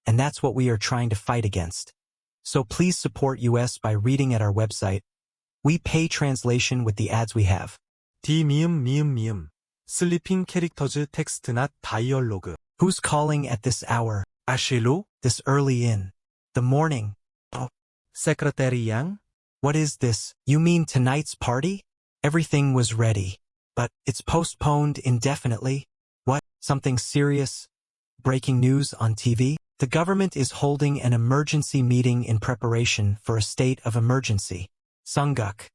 Speaker 2: And that's what we are trying to fight against. So please support us by reading at our website. We pay translation with the ads we have.
Speaker 3: 미음. 슬리핑 캐릭터즈 텍스트 낫 다이얼로그.
Speaker 2: Who's calling at this hour?
Speaker 3: 아실로?
Speaker 2: This early in the morning? Oh.
Speaker 3: 세크레테리 양?
Speaker 2: What is this? You mean tonight's party? Everything was ready. But it's postponed indefinitely. What? Something serious? Breaking news on TV? The government is holding an emergency meeting in preparation for a state of emergency. Sunguk.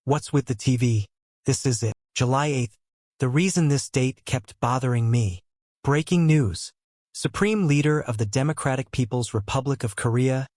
Speaker 2: What's with the TV? This is it. July 8th. The reason this date kept bothering me. Breaking news. Supreme Leader of the Democratic People's Republic of Korea,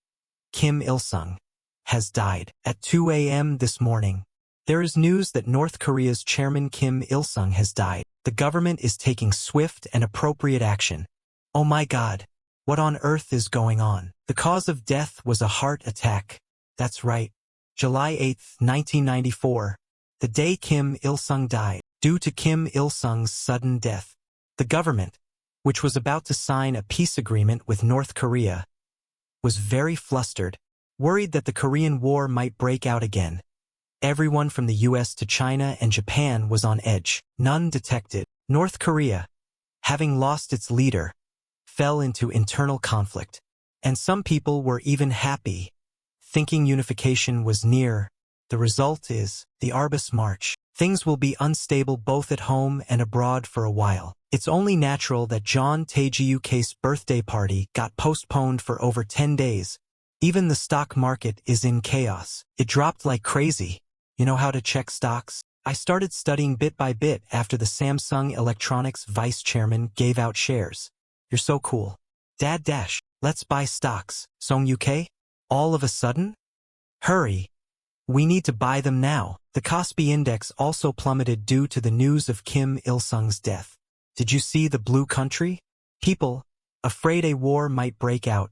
Speaker 2: Kim Il-sung, has died. At 2 a.m. this morning, there is news that North Korea's chairman Kim Il-sung has died. The government is taking swift and appropriate action. Oh my God. What on earth is going on? The cause of death was a heart attack. That's right. July 8, 1994. The day Kim Il-sung died. due to Kim Il-sung's sudden death. The government, which was about to sign a peace agreement with North Korea, was very flustered, worried that the Korean War might break out again. Everyone from the US to China and Japan was on edge. None detected. North Korea, having lost its leader, fell into internal conflict. And some people were even happy, thinking unification was near. The result is the Arbus March. Things will be unstable both at home and abroad for a while. It's only natural that John Tae-jiuk's birthday party got postponed for over 10 days. Even the stock market is in chaos. It dropped like crazy. You know how to check stocks? I started studying bit by bit after the Samsung Electronics vice chairman gave out shares. You're so cool. Dad dash, let's buy stocks. Song UK? All of a sudden? Hurry. We need to buy them now. The Kospi index also plummeted due to the news of Kim Il-sung's death. Did you see the blue country? People, afraid a war might break out,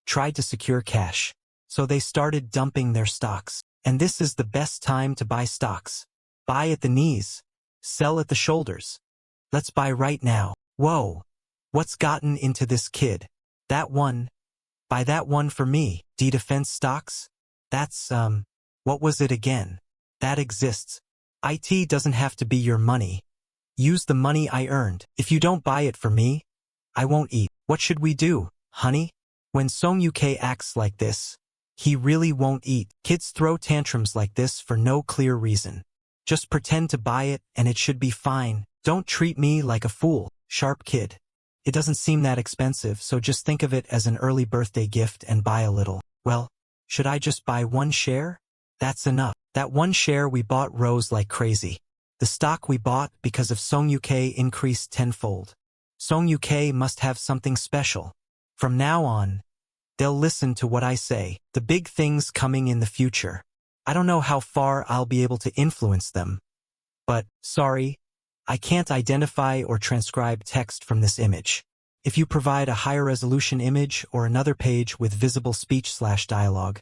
Speaker 2: tried to secure cash. So they started dumping their stocks. And this is the best time to buy stocks. Buy at the knees. Sell at the shoulders. Let's buy right now. Whoa. What's gotten into this kid? That one. Buy that one for me. Defense stocks? That's, what was it again? That exists. IT doesn't have to be your money. Use the money I earned. If you don't buy it for me, I won't eat. What should we do, honey? When Song UK acts like this, he really won't eat. Kids throw tantrums like this for no clear reason. Just pretend to buy it and it should be fine. Don't treat me like a fool, sharp kid. It doesn't seem that expensive, so just think of it as an early birthday gift and buy a little. Well, should I just buy one share? That's enough. That one share we bought rose like crazy. The stock we bought because of Song UK increased tenfold. Song UK must have something special. From now on, they'll listen to what I say. The big things coming in the future. I don't know how far I'll be able to influence them. But, sorry, I can't identify or transcribe text from this image. If you provide a higher resolution image or another page with visible speech/dialogue,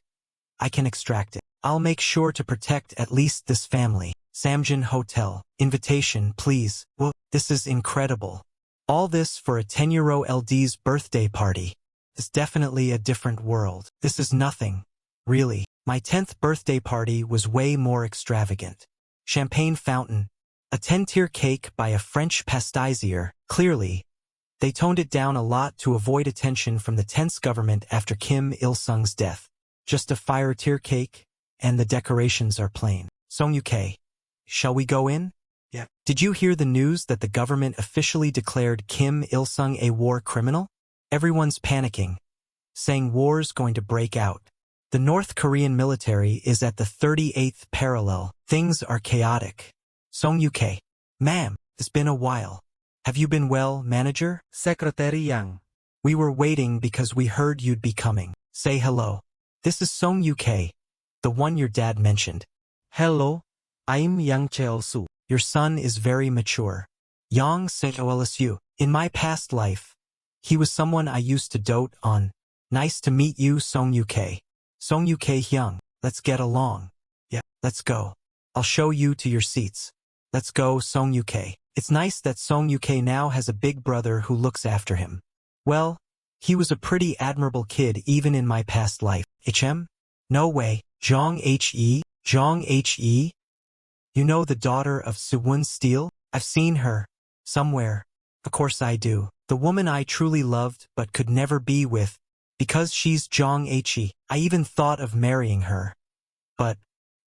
Speaker 2: I can extract it. I'll make sure to protect at least this family. Samjin Hotel. Invitation, please. Well, this is incredible. All this for a 10-year-old LD's birthday party. It's definitely a different world. This is nothing. Really. My 10th birthday party was way more extravagant. Champagne fountain. A 10-tier cake by a French pastisier. Clearly, they toned it down a lot to avoid attention from the tense government after Kim Il-sung's death. Just a fire-tier cake, and the decorations are plain. Song UK. Shall we go in? Yeah. Did you hear the news that the government officially declared Kim Il-sung a war criminal? Everyone's panicking, saying war's going to break out. The North Korean military is at the 38th parallel. Things are chaotic. Song UK. Ma'am, it's been a while. Have you been well, manager?
Speaker 3: Secretary Yang.
Speaker 2: We were waiting because we heard you'd be coming. Say hello. This is Song UK, the one your dad mentioned.
Speaker 3: Hello, I'm Yang Cheol-soo.
Speaker 2: Your son is very mature. Yang Cheol-soo. In my past life, he was someone I used to dote on. Nice to meet you, Song UK. Song UK Hyung. Let's get along. Yeah, let's go. I'll show you to your seats. Let's go, Song UK. It's nice that Song UK now has a big brother who looks after him. Well, he was a pretty admirable kid even in my past life. HM? No way. Jong He? Jong He? You know the daughter of Suwon Steele? I've seen her. Somewhere. Of course I do. The woman I truly loved but could never be with. Because she's Jong He. I even thought of marrying her. But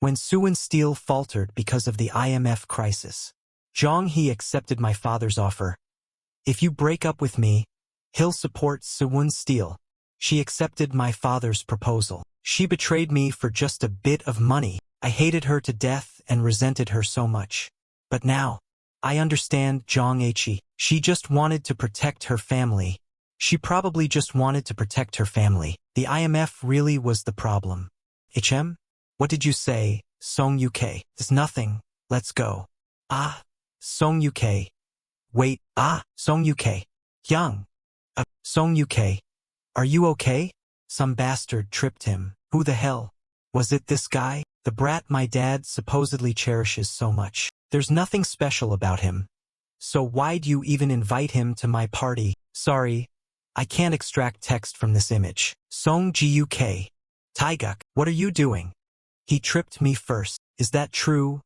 Speaker 2: when Suwon Steele faltered because of the IMF crisis, Jong He accepted my father's offer. If you break up with me, he'll support Suwon Steele. She accepted my father's proposal. She betrayed me for just a bit of money. I hated her to death and resented her so much. But now, I understand Jong He. She just wanted to protect her family. She probably just wanted to protect her family. The IMF really was the problem. HM? What did you say, Song UK? There's nothing. Let's go. Ah, Song UK. Wait, Song UK. Hyung. Song UK. Are you okay? Some bastard tripped him. Who the hell? Was it this guy? The brat my dad supposedly cherishes so much. There's nothing special about him. So why'd you even invite him to my party? Sorry, I can't extract text from this image. Song Guk. Taeguk, what are you doing? He tripped me first. Is that true?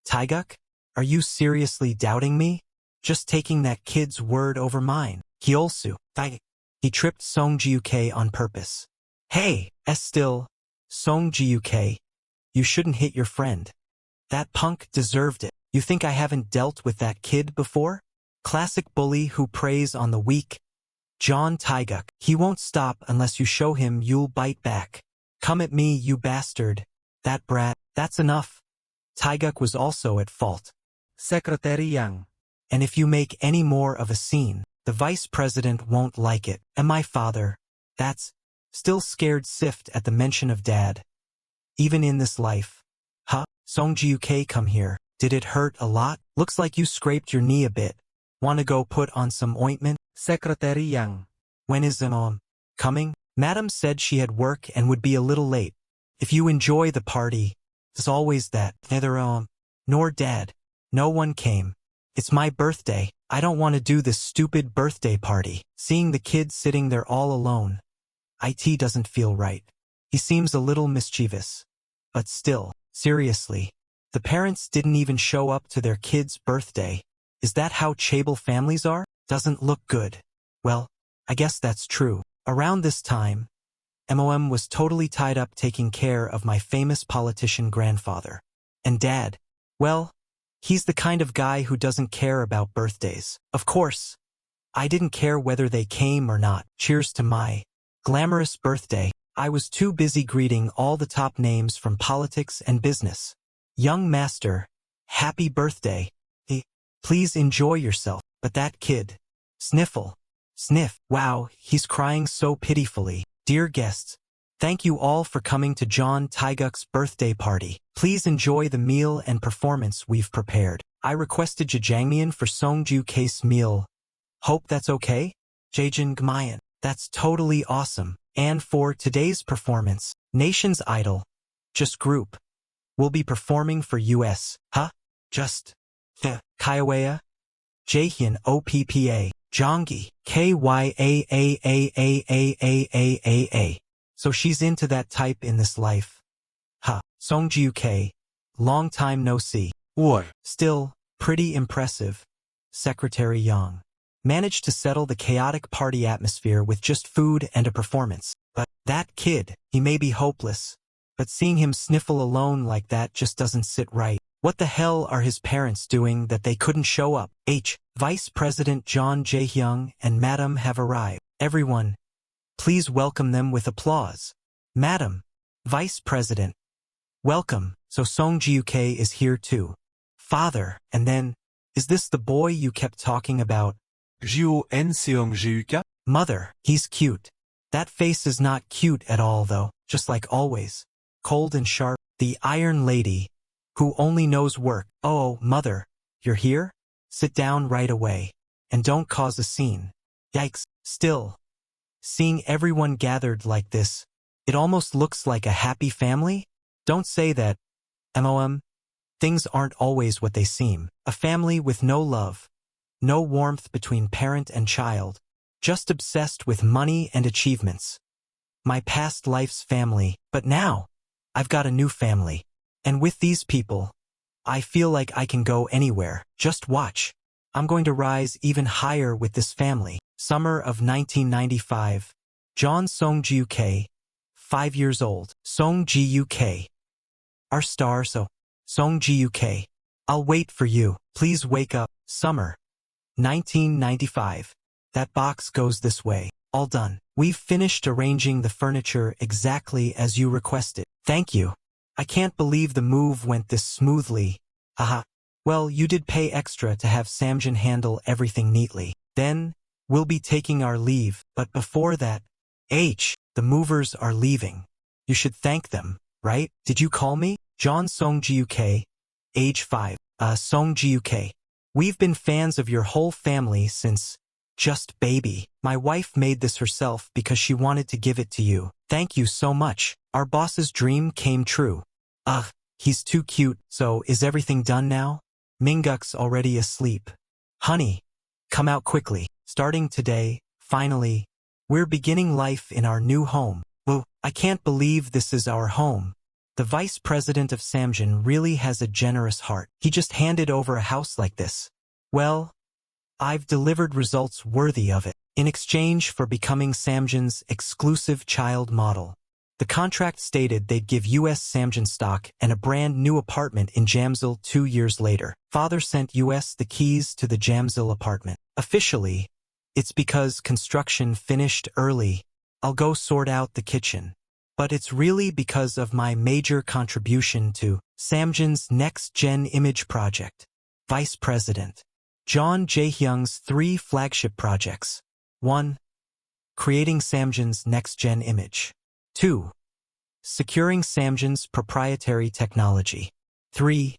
Speaker 2: Taeguk? Are you seriously doubting me? Just taking that kid's word over mine. Hyolsu. Taeguk. He tripped Song Guk on purpose. Hey, still. Song Guk. You shouldn't hit your friend. That punk deserved it. You think I haven't dealt with that kid before? Classic bully who preys on the weak. John Taeguk. He won't stop unless you show him you'll bite back. Come at me, you bastard. That brat. That's enough. Taeguk was also at fault.
Speaker 3: Secretary Yang.
Speaker 2: And if you make any more of a scene, the vice president won't like it. And my father. That's still scared sift at the mention of dad. Even in this life. Huh? Song Guk, come here. Did it hurt a lot? Looks like you scraped your knee a bit. Wanna go put on some ointment?
Speaker 3: Secretary Yang.
Speaker 2: When is coming? Madam said she had work and would be a little late. If you enjoy the party, there's always that. Neither nor dad. No one came. It's my birthday. I don't want to do this stupid birthday party. Seeing the kid sitting there all alone. It doesn't feel right. He seems a little mischievous. But still, seriously. The parents didn't even show up to their kid's birthday. Is that how chaebol families are? Doesn't look good. Well, I guess that's true. Around this time, MOM was totally tied up taking care of my famous politician grandfather. And dad, well, he's the kind of guy who doesn't care about birthdays. Of course, I didn't care whether they came or not. Cheers to my glamorous birthday. I was too busy greeting all the top names from politics and business. Young master, happy birthday. Please enjoy yourself. But that kid. Sniffle. Sniff. Wow, he's crying so pitifully. Dear guests, thank you all for coming to John Taeguk's birthday party. Please enjoy the meal and performance we've prepared. I requested jajangmyeon for Song Guk's meal. Hope that's okay? Jajangmyeon. That's totally awesome. And for today's performance, Nation's Idol, just group, will be performing for US. Huh? Just the Kaiwaya, Jaehyun OPPA, Jonggi, KYAAAAAAAAA. So she's into that type in this life. Huh. Song Guk, long time no see.
Speaker 3: Or.
Speaker 2: Still, pretty impressive. Secretary Yang managed to settle the chaotic party atmosphere with just food and a performance. But that kid, he may be hopeless, but seeing him sniffle alone like that just doesn't sit right. What the hell are his parents doing that they couldn't show up? Vice President John Jae-hyung and Madam have arrived. Everyone, please welcome them with applause. Madam, Vice President, welcome. So Song Guk is here too. Father, and then, is this the boy you kept talking about? Mother, he's cute. That face is not cute at all though, just like always. Cold and sharp, the Iron Lady, who only knows work. Oh, mother, you're here? Sit down right away. And don't cause a scene. Yikes, still. Seeing everyone gathered like this, it almost looks like a happy family? Don't say that. MOM, things aren't always what they seem. A family with no love. No warmth between parent and child, just obsessed with money and achievements. My past life's family, but now, I've got a new family. And with these people, I feel like I can go anywhere. Just watch. I'm going to rise even higher with this family. Summer of 1995. John Song Guk, 5 years old. Song Guk. Our star Song Guk. I'll wait for you. Please wake up. Summer. 1995. That box goes this way. All done. We've finished arranging the furniture exactly as you requested. Thank you. I can't believe the move went this smoothly. Haha. Well, you did pay extra to have Samjin handle everything neatly. Then, we'll be taking our leave, but before that, the movers are leaving. You should thank them, right? Did you call me? John Song Guk, age 5. Song Guk. We've been fans of your whole family since, just baby. My wife made this herself because she wanted to give it to you. Thank you so much. Our boss's dream came true. Ugh, he's too cute. So is everything done now? Minguk's already asleep. Honey, come out quickly. Starting today, finally, we're beginning life in our new home. Well, I can't believe this is our home. The vice president of Samjin really has a generous heart. He just handed over a house like this. Well, I've delivered results worthy of it. In exchange for becoming Samjin's exclusive child model. The contract stated they'd give US Samjin stock and a brand new apartment in Jamsil 2 years later. Father sent US the keys to the Jamsil apartment. Officially, it's because construction finished early. I'll go sort out the kitchen. But it's really because of my major contribution to Samjin's next-gen image project. Vice President John Jae-hyung's 3 flagship projects. 1. Creating Samjin's next-gen image. 2. Securing Samjin's proprietary technology. 3.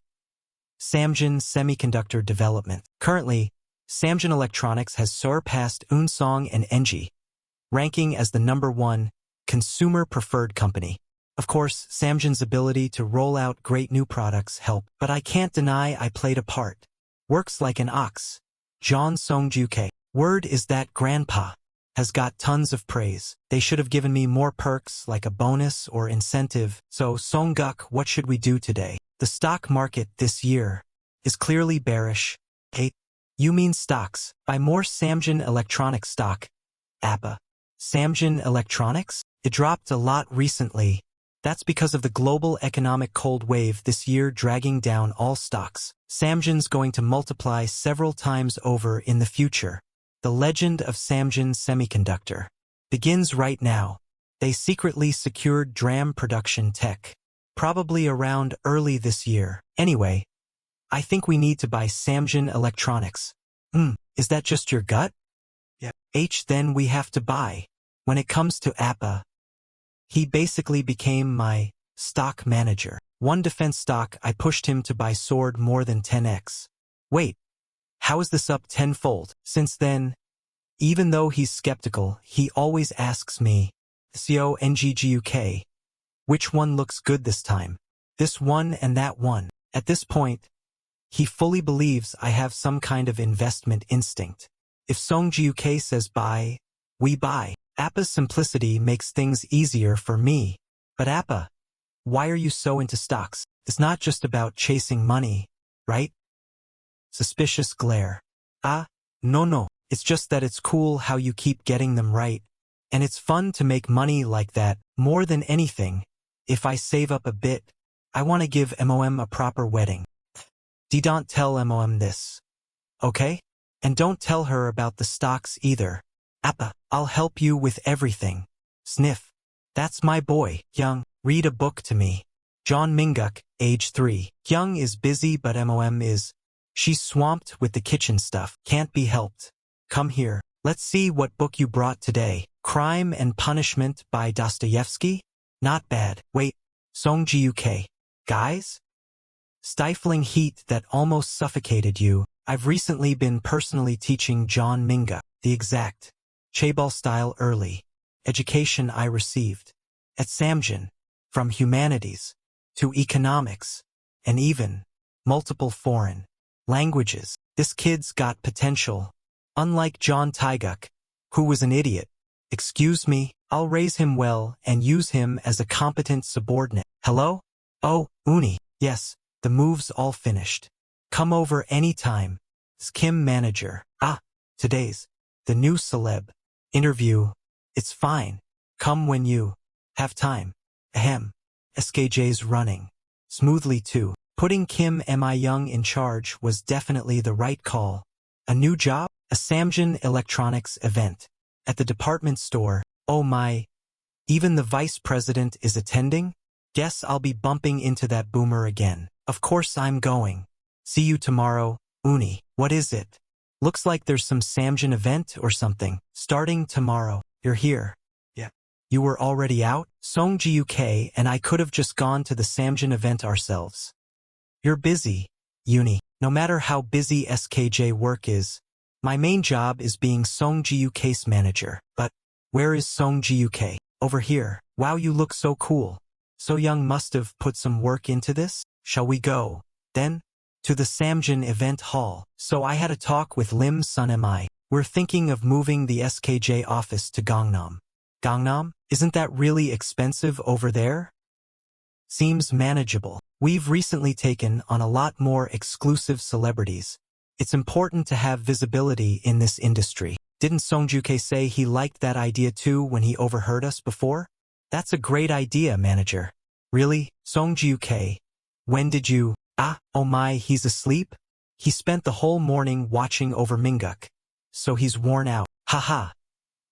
Speaker 2: Samjin semiconductor development. Currently, Samjin Electronics has surpassed Unsong and Engie, ranking as the #1 consumer-preferred company. Of course, Samjin's ability to roll out great new products help, but I can't deny I played a part. Works like an ox. John Song-juke. Word is that Grandpa has got tons of praise. They should have given me more perks like a bonus or incentive. So Song-guk, what should we do today? The stock market this year is clearly bearish. Hey, you mean stocks? Buy more Samjin Electronics stock. APA. Samjin Electronics? It dropped a lot recently. That's because of the global economic cold wave this year dragging down all stocks. Samjin's going to multiply several times over in the future. The legend of Samjin Semiconductor begins right now. They secretly secured DRAM production tech, probably around early this year. Anyway, I think we need to buy Samjin Electronics. Is that just your gut? Yeah. Then we have to buy. When it comes to APA, he basically became my stock manager. One defense stock, I pushed him to buy sword more than 10x. Wait, how is this up tenfold? Since then, even though he's skeptical, he always asks me, SEO NGGUK, which one looks good this time? This one and that one. At this point, he fully believes I have some kind of investment instinct. If Song-guk says buy, we buy. APA's simplicity makes things easier for me. But APA, why are you so into stocks? It's not just about chasing money, right? Suspicious glare. No. It's just that it's cool how you keep getting them right. And it's fun to make money like that. More than anything, if I save up a bit, I want to give MOM a proper wedding. Don't tell MOM this. Okay? And don't tell her about the stocks either. APA, I'll help you with everything. Sniff. That's my boy. Young, read a book to me. John Minguk, age 3. Young is busy but MOM is. She's swamped with the kitchen stuff. Can't be helped. Come here. Let's see what book you brought today. Crime and Punishment by Dostoevsky? Not bad. Wait, Song-guk. Guys? Stifling heat that almost suffocated you. I've recently been personally teaching John Minguk the exact chaebol style early education I received at Samjin, from humanities to economics and even multiple foreign languages. This kid's got potential, unlike John Taeguk, who was an idiot. Excuse me, I'll raise him well and use him as a competent subordinate. Hello? Oh, Uni. Yes, the move's all finished. Come over anytime. Kim manager. Today's the new celeb interview. It's fine. Come when you have time. Ahem. SKJ's running smoothly too. Putting Kim Mi-young in charge was definitely the right call. A new job? A Samjin Electronics event. At the department store. Oh my. Even the vice president is attending? Guess I'll be bumping into that boomer again. Of course I'm going. See you tomorrow, Uni. What is it? Looks like there's some Samjin event or something. Starting tomorrow. You're here. Yeah. You were already out? Song-guk and I could have just gone to the Samjin event ourselves. You're busy, Uni. No matter how busy SKJ work is, my main job is being Song-guk's manager. But where is Song-guk? Over here. Wow, you look so cool. So Young must have put some work into this. Shall we go? Then, To the Samjin event hall. So I had a talk with Lim Sun Mi. We're thinking of moving the SKJ office to Gangnam. Gangnam? Isn't that really expensive over there? Seems manageable. We've recently taken on a lot more exclusive celebrities. It's important to have visibility in this industry. Didn't Song Juke say he liked that idea too when he overheard us before? That's a great idea, manager. Really? Song Juke? When did you? Oh my, he's asleep? He spent the whole morning watching over Minguk. So he's worn out. Haha.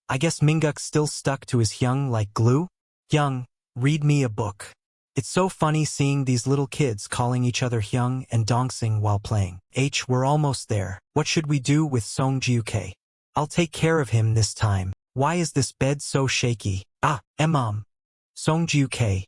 Speaker 2: I guess Minguk's still stuck to his Hyung like glue? Hyung, read me a book. It's so funny seeing these little kids calling each other Hyung and Dongsing while playing. We're almost there. What should we do with Song Juke? I'll take care of him this time. Why is this bed so shaky? Mom. Song Juke.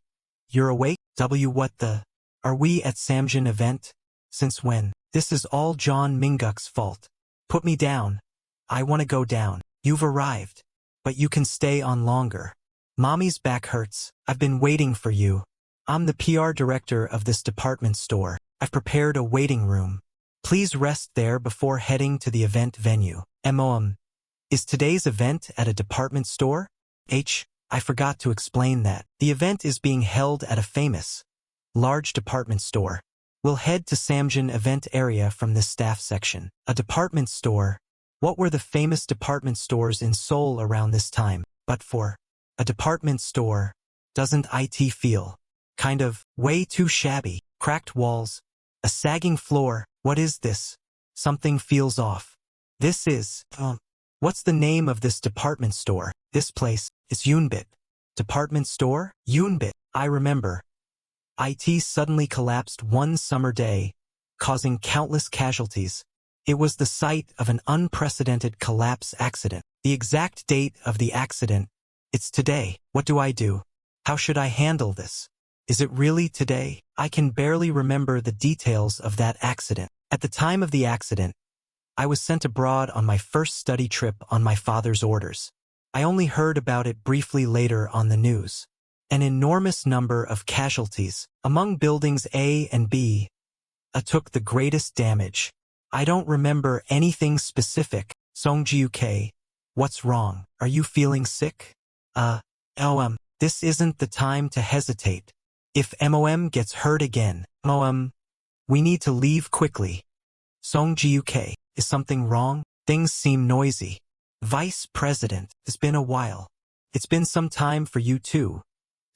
Speaker 2: You're awake? What the? Are we at Samjin event? Since when? This is all John Minguk's fault. Put me down. I want to go down. You've arrived. But you can stay on longer. Mommy's back hurts. I've been waiting for you. I'm the PR director of this department store. I've prepared a waiting room. Please rest there before heading to the event venue. Is today's event at a department store? I forgot to explain that. The event is being held at a famous, large department store. We'll head to Samjin event area from this staff section. A department store? What were the famous department stores in Seoul around this time? But for a department store, doesn't it feel kind of way too shabby? Cracked walls, a sagging floor. What is this? Something feels off. This is, what's the name of this department store? This place is Yunbit. Department store? Yunbit. I remember. IT suddenly collapsed one summer day, causing countless casualties. It was the site of an unprecedented collapse accident. The exact date of the accident. It's today. What do I do? How should I handle this? Is it really today? I can barely remember the details of that accident. At the time of the accident, I was sent abroad on my first study trip on my father's orders. I only heard about it briefly later on the news. An enormous number of casualties. Among buildings A and B, took the greatest damage. I don't remember anything specific. Song Jiuke, what's wrong? Are you feeling sick? This isn't the time to hesitate. If MOM gets hurt again, we need to leave quickly. Song Jiuke, is something wrong? Things seem noisy. Vice President, it's been a while. It's been some time for you too.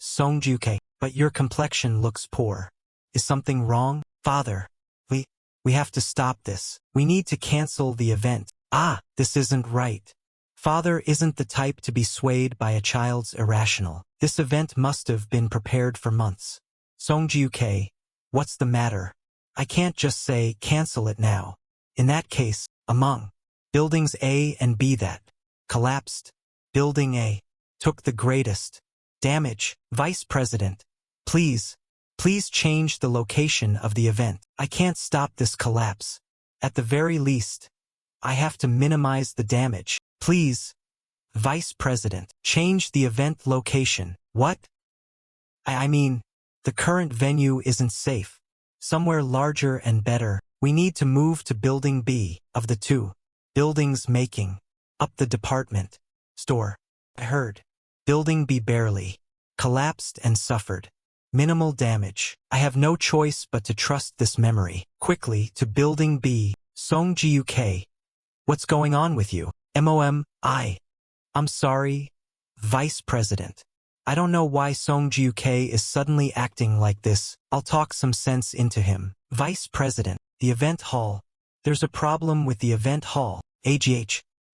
Speaker 2: Song Jiuke, but your complexion looks poor. Is something wrong? Father, we have to stop this. We need to cancel the event. This isn't right. Father isn't the type to be swayed by a child's irrational. This event must have been prepared for months. Song Jiuke, what's the matter? I can't just say cancel it now. In that case, among buildings A and B that collapsed, building A took the greatest damage. Vice President, please change the location of the event. I can't stop this collapse. At the very least, I have to minimize the damage. Please, Vice President, change the event location. What? I mean, the current venue isn't safe. Somewhere larger and better. We need to move to Building B of the two buildings making up the department store. I heard. Building B barely collapsed and suffered minimal damage. I have no choice but to trust this memory. Quickly to Building B. Song Jiuke. What's going on with you? I'm sorry, Vice President. I don't know why Song Jiuke is suddenly acting like this. I'll talk some sense into him. Vice President, the event hall. There's a problem with the event hall.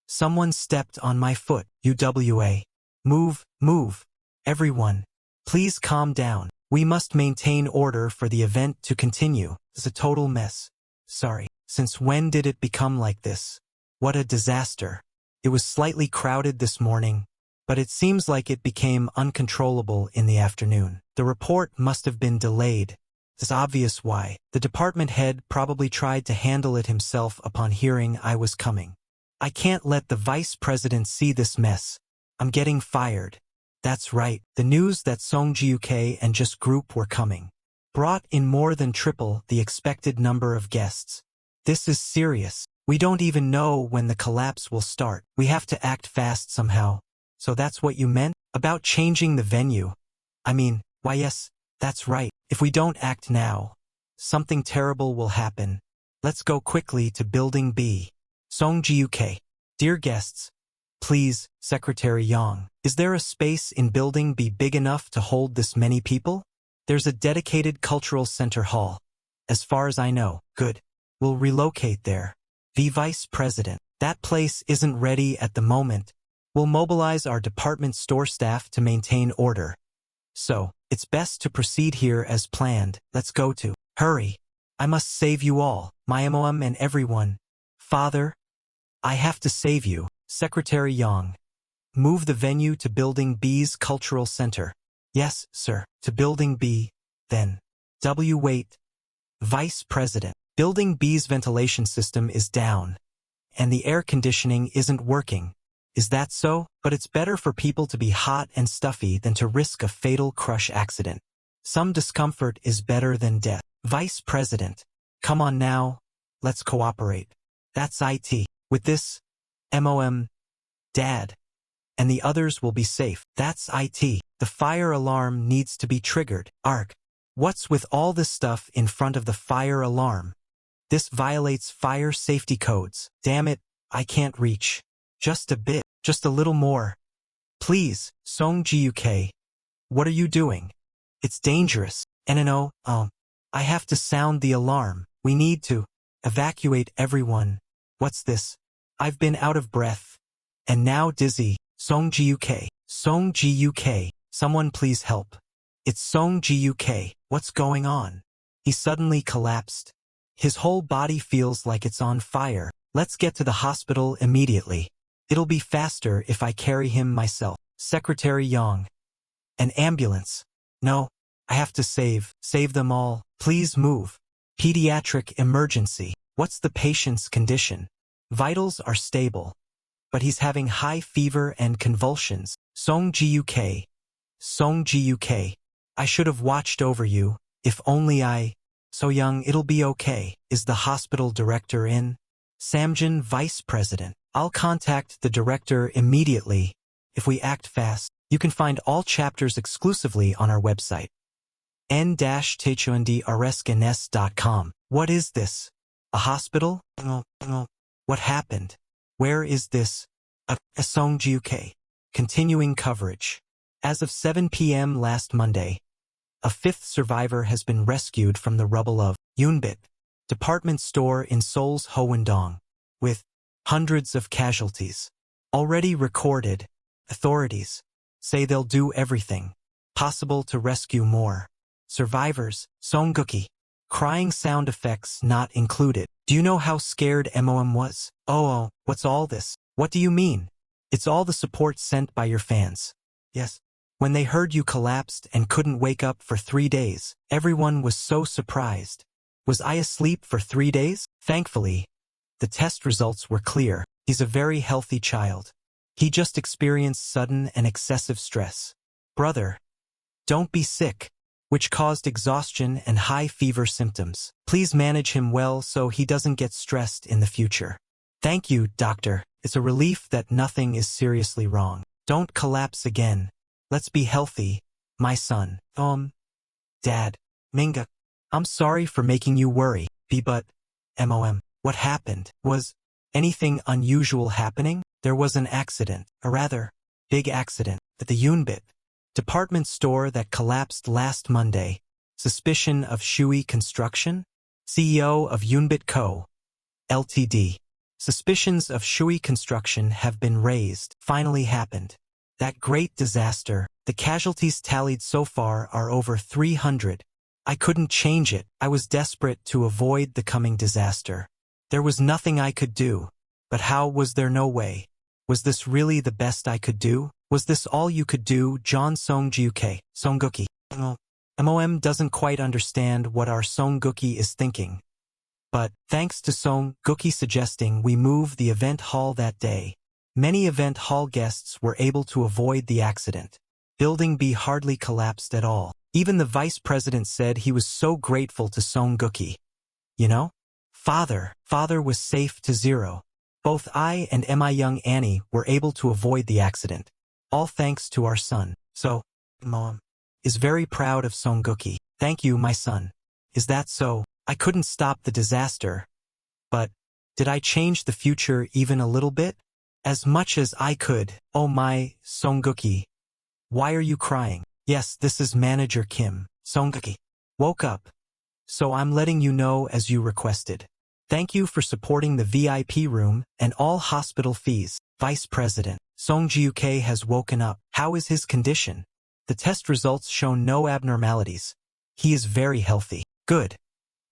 Speaker 2: Someone stepped on my foot. UWA. Move. Everyone, please calm down. We must maintain order for the event to continue. It's a total mess. Sorry. Since when did it become like this? What a disaster. It was slightly crowded this morning, but it seems like it became uncontrollable in the afternoon. The report must have been delayed. It's obvious why. The department head probably tried to handle it himself upon hearing I was coming. I can't let the vice president see this mess. I'm getting fired. That's right. The news that Song Jiuke and just group were coming brought in more than triple the expected number of guests. This is serious. We don't even know when the collapse will start. We have to act fast somehow. So that's what you meant? About changing the venue? I mean, why yes, that's right. If we don't act now, something terrible will happen. Let's go quickly to Building B. Songji-UK. Dear guests, please, Secretary Yang, is there a space in Building B big enough to hold this many people? There's a dedicated cultural center hall. As far as I know, good. We'll relocate there. The Vice President. That place isn't ready at the moment. We'll mobilize our department store staff to maintain order. So, it's best to proceed here as planned. Let's go to. Hurry. I must save you all, my MOM and everyone. Father, I have to save you. Secretary Yang. Move the venue to Building B's Cultural Center. Yes, sir. To Building B, then. Wait. Vice President. Building B's ventilation system is down, and the air conditioning isn't working. Is that so? But it's better for people to be hot and stuffy than to risk a fatal crush accident. Some discomfort is better than death. Vice President. Come on now. Let's cooperate. That's IT. With this, MOM, Dad, and the others will be safe. That's IT. The fire alarm needs to be triggered. Ark. What's with all this stuff in front of the fire alarm? This violates fire safety codes. Damn it, I can't reach. Just a bit. Just a little more. Please, Songji-UK. What are you doing? It's dangerous. NNO, I have to sound the alarm. We need to evacuate everyone. What's this? I've been out of breath. And now dizzy. Songji-UK. Songji-UK. Someone please help. It's Songji-UK. What's going on? He suddenly collapsed. His whole body feels like it's on fire. Let's get to the hospital immediately. It'll be faster if I carry him myself. Secretary Yang. An ambulance. No, I have to save them all. Please move. Pediatric emergency. What's the patient's condition? Vitals are stable, but he's having high fever and convulsions. Songji-UK. Songji-UK. I should have watched over you, if only I... So young, it'll be okay. Is the hospital director in? Samjin, Vice President. I'll contact the director immediately. If we act fast, you can find all chapters exclusively on our website. n-tachoandrskenes.com. What is this? A hospital? What happened? Where is this? Songji-UK. Continuing coverage. As of 7 p.m. last Monday, a fifth survivor has been rescued from the rubble of Yunbit department store in Seoul's Howon-dong, with hundreds of casualties already recorded. Authorities say they'll do everything possible to rescue more survivors. Songgukki. Crying sound effects not included. Do you know how scared MOM was? Oh, what's all this? What do you mean? It's all the support sent by your fans. Yes. When they heard you collapsed and couldn't wake up for 3 days, everyone was so surprised. Was I asleep for 3 days? Thankfully, the test results were clear. He's a very healthy child. He just experienced sudden and excessive stress. Brother, don't be sick, which caused exhaustion and high fever symptoms. Please manage him well so he doesn't get stressed in the future. Thank you, doctor. It's a relief that nothing is seriously wrong. Don't collapse again. Let's be healthy, my son. Dad. Minga. I'm sorry for making you worry. But, MOM, what happened? Was anything unusual happening? There was an accident, a rather big accident, at the Yunbit department store that collapsed last Monday. Suspicion of Shui Construction? CEO of Yunbit Co., Ltd. Suspicions of Shui Construction have been raised. Finally happened. That great disaster. The casualties tallied so far are over 300. I couldn't change it. I was desperate to avoid the coming disaster. There was nothing I could do. But how was there no way? Was this really the best I could do? Was this all you could do? John Songgukki. Songgukki. MOM doesn't quite understand what our Songgukki is thinking. But, thanks to Songgukki suggesting we move the event hall that day, many event hall guests were able to avoid the accident. Building B hardly collapsed at all. Even the vice president said he was so grateful to Song-guki. You know? Father was safe to zero. Both I and my young Annie were able to avoid the accident. All thanks to our son. So, Mom is very proud of Song-guki. Thank you, my son. Is that so? I couldn't stop the disaster. But, did I change the future even a little bit? As much as I could. Oh my, Song-guki. Why are you crying? Yes, this is Manager Kim. Song-guki woke up. So I'm letting you know as you requested. Thank you for supporting the VIP room and all hospital fees. Vice President, Song Ji-UK has woken up. How is his condition? The test results show no abnormalities. He is very healthy. Good.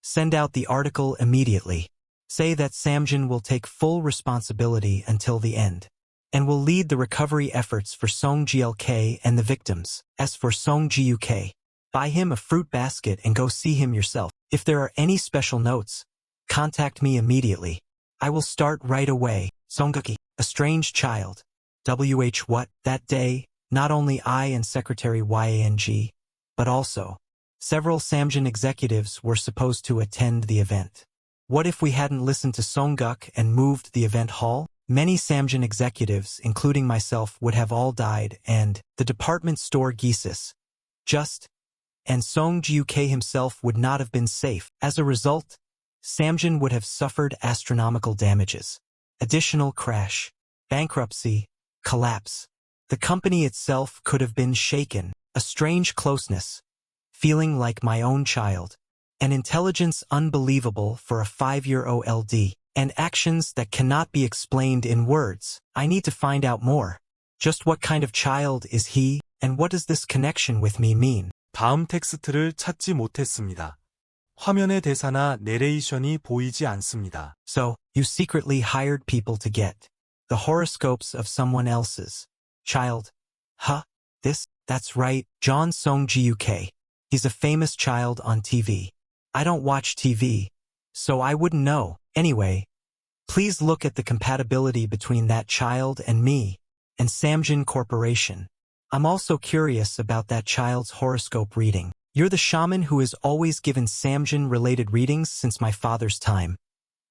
Speaker 2: Send out the article immediately. Say that Samjin will take full responsibility until the end, and will lead the recovery efforts for Song GLK and the victims. As for Song GUK, buy him a fruit basket and go see him yourself. If there are any special notes, contact me immediately. I will start right away. Song-guki, a strange child. What? That day, not only I and Secretary Yang, but also several Samjin executives were supposed to attend the event. What if we hadn't listened to Song-guk and moved the event hall? Many Samjin executives, including myself, would have all died, and the department store Gisis, and Song Ji-UK himself would not have been safe. As a result, Samjin would have suffered astronomical damages. Additional crash, bankruptcy, collapse. The company itself could have been shaken. A strange closeness, feeling like my own child. An intelligence unbelievable for a 5-year-old, and actions that cannot be explained in words. I need to find out more. Just what kind of child is he, and what does this connection with me mean?
Speaker 3: 다음 텍스트를 찾지 못했습니다. 화면의 대사나 내레이션이 보이지 않습니다.
Speaker 2: So, you secretly hired people to get the horoscopes of someone else's child. Huh? That's right, John Song Ji-UK. He's a famous child on TV. I don't watch TV, so I wouldn't know. Anyway, please look at the compatibility between that child and me, and Samjin Corporation. I'm also curious about that child's horoscope reading. You're the shaman who has always given Samjin-related readings since my father's time,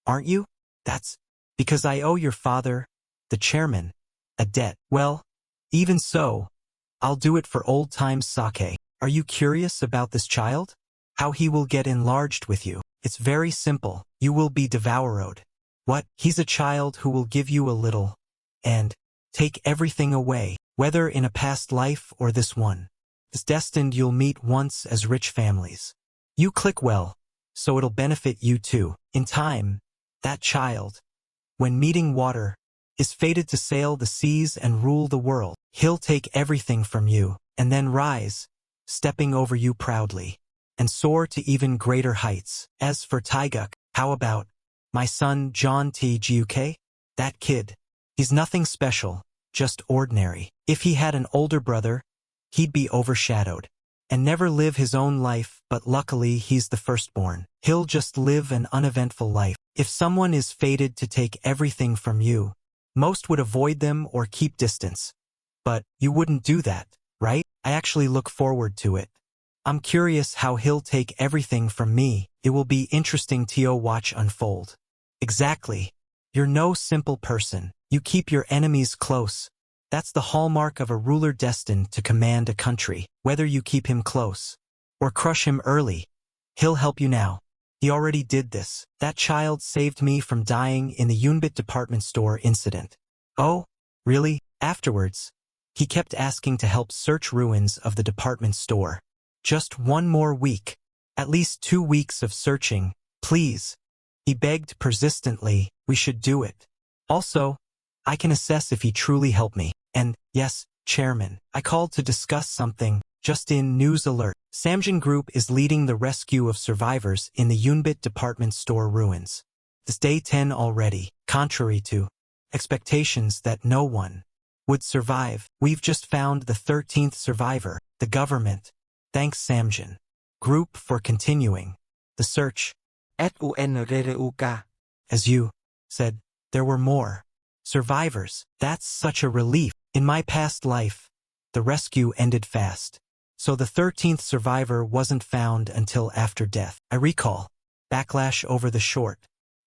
Speaker 2: aren't you? That's because I owe your father, the chairman, a debt. Well, even so, I'll do it for old time's sake. Are you curious about this child? How he will get enlarged with you? It's very simple. You will be devoured. What? He's a child who will give you a little, and take everything away, whether in a past life or this one. It's destined you'll meet once as rich families. You click well, so it'll benefit you too. In time, that child, when meeting water, is fated to sail the seas and rule the world. He'll take everything from you, and then rise, stepping over you proudly, and soar to even greater heights. As for Taeguk, how about my son John T. Juk? That kid, he's nothing special, just ordinary. If he had an older brother, he'd be overshadowed, and never live his own life, but luckily he's the firstborn. He'll just live an uneventful life. If someone is fated to take everything from you, most would avoid them or keep distance. But you wouldn't do that, right? I actually look forward to it. I'm curious how he'll take everything from me. It will be interesting to watch unfold. Exactly. You're no simple person. You keep your enemies close. That's the hallmark of a ruler destined to command a country. Whether you keep him close or crush him early, he'll help you now. He already did this. That child saved me from dying in the Yunbit department store incident. Oh, really? Afterwards, he kept asking to help search ruins of the department store. Just one more week. At least 2 weeks of searching, please. He begged persistently. We should do it. Also, I can assess if he truly helped me. And, yes, Chairman, I called to discuss something. Just in news alert. Samjin Group is leading the rescue of survivors in the Yunbit department store ruins. This day 10 already, contrary to expectations that no one would survive. We've just found the 13th survivor, the government. Thanks Samjin Group for continuing the search. As you said, there were more survivors. That's such a relief. In my past life, the rescue ended fast. So the 13th survivor wasn't found until after death. I recall. Backlash over the short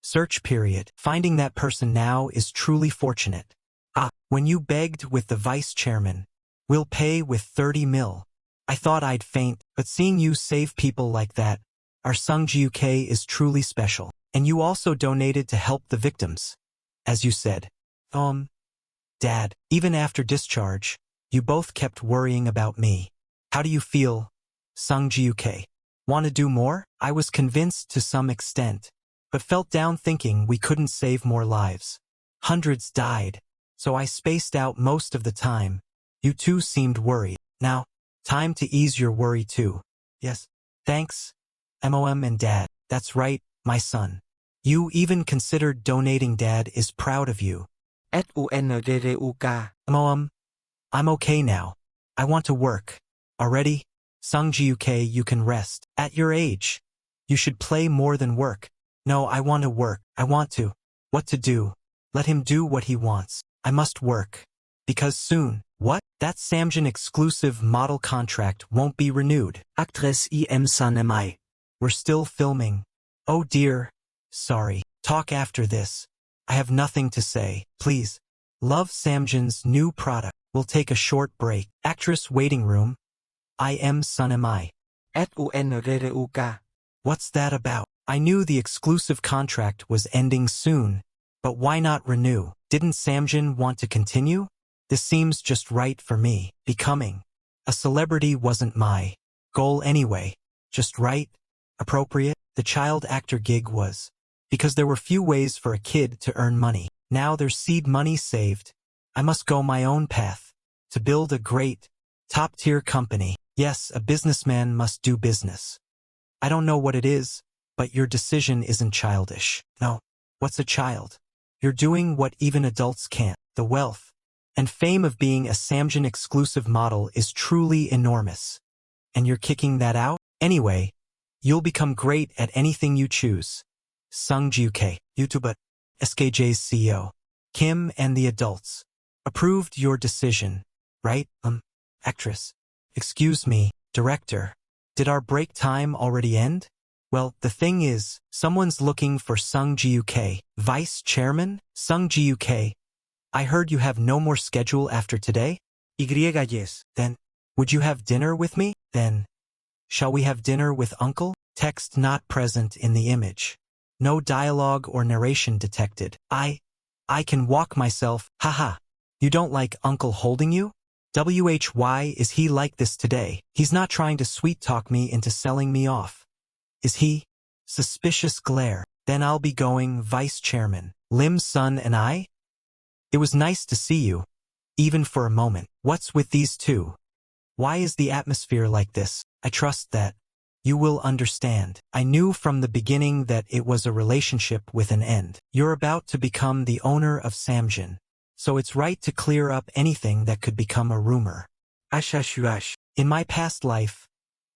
Speaker 2: search period. Finding that person now is truly fortunate. When you begged with the vice chairman, we'll pay with 30 mil. I thought I'd faint, but seeing you save people like that, our Sungjuk is truly special. And you also donated to help the victims. As you said. Dad, even after discharge, you both kept worrying about me. How do you feel, Sungjuk? Want to do more? I was convinced to some extent, but felt down thinking we couldn't save more lives. Hundreds died, so I spaced out most of the time. You two seemed worried. Now, time to ease your worry too. Yes. Thanks, Mom and Dad. That's right, my son. You even considered donating. Dad is proud of you.
Speaker 4: SUNDDUK.
Speaker 2: Mom, I'm okay now. I want to work. Already? Sungjuk, you can rest. At your age, you should play more than work. No, I want to work. I want to. What to do? Let him do what he wants. I must work. Because soon, what? That Samjin exclusive model contract won't be renewed.
Speaker 4: Actress im Sanemai.
Speaker 2: We're still filming. Oh dear. Sorry. Talk after this. I have nothing to say. Please. Love Samjin's new product. We'll take a short break. Actress waiting room. I am Sanemai.
Speaker 4: SUNDDUK.
Speaker 2: What's that about? I knew the exclusive contract was ending soon, but why not renew? Didn't Samjin want to continue? This seems just right for me. Becoming a celebrity wasn't my goal anyway. Just right, appropriate. The child actor gig was. Because there were few ways for a kid to earn money. Now there's seed money saved. I must go my own path. To build a great, top-tier company. Yes, a businessman must do business. I don't know what it is, but your decision isn't childish. No, what's a child? You're doing what even adults can't. The wealth and fame of being a Samjin exclusive model is truly enormous. And you're kicking that out? Anyway, you'll become great at anything you choose. Sungjuk, YouTube, SKJ's CEO. Kim and the adults approved your decision, right? Actress. Excuse me, director. Did our break time already end? Well, the thing is, someone's looking for Sungjuk, vice chairman? Sungjuk, I heard you have no more schedule after today?
Speaker 4: Yes.
Speaker 2: Then, would you have dinner with me? Then, shall we have dinner with uncle? Text not present in the image. No dialogue or narration detected. I can walk myself, haha. You don't like uncle holding you? Why is he like this today? He's not trying to sweet-talk me into selling me off. Is he? Suspicious glare. Then I'll be going vice chairman. Lim's son and I? It was nice to see you. Even for a moment. What's with these two? Why is the atmosphere like this? I trust that you will understand. I knew from the beginning that it was a relationship with an end. You're about to become the owner of Samjin. So it's right to clear up anything that could become a rumor. In my past life,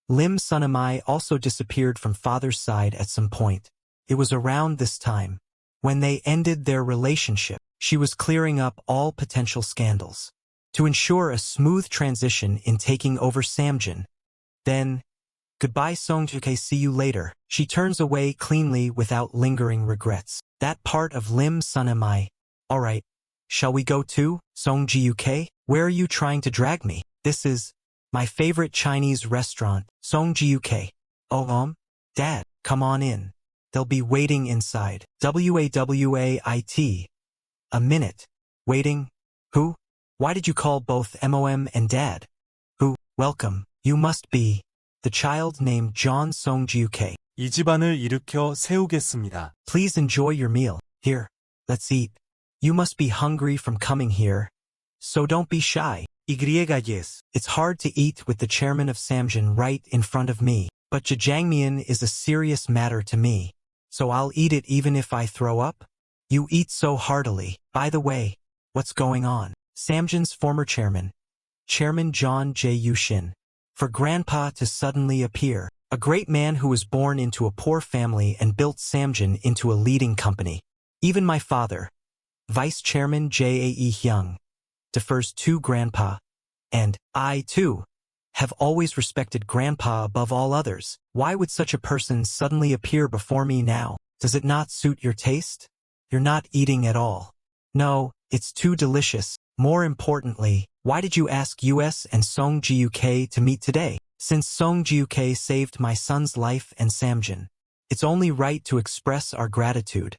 Speaker 2: Lim Sunamai also disappeared from father's side at some point. It was around this time. When they ended their relationship, she was clearing up all potential scandals to ensure a smooth transition in taking over Samjin. Then, goodbye Songjuke, see you later. She turns away cleanly without lingering regrets. That part of Lim Sunamai. Alright. Shall we go too, Songjuk? Where are you trying to drag me? This is my favorite Chinese restaurant, Songjuk. Oh, Dad, come on in. They'll be waiting inside. Wait. A minute. Waiting? Who? Why did you call both Mom and Dad? Who? Welcome. You must be the child named John Songjuk.
Speaker 3: 이 집안을 일으켜 세우겠습니다.
Speaker 2: Please enjoy your meal. Here, let's eat. You must be hungry from coming here, so don't be shy.
Speaker 4: Yes.
Speaker 2: It's hard to eat with the chairman of Samjin right in front of me, but jajangmyeon is a serious matter to me, so I'll eat it even if I throw up. You eat so heartily. By the way, what's going on? Samjin's former chairman, Chairman John J. Yushin, for Grandpa to suddenly appear, a great man who was born into a poor family and built Samjin into a leading company. Even my father, Vice Chairman Jae Hyung, defers to Grandpa, and I, too, have always respected Grandpa above all others. Why would such a person suddenly appear before me now? Does it not suit your taste? You're not eating at all. No, it's too delicious. More importantly, why did you ask US and Song Ji-UK to meet today? Since Song Ji-UK saved my son's life and Samjin, it's only right to express our gratitude.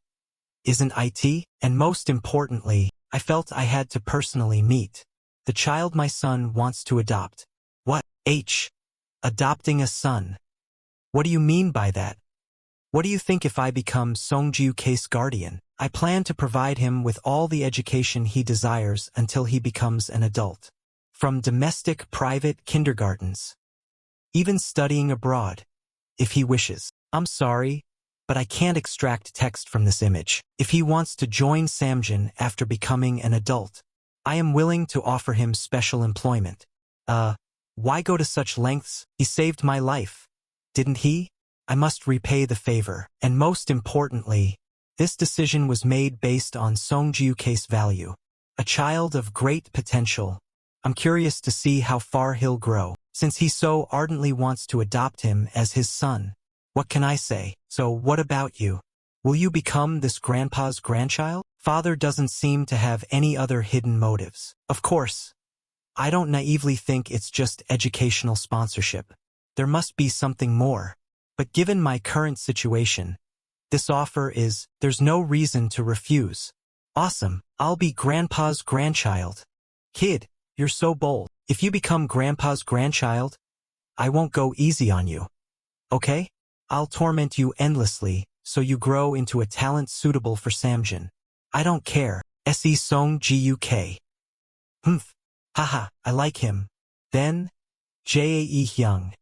Speaker 2: Isn't it? And most importantly, I felt I had to personally meet the child my son wants to adopt. What? Adopting a son. What do you mean by that? What do you think if I become Song Ji-UK's guardian? I plan to provide him with all the education he desires until he becomes an adult. From domestic private kindergartens, even studying abroad, if he wishes. I'm sorry, but I can't extract text from this image. If he wants to join Samjin after becoming an adult, I am willing to offer him special employment. Why go to such lengths? He saved my life, didn't he? I must repay the favor. And most importantly, this decision was made based on Song Ji-UK's value. A child of great potential. I'm curious to see how far he'll grow, since he so ardently wants to adopt him as his son. What can I say? So what about you? Will you become this grandpa's grandchild? Father doesn't seem to have any other hidden motives. Of course, I don't naively think it's just educational sponsorship. There must be something more. But given my current situation, this offer there's no reason to refuse. Awesome, I'll be Grandpa's grandchild. Kid, you're so bold. If you become Grandpa's grandchild, I won't go easy on you. Okay? I'll torment you endlessly, so you grow into a talent suitable for Samjin. I don't care. SE Song Ji-UK. Humph. Haha, I like him. Then, Jae Hyung.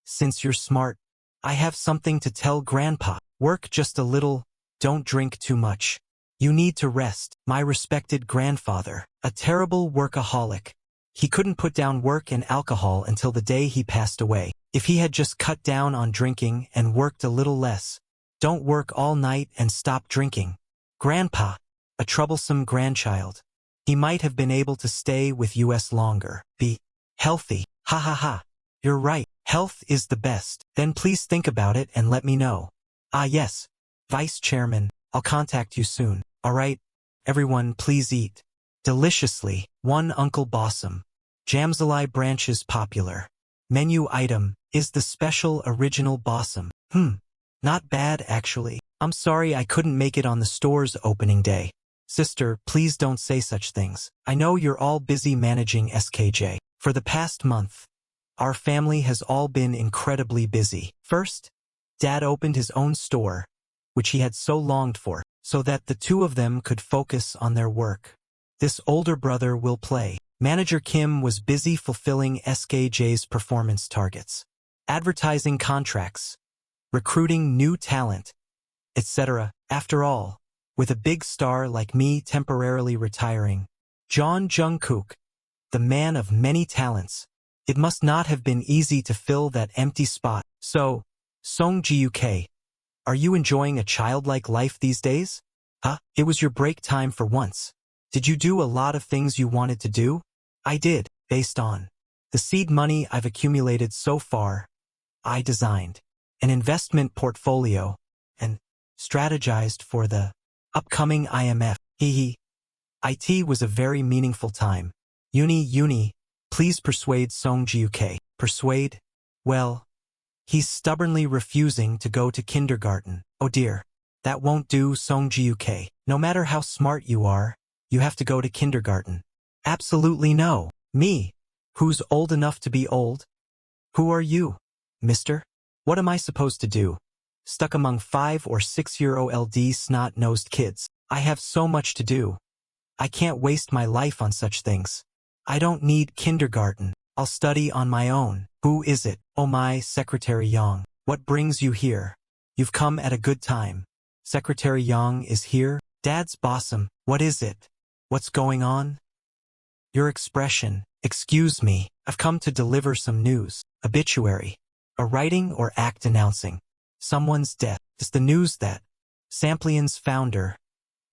Speaker 2: Since you're smart, I have something to tell Grandpa. Work just a little, don't drink too much. You need to rest. My respected grandfather, a terrible workaholic. He couldn't put down work and alcohol until the day he passed away. If he had just cut down on drinking and worked a little less. Don't work all night and stop drinking. Grandpa, a troublesome grandchild. He might have been able to stay with US longer. Be healthy. Ha ha ha. You're right. Health is the best. Then please think about it and let me know. Ah yes. Vice Chairman, I'll contact you soon. Alright. Everyone please eat. Deliciously. One Uncle Bossum. Jamsalai branches popular. Menu item is the special original Bossum. Not bad actually. I'm sorry I couldn't make it on the store's opening day. Sister, please don't say such things. I know you're all busy managing SKJ. For the past month, our family has all been incredibly busy. First, Dad opened his own store, which he had so longed for, so that the two of them could focus on their work. This older brother will play. Manager Kim was busy fulfilling SKJ's performance targets, advertising contracts, recruiting new talent, etc. After all, with a big star like me temporarily retiring, John Jungkook, the man of many talents, it must not have been easy to fill that empty spot. So, Song Ji-UK, are you enjoying a childlike life these days? Huh? It was your break time for once. Did you do a lot of things you wanted to do? I did, based on the seed money I've accumulated so far. I designed an investment portfolio and strategized for the upcoming IMF. It was a very meaningful time. Uni, please persuade Song Ji-UK. Persuade? Well, he's stubbornly refusing to go to kindergarten. Oh dear. That won't do, Song Ji-UK. No matter how smart you are, you have to go to kindergarten. Absolutely no. Me? Who's old enough to be old? Who are you, mister? What am I supposed to do? Stuck among 5 or 6-year-old snot-nosed kids. I have so much to do. I can't waste my life on such things. I don't need kindergarten. I'll study on my own. Who is it? Oh my, Secretary Yang. What brings you here? You've come at a good time. Secretary Yang is here? Dad's Bossum. What is it? What's going on? Your expression. Excuse me. I've come to deliver some news. Obituary. A writing or act announcing someone's death. It's the news that Samplian's founder,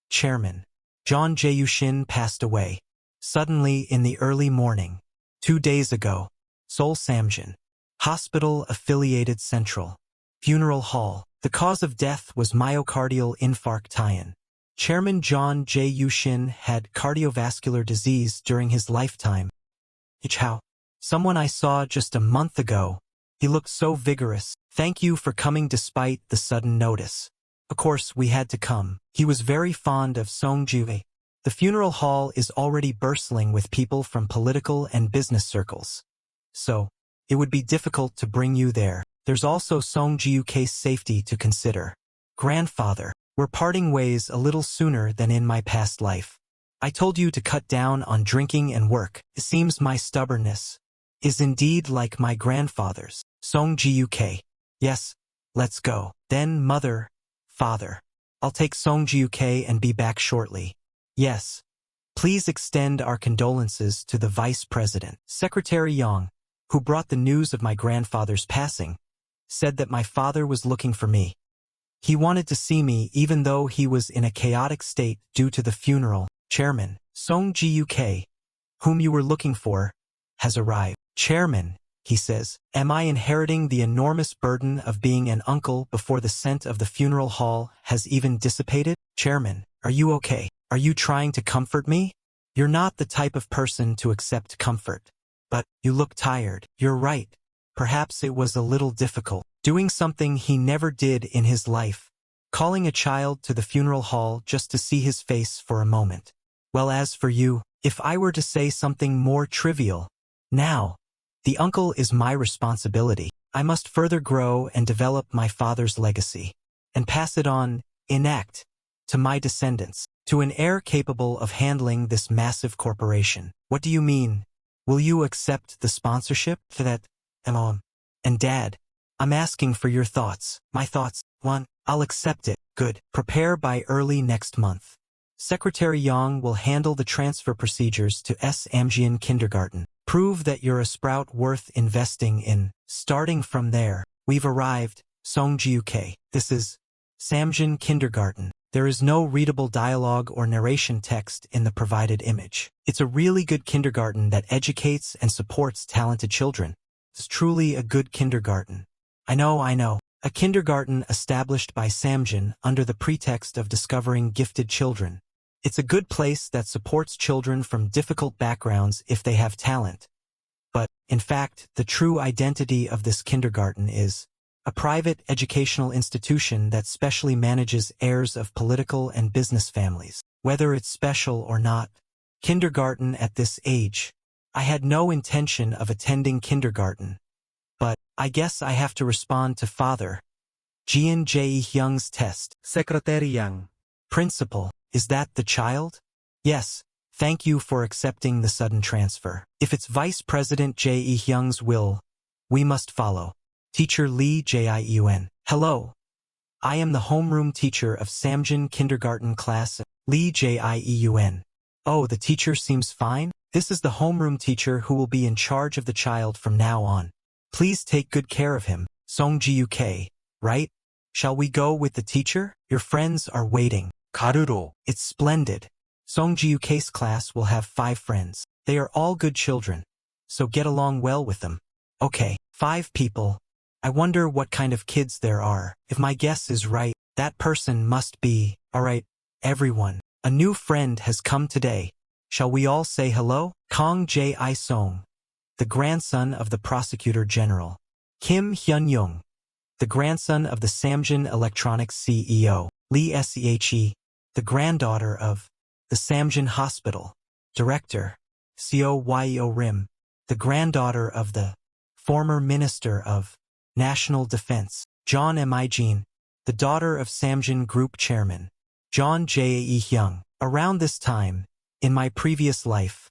Speaker 2: chairman, John Jae-Shin passed away. Suddenly in the early morning. 2 days ago. Seoul Samjin. Hospital Affiliated Central. Funeral Hall. The cause of death was myocardial infarction. Chairman John J. Yushin had cardiovascular disease during his lifetime. How? Someone I saw just a month ago. He looked so vigorous. Thank you for coming despite the sudden notice. Of course, we had to come. He was very fond of Songjue. The funeral hall is already bustling with people from political and business circles. So, it would be difficult to bring you there. There's also Songjiuke's safety to consider. Grandfather, we're parting ways a little sooner than in my past life. I told you to cut down on drinking and work. It seems my stubbornness is indeed like my grandfather's. Songjiuke. Yes, let's go. Then mother, father. I'll take Songjiuke and be back shortly. Yes. Please extend our condolences to the Vice President. Secretary Yang, who brought the news of my grandfather's passing, said that my father was looking for me. He wanted to see me even though he was in a chaotic state due to the funeral. Chairman, Songjiuke, whom you were looking for, has arrived. Chairman, he says, am I inheriting the enormous burden of being an uncle before the scent of the funeral hall has even dissipated? Chairman, are you okay? Are you trying to comfort me? You're not the type of person to accept comfort. But you look tired. You're right. Perhaps it was a little difficult. Doing something he never did in his life. Calling a child to the funeral hall just to see his face for a moment. Well, as for you, if I were to say something more trivial, now, the uncle is my responsibility. I must further grow and develop my father's legacy, and pass it on, enact, to my descendants, to an heir capable of handling this massive corporation. What do you mean? Will you accept the sponsorship for that? Mom and Dad, I'm asking for your thoughts. My thoughts. 1. I'll accept it. Good. Prepare by early next month. Secretary Yang will handle the transfer procedures to Samjian Kindergarten. Prove that you're a sprout worth investing in. Starting from there, we've arrived, Songjiuke. This is Samjin Kindergarten. There is no readable dialogue or narration text in the provided image. It's a really good kindergarten that educates and supports talented children. It's truly a good kindergarten. I know. A kindergarten established by Samjin under the pretext of discovering gifted children. It's a good place that supports children from difficult backgrounds if they have talent. But, in fact, the true identity of this kindergarten is a private educational institution that specially manages heirs of political and business families. Whether it's special or not, kindergarten at this age. I had no intention of attending kindergarten. But, I guess I have to respond to Father Jian Jae-hyung's test.
Speaker 4: Secretary Yang.
Speaker 2: Principal, is that the child? Yes, thank you for accepting the sudden transfer. If it's Vice President Jae-hyung's will, we must follow. Teacher Lee Jae-yun. Hello. I am the homeroom teacher of Samjin Kindergarten class. Lee Jae-yun. Oh, the teacher seems fine? This is the homeroom teacher who will be in charge of the child from now on. Please take good care of him. Songjiuke, right? Shall we go with the teacher? Your friends are waiting.
Speaker 3: 가르로.
Speaker 2: It's splendid. Songjiuke's class will have 5 friends. They are all good children, so get along well with them. Okay, 5 people. I wonder what kind of kids there are. If my guess is right, that person must be. Alright, everyone. A new friend has come today. Shall we all say hello? Kong Jae-song, the grandson of the Prosecutor General. Kim Hyun-young, the grandson of the Samjin Electronics CEO. Lee Sehe, the granddaughter of the Samjin Hospital Director. Seo Rim, the granddaughter of the former Minister of National Defense. John Mi-jin, the daughter of Samjin Group Chairman. John Jae-hyung. Around this time, in my previous life,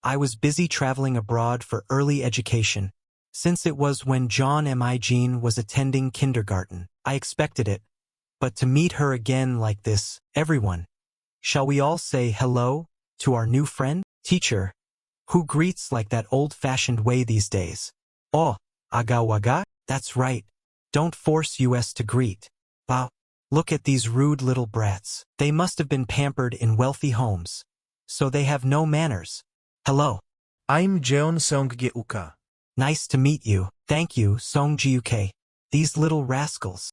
Speaker 2: I was busy traveling abroad for early education, since it was when John Mi-jin was attending kindergarten. I expected it, but to meet her again like this, everyone. Shall we all say hello to our new friend? Teacher, who greets like that old-fashioned way these days? Oh, agawaga? That's right. Don't force us to greet. Wow, look at these rude little brats. They must have been pampered in wealthy homes, so they have no manners. Hello.
Speaker 4: I'm Jeon Song-gyuka.
Speaker 2: Nice to meet you. Thank you, Song Jiuk. These little rascals.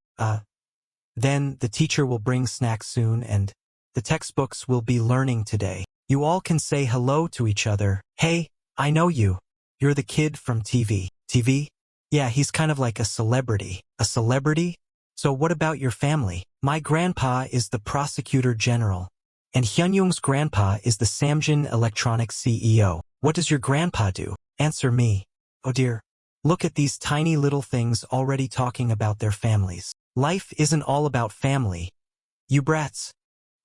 Speaker 2: Then the teacher will bring snacks soon and the textbooks will be learning today. You all can say hello to each other. Hey, I know you. You're the kid from TV. TV? Yeah, he's kind of like a celebrity. A celebrity? So what about your family? My grandpa is the prosecutor general. And Hyunyoung's grandpa is the Samjin Electronics CEO. What does your grandpa do? Answer me. Oh dear. Look at these tiny little things already talking about their families. Life isn't all about family. You brats.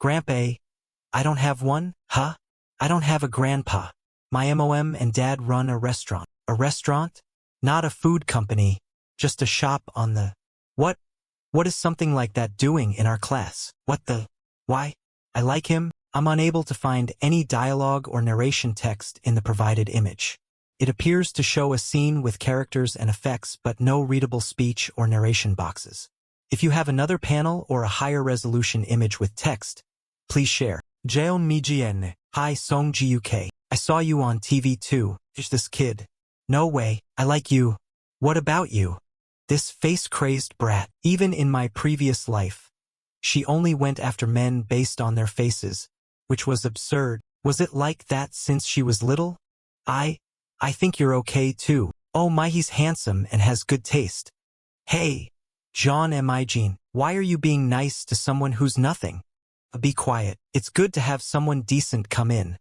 Speaker 2: Grandpa. I don't have one? Huh? I don't have a grandpa. My mom and dad run a restaurant. A restaurant? Not a food company. Just a shop on the... What? What is something like that doing in our class? What the... Why? I like him. I'm unable to find any dialogue or narration text in the provided image. It appears to show a scene with characters and effects but no readable speech or narration boxes. If you have another panel or a higher resolution image with text, please share. Jeon Mi-jien. Hi Song Jiuk. I saw you on TV too. Is this kid? No way. I like you. What about you? This face-crazed brat. Even in my previous life, she only went after men based on their faces, which was absurd. Was it like that since she was little? I think you're okay too. Oh my, he's handsome and has good taste. Hey, John Mi-jin, why are you being nice to someone who's nothing? Be quiet. It's good to have someone decent come in.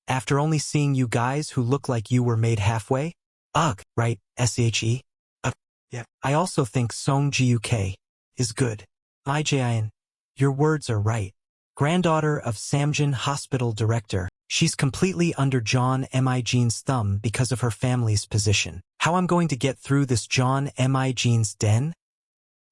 Speaker 2: After only seeing you guys who look like you were made halfway? Ugh, right, SHE? Yeah. I also think Song Jiuk is good. Mi-jin, your words are right. Granddaughter of Samjin Hospital Director. She's completely under John Mi-jin's thumb because of her family's position. How I'm going to get through this John Mi-jin's den?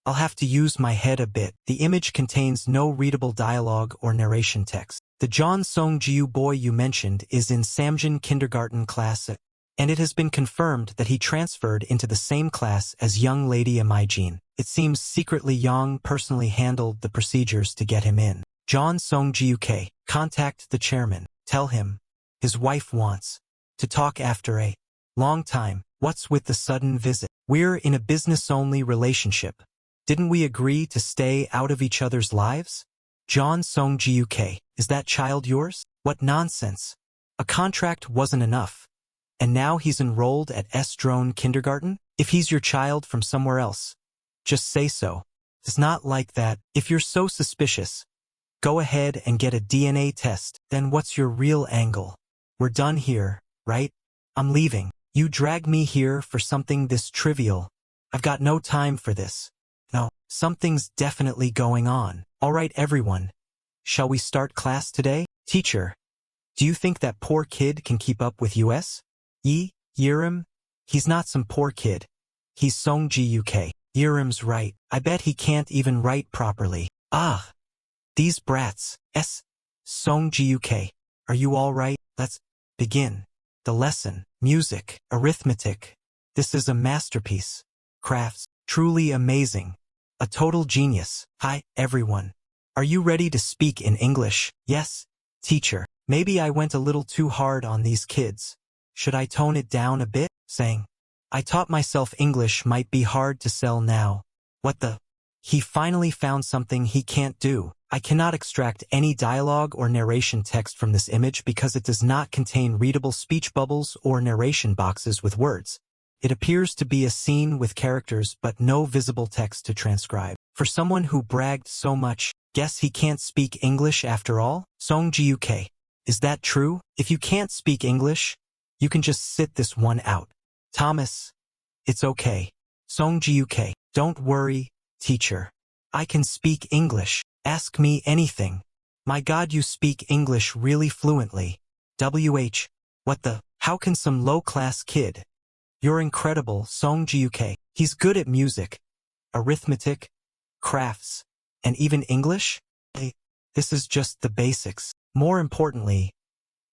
Speaker 2: I'll have to use my head a bit. The image contains no readable dialogue or narration text. The John Song-jiu boy you mentioned is in Samjin kindergarten class, and it has been confirmed that he transferred into the same class as young lady Mi-jin. It seems secretly Yang personally handled the procedures to get him in. John Song-jiuk, contact the chairman. Tell him his wife wants to talk after a long time. What's with the sudden visit? We're in a business-only relationship. Didn't we agree to stay out of each other's lives? John Song-jiuk, is that child yours? What nonsense. A contract wasn't enough. And now he's enrolled at S-Drone Kindergarten? If he's your child from somewhere else, just say so. It's not like that. If you're so suspicious, go ahead and get a DNA test. Then what's your real angle? We're done here, right? I'm leaving. You drag me here for something this trivial. I've got no time for this. No, something's definitely going on. All right, everyone. Shall we start class today? Teacher, do you think that poor kid can keep up with us? Yerim? He's not some poor kid. He's Song Jiuk. Yerim's right. I bet he can't even write properly. Ah! These brats. Song Jiuk. Are you all right? Let's begin. The lesson. Music. Arithmetic. This is a masterpiece. Crafts. Truly amazing. A total genius. Hi, everyone. Are you ready to speak in English? Yes, teacher. Maybe I went a little too hard on these kids. Should I tone it down a bit? Saying, I taught myself English might be hard to sell now. What the? He finally found something he can't do. I cannot extract any dialogue or narration text from this image because it does not contain readable speech bubbles or narration boxes with words. It appears to be a scene with characters but no visible text to transcribe. For someone who bragged so much, guess he can't speak English after all? Song Jiuk. Is that true? If you can't speak English, you can just sit this one out. Thomas. It's okay. Song Jiuk. Don't worry, teacher. I can speak English. Ask me anything. My God, you speak English really fluently. What the? How can some low-class kid? You're incredible, Song Jiuk. He's good at music, arithmetic, crafts, and even English? This is just the basics. More importantly,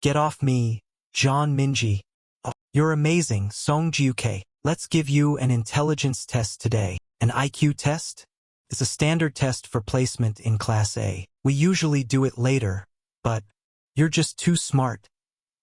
Speaker 2: get off me, John Minji. Oh, you're amazing, Song Jiuk. Let's give you an intelligence test today. An IQ test? It's a standard test for placement in Class A. We usually do it later, but you're just too smart.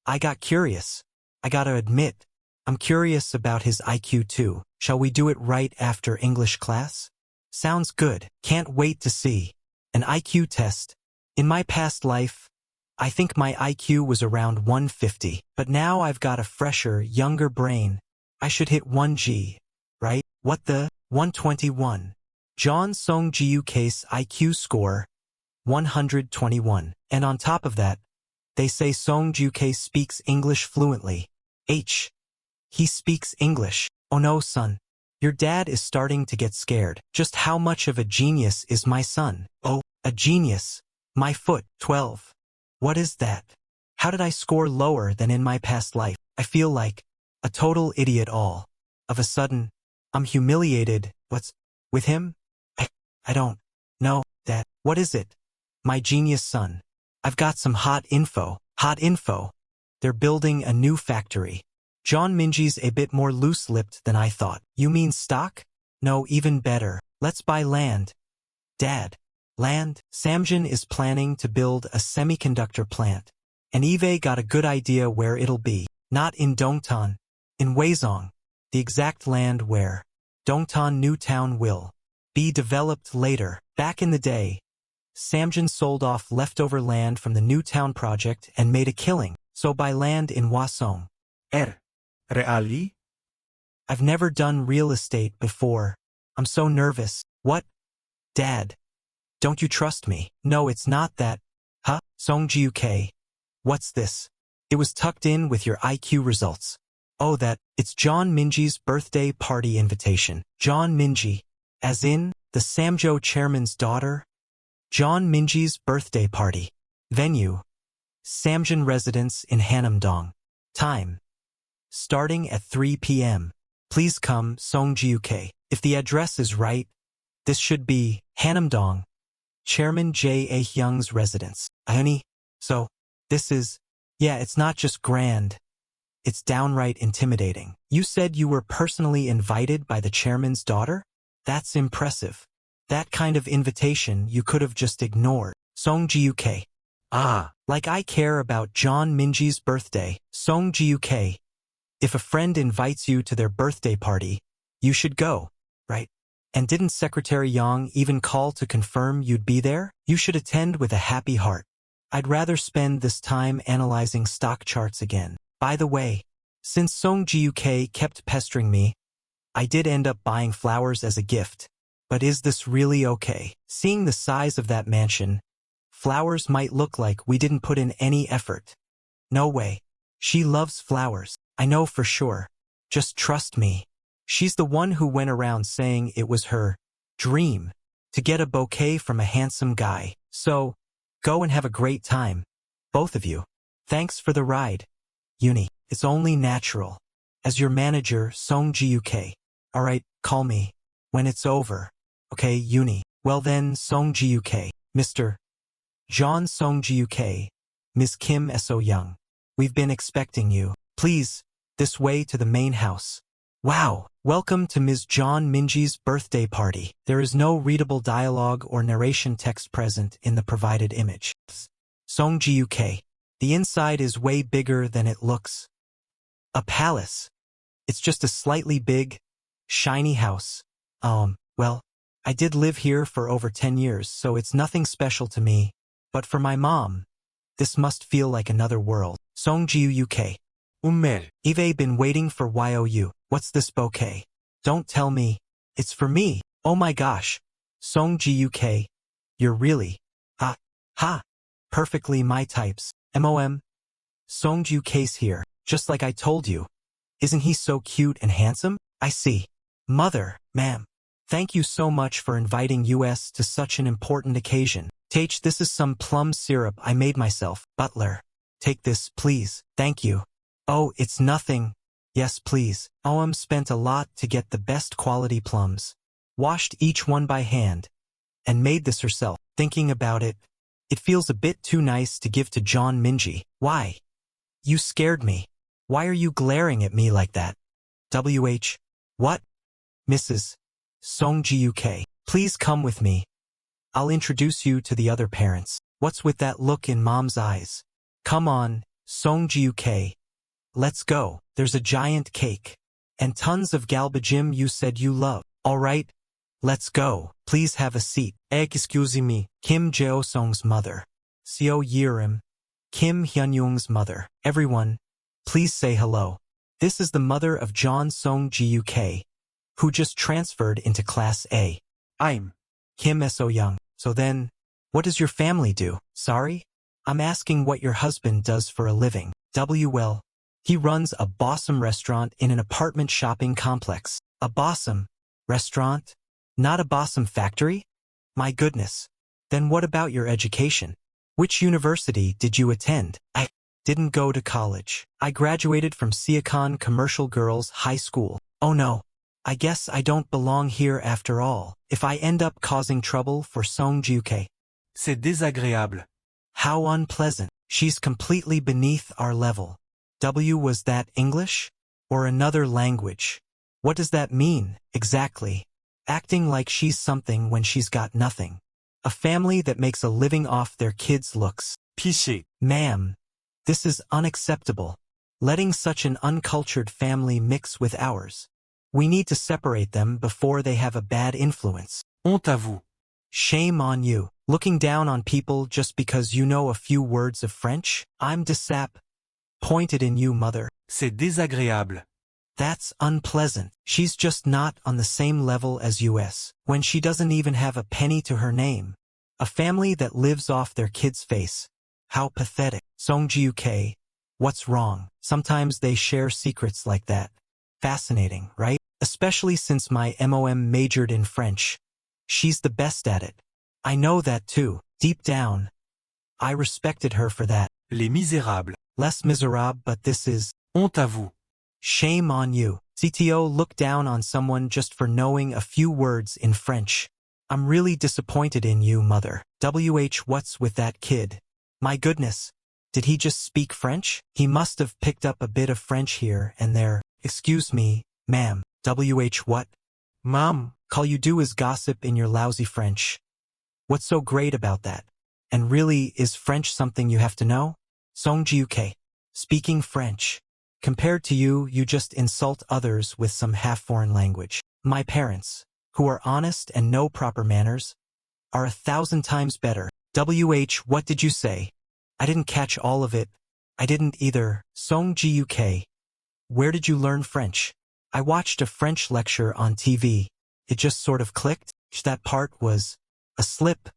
Speaker 2: I got curious. I gotta admit, I'm curious about his IQ too. Shall we do it right after English class? Sounds good. Can't wait to see. An IQ test. In my past life, I think my IQ was around 150, but now I've got a fresher, younger brain. I should hit 1G, right? What the? 121. John Song Jiuk's IQ score, 121. And on top of that, they say Song Jiuk speaks English fluently. He speaks English. Oh no, son. Your dad is starting to get scared. Just how much of a genius is my son? Oh, a genius. My foot, 12. What is that? How did I score lower than in my past life? I feel like a total idiot all of a sudden. I'm humiliated. What's with him? I don't know that. What is it? My genius son. I've got some hot info. Hot info. They're building a new factory. John Minji's a bit more loose-lipped than I thought. You mean stock? No, even better. Let's buy land. Dad. Land? Samjin is planning to build a semiconductor plant. And Eve got a good idea where it'll be. Not in Dongtan. In Weizong. The exact land where Dongtan New Town will be developed later. Back in the day, Samjin sold off leftover land from the New Town project and made a killing. So buy land in Hwasong.
Speaker 4: Really?
Speaker 2: I've never done real estate before. I'm so nervous. What? Dad. Don't you trust me? No, it's not that. Huh? Song Jiuk. What's this? It was tucked in with your IQ results. Oh, it's John Minji's birthday party invitation. John Minji. As in, the Samjo chairman's daughter? John Minji's birthday party. Venue. Samjin residence in Hanamdong. Time. Starting at 3 p.m. Please come, Song Jiuk. If the address is right, this should be Hanamdong. Chairman J. A. Hyung's residence. Honey? So, this is... Yeah, it's not just grand. It's downright intimidating. You said you were personally invited by the chairman's daughter? That's impressive. That kind of invitation you could have just ignored. Song Jiuk. Like I care about John Minji's birthday. Song Jiuk. If a friend invites you to their birthday party, you should go, right? And didn't Secretary Yang even call to confirm you'd be there? You should attend with a happy heart. I'd rather spend this time analyzing stock charts again. By the way, since Song Jiuk kept pestering me, I did end up buying flowers as a gift. But is this really okay? Seeing the size of that mansion, flowers might look like we didn't put in any effort. No way. She loves flowers. I know for sure. Just trust me. She's the one who went around saying it was her dream to get a bouquet from a handsome guy. So, go and have a great time. Both of you. Thanks for the ride. Uni, it's only natural. As your manager, Song Jiuk. Alright, call me when it's over. Okay, Uni. Well then, Song Jiuk. Mr. John Song Jiuk. Ms. Kim So Young. We've been expecting you. Please, this way to the main house. Wow, welcome to Ms. John Minji's birthday party. There is no readable dialogue or narration text present in the provided image. Song Jiuk. The inside is way bigger than it looks. A palace. It's just a slightly big, shiny house. Well, I did live here for over 10 years, so it's nothing special to me. But for my mom, this must feel like another world. Song Jiuk. Eve been waiting for you. What's this bouquet? Don't tell me. It's for me. Oh my gosh. Song Jiuk. You're really... Ha. Perfectly my types. MOM. Song Jiuk's here, just like I told you. Isn't he so cute and handsome? I see. Mother, ma'am. Thank you so much for inviting us to such an important occasion. Tage, this is some plum syrup I made myself. Butler. Take this, please. Thank you. Oh, it's nothing. Yes, please. OM spent a lot to get the best quality plums. Washed each one by hand. And made this herself. Thinking about it, it feels a bit too nice to give to John Minji. Why? You scared me. Why are you glaring at me like that? WH. What? Mrs. Song Jiuk. Please come with me. I'll introduce you to the other parents. What's with that look in Mom's eyes? Come on, Song Jiuk. let's go. There's a giant cake. And tons of galbajim you said you love. Alright, let's go. Please have a seat. Excuse me, Kim Jeo-sung's mother. Seo Yerim, Kim Hyun-young's mother. Everyone, please say hello. This is the mother of John Song-Ji-UK, who just transferred into Class A.
Speaker 3: I'm
Speaker 2: Kim So-young. So then, what does your family do? Sorry? I'm asking what your husband does for a living. Well, he runs a Bossum restaurant in an apartment shopping complex. A Bossum restaurant? Not a Bossum factory? My goodness. Then what about your education? Which university did you attend? I didn't go to college. I graduated from Siakon Commercial Girls High School. Oh no. I guess I don't belong here after all. If I end up causing trouble for Song Ji-UK.
Speaker 3: C'est désagréable.
Speaker 2: How unpleasant. She's completely beneath our level. Was that English? Or another language? What does that mean, exactly? Acting like she's something when she's got nothing. A family that makes a living off their kids' looks.
Speaker 3: PC.
Speaker 2: Ma'am, this is unacceptable. Letting such an uncultured family mix with ours. We need to separate them before they have a bad influence.
Speaker 3: Honte à vous.
Speaker 2: Shame on you. Looking down on people just because you know a few words of French? I'm disappointed in you, mother.
Speaker 3: C'est désagréable.
Speaker 2: That's unpleasant. She's just not on the same level as us, when she doesn't even have a penny to her name. A family that lives off their kid's face. How pathetic. Song Ji-UK, what's wrong? Sometimes they share secrets like that. Fascinating, right? Especially since my MOM majored in French. She's the best at it. I know that too. Deep down, I respected her for that.
Speaker 3: Les Misérables.
Speaker 2: Less miserable, but this is
Speaker 3: Honte à vous.
Speaker 2: shame on you. CTO look down on someone just for knowing a few words in French. I'm really disappointed in you, mother. What's with that kid? My goodness. Did he just speak French? He must have picked up a bit of French here and there. Excuse me, ma'am. What?
Speaker 3: Mom.
Speaker 2: All you do is gossip in your lousy French. What's so great about that? And really, is French something you have to know? Song Ji-UK. Speaking French. Compared to you, you just insult others with some half-foreign language. My parents, who are honest and know proper manners, are 1,000 times better. What did you say? I didn't catch all of it. I didn't either. Song Ji-UK. Where did you learn French? I watched a French lecture on TV. It just sort of clicked. That part was a slip,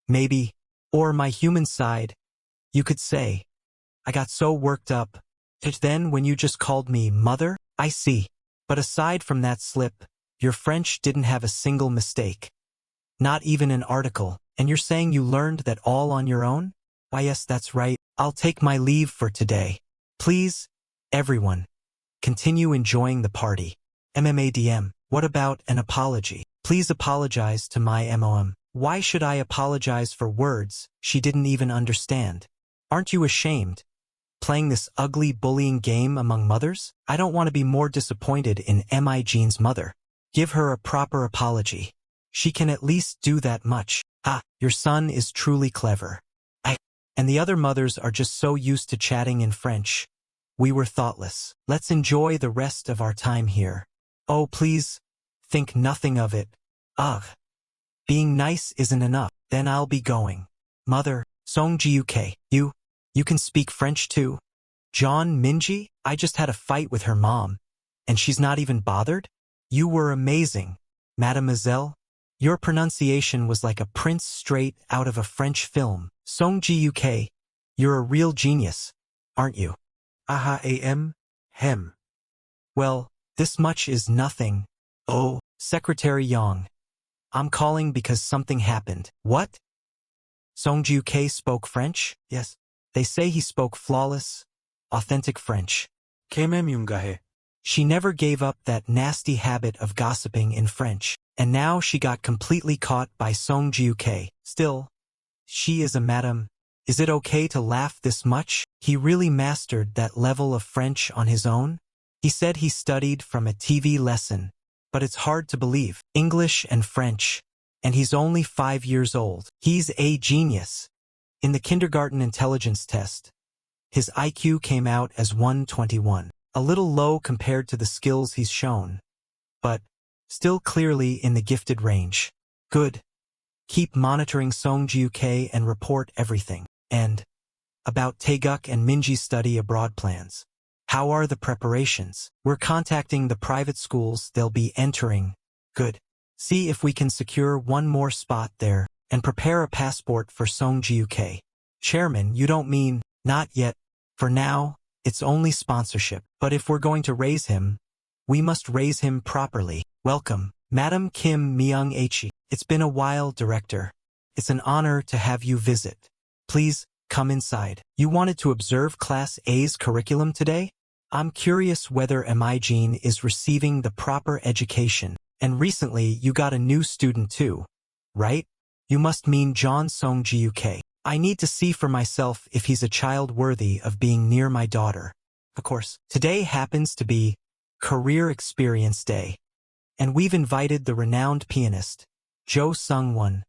Speaker 2: maybe, or my human side, you could say. I got so worked up. Then when you just called me mother, I see. But aside from that slip, your French didn't have a single mistake. Not even an article. And you're saying you learned that all on your own? Why yes, that's right. I'll take my leave for today. Please, everyone, continue enjoying the party. MMADM. What about an apology? Please apologize to my MOM. Why should I apologize for words she didn't even understand? Aren't you ashamed? Playing this ugly bullying game among mothers? I don't want to be more disappointed in M.I. Jean's mother. Give her a proper apology. She can at least do that much. Your son is truly clever. And the other mothers are just so used to chatting in French. We were thoughtless. Let's enjoy the rest of our time here. Oh, please, think nothing of it. Ugh. Being nice isn't enough. Then I'll be going. Mother, Song Ji-UK, you can speak French too? John Minji? I just had a fight with her mom. And she's not even bothered? You were amazing, mademoiselle. Your pronunciation was like a prince straight out of a French film. Song Ji-UK, you're a real genius, aren't you?
Speaker 3: Hem.
Speaker 2: Well, this much is nothing. Oh, Secretary Yang. I'm calling because something happened. What? Song Ji-UK spoke French? Yes. They say he spoke flawless, authentic French.
Speaker 3: Yungahe.
Speaker 2: She never gave up that nasty habit of gossiping in French, and now she got completely caught by Song Ji-UK. Still, she is a madam. Is it okay to laugh this much? He really mastered that level of French on his own? He said he studied from a TV lesson, but it's hard to believe. English and French, and he's only 5 years old. He's a genius. In the kindergarten intelligence test, His IQ came out as 121. A little low compared to the skills he's shown, but still clearly in the gifted range. Good. Keep monitoring Song Jiuk and report everything. And about Taeguk and Minji's study abroad plans. How are the preparations? We're contacting the private schools they'll be entering. Good. See if we can secure one more spot there and prepare a passport for Song Jiuk. Chairman, you don't mean, not yet. For now, it's only sponsorship. But if we're going to raise him, we must raise him properly. Welcome, Madam Kim Myung-H. It's been a while, Director. It's an honor to have you visit. Please, come inside. You wanted to observe Class A's curriculum today? I'm curious whether Imijin is receiving the proper education. And recently, you got a new student too, right? You must mean John Song Jiuk. I need to see for myself if he's a child worthy of being near my daughter. Of course, today happens to be Career Experience Day, and we've invited the renowned pianist, Jo Sung-won,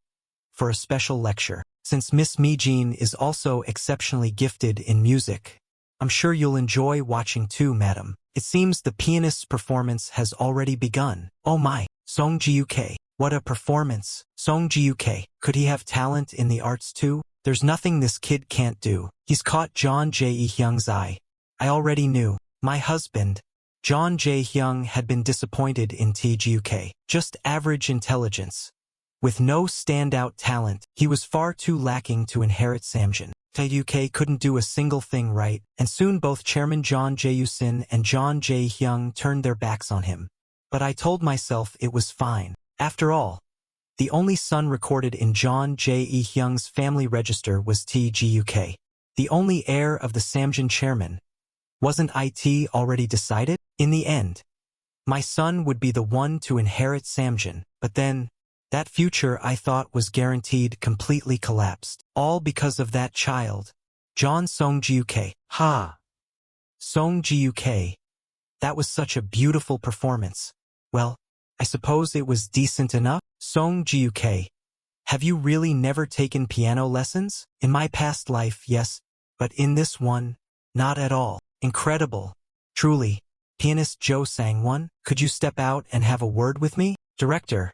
Speaker 2: for a special lecture. Since Miss Mi-jin is also exceptionally gifted in music, I'm sure you'll enjoy watching too, madam. It seems the pianist's performance has already begun. Oh my, Song Jiuk, what a performance. Song Jiuk, could he have talent in the arts too? There's nothing this kid can't do. He's caught John Jae-hyung's eye. I already knew. My husband, John Jae-hyung, had been disappointed in Tae-jiuk. Just average intelligence. With no standout talent, he was far too lacking to inherit Samjin. Tae-jiuk couldn't do a single thing right, and soon both Chairman John Jae-yusin and John Jae-hyung turned their backs on him. But I told myself it was fine. After all, the only son recorded in John Jae-hyung's family register was Tae-jiuk. The only heir of the Samjin chairman. Wasn't it already decided? In the end, my son would be the one to inherit Samjin, but then, that future I thought was guaranteed completely collapsed. All because of that child. John Song Jiuk. Ha! Song Jiuk. That was such a beautiful performance. Well, I suppose it was decent enough. Song Jiuk. Have you really never taken piano lessons? In my past life, yes, but in this one, not at all. Incredible. Truly. Pianist Jo Sang-won, could you step out and have a word with me? Director.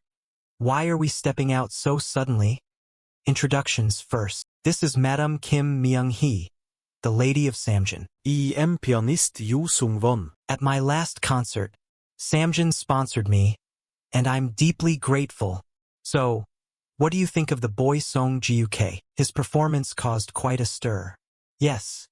Speaker 2: Why are we stepping out so suddenly? Introductions first. This is Madam Kim Myung-hee, the lady of Samjin.
Speaker 3: EM pianist Yoo Sung-won.
Speaker 2: At my last concert, Samjin sponsored me, and I'm deeply grateful. So, what do you think of the boy Song Jiuk? His performance caused quite a stir. Yes,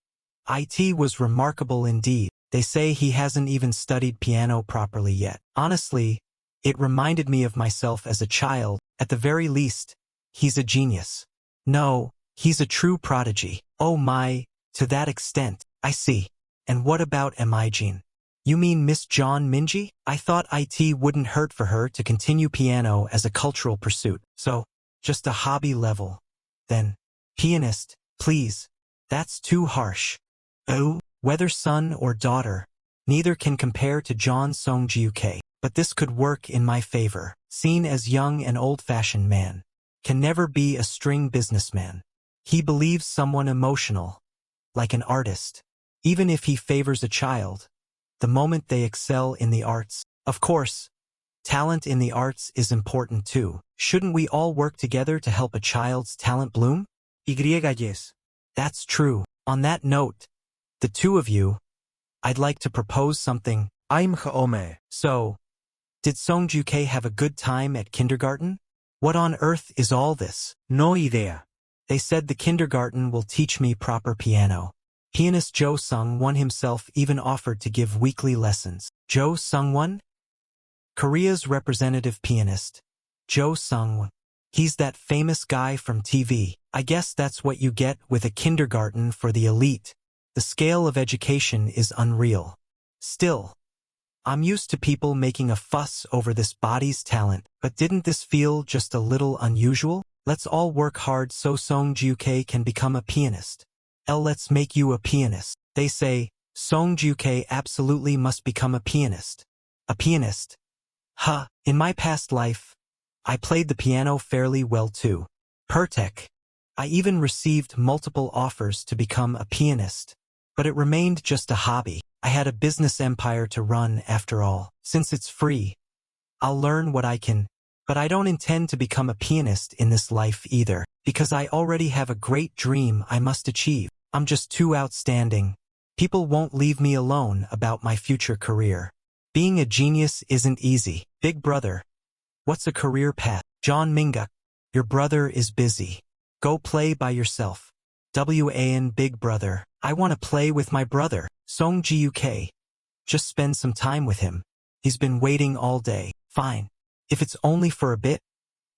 Speaker 2: it was remarkable indeed. They say he hasn't even studied piano properly yet. Honestly, it reminded me of myself as a child. At the very least, he's a genius. No, he's a true prodigy. Oh my, to that extent. I see. And what about Imijin? You mean Miss John Minji? I thought it wouldn't hurt for her to continue piano as a cultural pursuit. So, just a hobby level. Then, pianist, please. That's too harsh. Oh, whether son or daughter, neither can compare to John Song Jiuk. But this could work in my favor. Seen as young and old-fashioned man, can never be a string businessman. He believes someone emotional, like an artist. Even if he favors a child, the moment they excel in the arts. Of course, talent in the arts is important too. Shouldn't we all work together to help a child's talent bloom?
Speaker 4: Yes.
Speaker 2: That's true. On that note, the two of you, I'd like to propose something.
Speaker 4: I'm Haome.
Speaker 2: So, did Song Jiuk have a good time at kindergarten? What on earth is all this?
Speaker 4: No idea.
Speaker 2: They said the kindergarten will teach me proper piano. Pianist Jo Sung-won himself even offered to give weekly lessons. Jo Sung-won? Korea's representative pianist. Jo Sung-won. He's that famous guy from TV. I guess that's what you get with a kindergarten for the elite. The scale of education is unreal. Still, I'm used to people making a fuss over this body's talent, but didn't this feel just a little unusual? Let's all work hard so Song Jiuk can become a pianist. Let's make you a pianist. They say, Song Jiuk absolutely must become a pianist. A pianist? Huh, in my past life, I played the piano fairly well too. Pertek. I even received multiple offers to become a pianist. But it remained just a hobby. I had a business empire to run after all. Since it's free, I'll learn what I can. But I don't intend to become a pianist in this life either, because I already have a great dream I must achieve. I'm just too outstanding. People won't leave me alone about my future career. Being a genius isn't easy. Big brother, what's a career path? John Minguk, your brother is busy. Go play by yourself. WAN Big brother, I want to play with my brother. Song Jiuk. Just spend some time with him. He's been waiting all day. Fine. If it's only for a bit,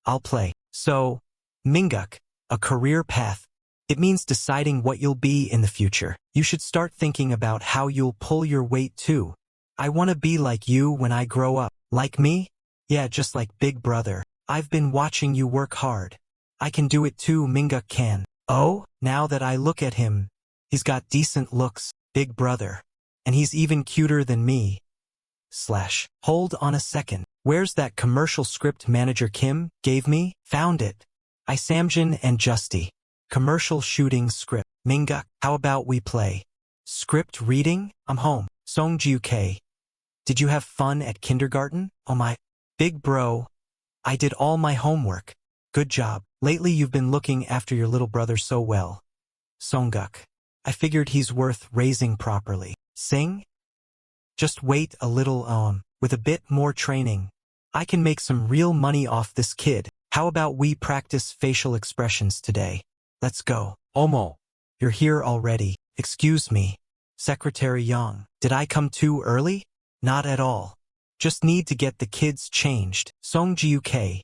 Speaker 2: I'll play. So, Minguk, a career path. It means deciding what you'll be in the future. You should start thinking about how you'll pull your weight too. I want to be like you when I grow up. Like me? Yeah, just like Big brother. I've been watching you work hard. I can do it too, Minguk can. Oh, now that I look at him, he's got decent looks, Big brother. And he's even cuter than me. Hold on a second. Where's that commercial script manager Kim gave me? Found it. I Samjin and Justy. Commercial shooting script. Minguk, how about we play? Script reading? I'm home. Song Jiuk. Did you have fun at kindergarten? Oh my. Big bro. I did all my homework. Good job. Lately you've been looking after your little brother so well. Songguk. I figured he's worth raising properly. Sing? Just wait a little with a bit more training. I can make some real money off this kid. How about we practice facial expressions today? Let's go. Omo. You're here already. Excuse me. Secretary Yang. Did I come too early? Not at all. Just need to get the kids changed. Song Jiuk.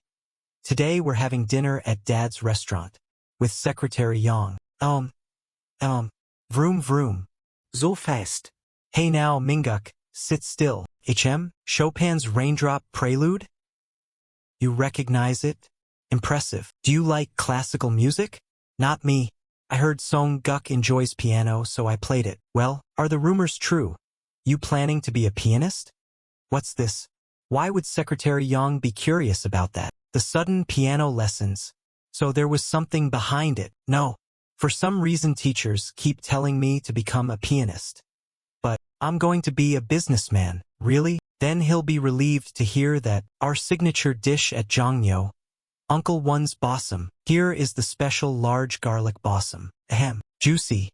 Speaker 2: Today we're having dinner at Dad's restaurant. With Secretary Yang. Vroom vroom.
Speaker 4: So fast.
Speaker 2: Hey now Minguk, sit still. Chopin's Raindrop Prelude? You recognize it? Impressive. Do you like classical music? Not me. I heard Song Guk enjoys piano, so I played it. Well, are the rumors true? You planning to be a pianist? What's this? Why would Secretary Yang be curious about that? The sudden piano lessons. So there was something behind it. No. For some reason teachers keep telling me to become a pianist. But I'm going to be a businessman. Really? Then he'll be relieved to hear that our signature dish at Jongyo, Uncle One's Bossum. Here is the special large garlic bossum. Ahem. Juicy,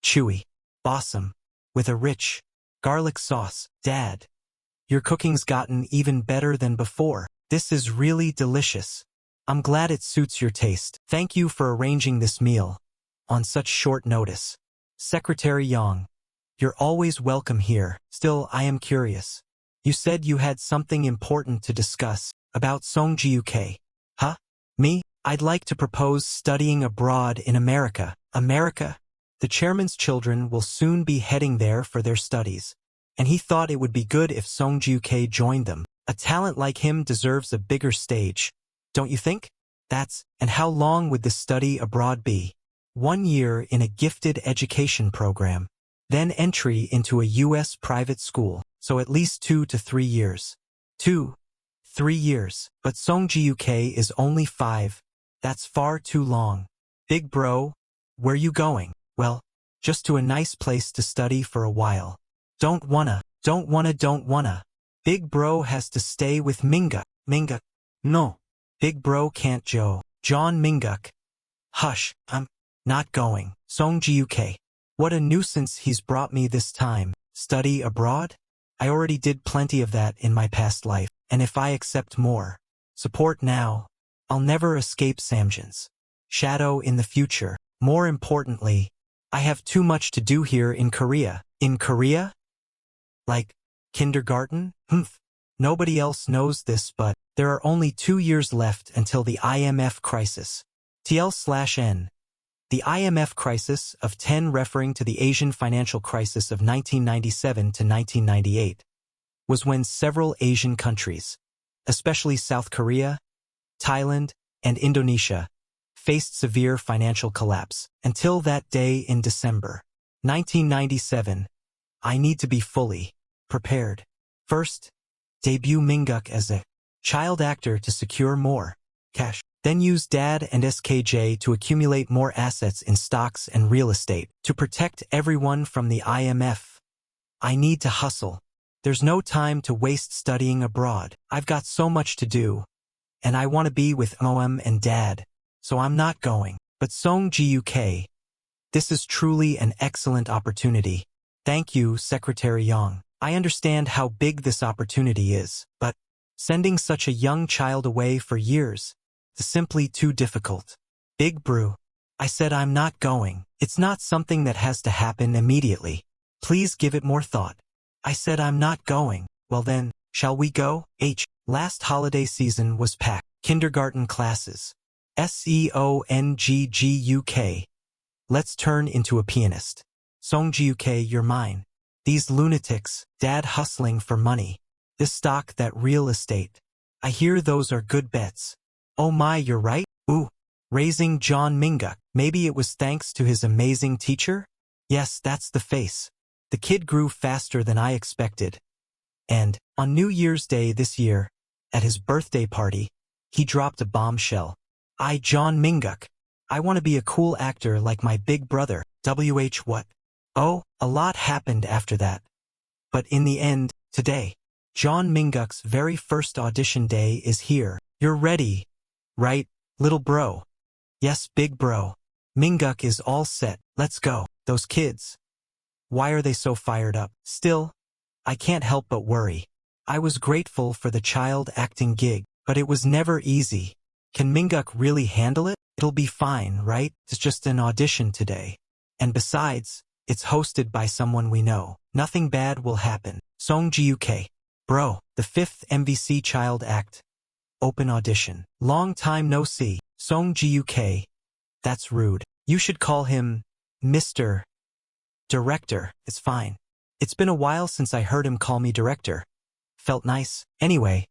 Speaker 2: chewy, bossum, with a rich garlic sauce. Dad, your cooking's gotten even better than before. This is really delicious. I'm glad it suits your taste. Thank you for arranging this meal on such short notice. Secretary Yang, you're always welcome here. Still, I am curious. You said you had something important to discuss about Song Jiuk. Huh? Me? I'd like to propose studying abroad in America. America? The chairman's children will soon be heading there for their studies, and he thought it would be good if Song Jiuk joined them. A talent like him deserves a bigger stage, don't you think? And how long would the study abroad be? 1 year in a gifted education program, then entry into a U.S. private school, so at least 2 to 3 years. 3 years. But Song Jiuk is only 5. That's far too long. Big bro, where you going? Well, just to a nice place to study for a while. Don't wanna. Big bro has to stay with Minguk. Minguk.
Speaker 4: No.
Speaker 2: Big bro can't John Minguk. Hush, I'm not going. Song Jiuk. What a nuisance he's brought me this time. Study abroad? I already did plenty of that in my past life, and if I accept more support now, I'll never escape Samjin's shadow in the future. More importantly, I have too much to do here in Korea. In Korea? Like kindergarten? Nobody else knows this, but there are only 2 years left until the IMF crisis. TL/N. The IMF crisis of 10 referring to the Asian financial crisis of 1997 to 1998 was when several Asian countries, especially South Korea, Thailand, and Indonesia, faced severe financial collapse. Until that day in December 1997, I need to be fully prepared. First, debut Minguk as a child actor to secure more cash. Then use Dad and SKJ to accumulate more assets in stocks and real estate to protect everyone from the IMF. I need to hustle. There's no time to waste studying abroad. I've got so much to do. And I want to be with OM and Dad. So I'm not going. But Song Ji-uk, this is truly an excellent opportunity. Thank you, Secretary Yang. I understand how big this opportunity is, but sending such a young child away for years is simply too difficult. Big Brew, I said I'm not going. It's not something that has to happen immediately. Please give it more thought. I said I'm not going. Well then, shall we go? Last holiday season was packed. Kindergarten classes. SEONGGUK. Let's turn into a pianist. Song Ji-uk, you're mine. These lunatics, Dad hustling for money. This stock, that real estate. I hear those are good bets. Oh my, you're right? Ooh. Raising John Minguk. Maybe it was thanks to his amazing teacher? Yes, that's the face. The kid grew faster than I expected. And, on New Year's Day this year, at his birthday party, he dropped a bombshell. John Minguk. I want to be a cool actor like my big brother. What? Oh, a lot happened after that. But in the end, today, John Minguk's very first audition day is here. You're ready, right, little bro? Yes, big bro. Minguk is all set. Let's go. Those kids. Why are they so fired up? Still, I can't help but worry. I was grateful for the child acting gig, but it was never easy. Can Minguk really handle it? It'll be fine, right? It's just an audition today. And besides, it's hosted by someone we know. Nothing bad will happen. Song Ji-uk. Bro, the 5th MVC child act. Open audition. Long time no see. Song Ji-uk. That's rude. You should call him Mr. Director. It's fine. It's been a while since I heard him call me director. Felt nice. Anyway,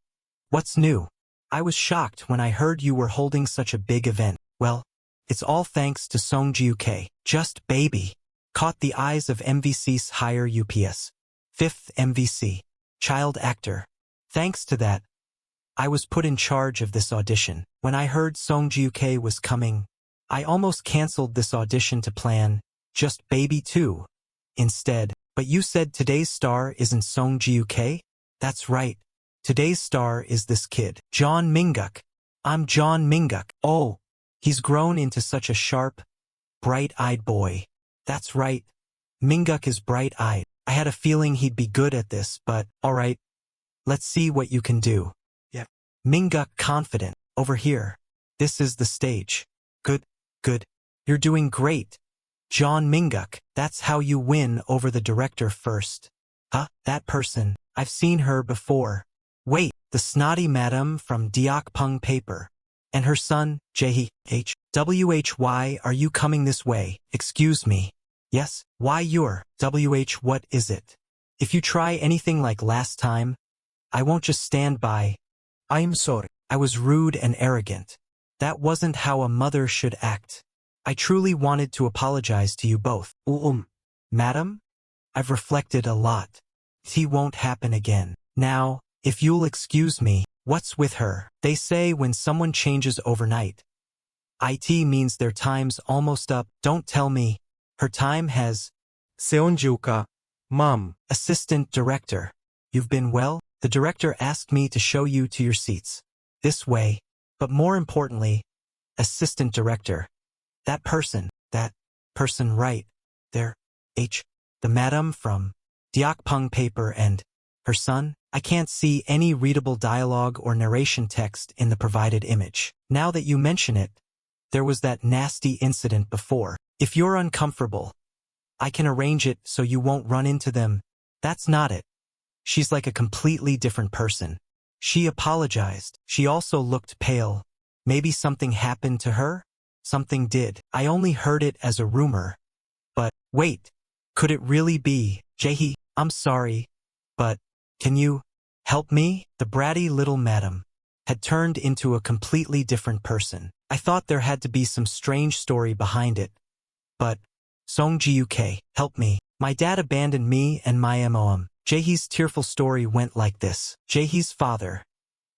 Speaker 2: what's new? I was shocked when I heard you were holding such a big event. Well, it's all thanks to Song Ji-uk. Just baby. Caught the eyes of MVC's higher UPS. 5th MVC. Child actor. Thanks to that, I was put in charge of this audition. When I heard Song Ji-uk was coming, I almost canceled this audition to plan Just Baby 2 instead. But you said today's star isn't Song Ji-uk? That's right. Today's star is this kid, John Minguk. I'm John Minguk. Oh, he's grown into such a sharp, bright-eyed boy. That's right. Minguk is bright-eyed. I had a feeling he'd be good at this, but alright. Let's see what you can do.
Speaker 4: Yep.
Speaker 2: Minguk confident. Over here. This is the stage. Good, good. You're doing great. John Minguk. That's how you win over the director first. Huh? That person. I've seen her before. Wait, the snotty madam from Deokpung paper. And her son, Jae H. WHY, are you coming this way? Excuse me. Yes, why you're, what is it? If you try anything like last time, I won't just stand by.
Speaker 4: I'm sorry.
Speaker 2: I was rude and arrogant. That wasn't how a mother should act. I truly wanted to apologize to you both. Madam? I've reflected a lot. It won't happen again. Now, if you'll excuse me, what's with her? They say when someone changes overnight, it means their time's almost up. Don't tell me. Her time has.
Speaker 3: 세온지우카, Mom.
Speaker 2: Assistant Director. You've been well? The director asked me to show you to your seats. This way. But more importantly, Assistant Director. That person right there. The madam from Deokpung paper and her son. I can't see any readable dialogue or narration text in the provided image. Now that you mention it, there was that nasty incident before. If you're uncomfortable, I can arrange it so you won't run into them. That's not it. She's like a completely different person. She apologized. She also looked pale. Maybe something happened to her? Something did. I only heard it as a rumor. But, wait. Could it really be? Jae, I'm sorry. But, can you help me? The bratty little madam had turned into a completely different person. I thought there had to be some strange story behind it. But, Song Ji-uk, help me. My dad abandoned me and my mom. Jaehee's tearful story went like this. Jaehee's father,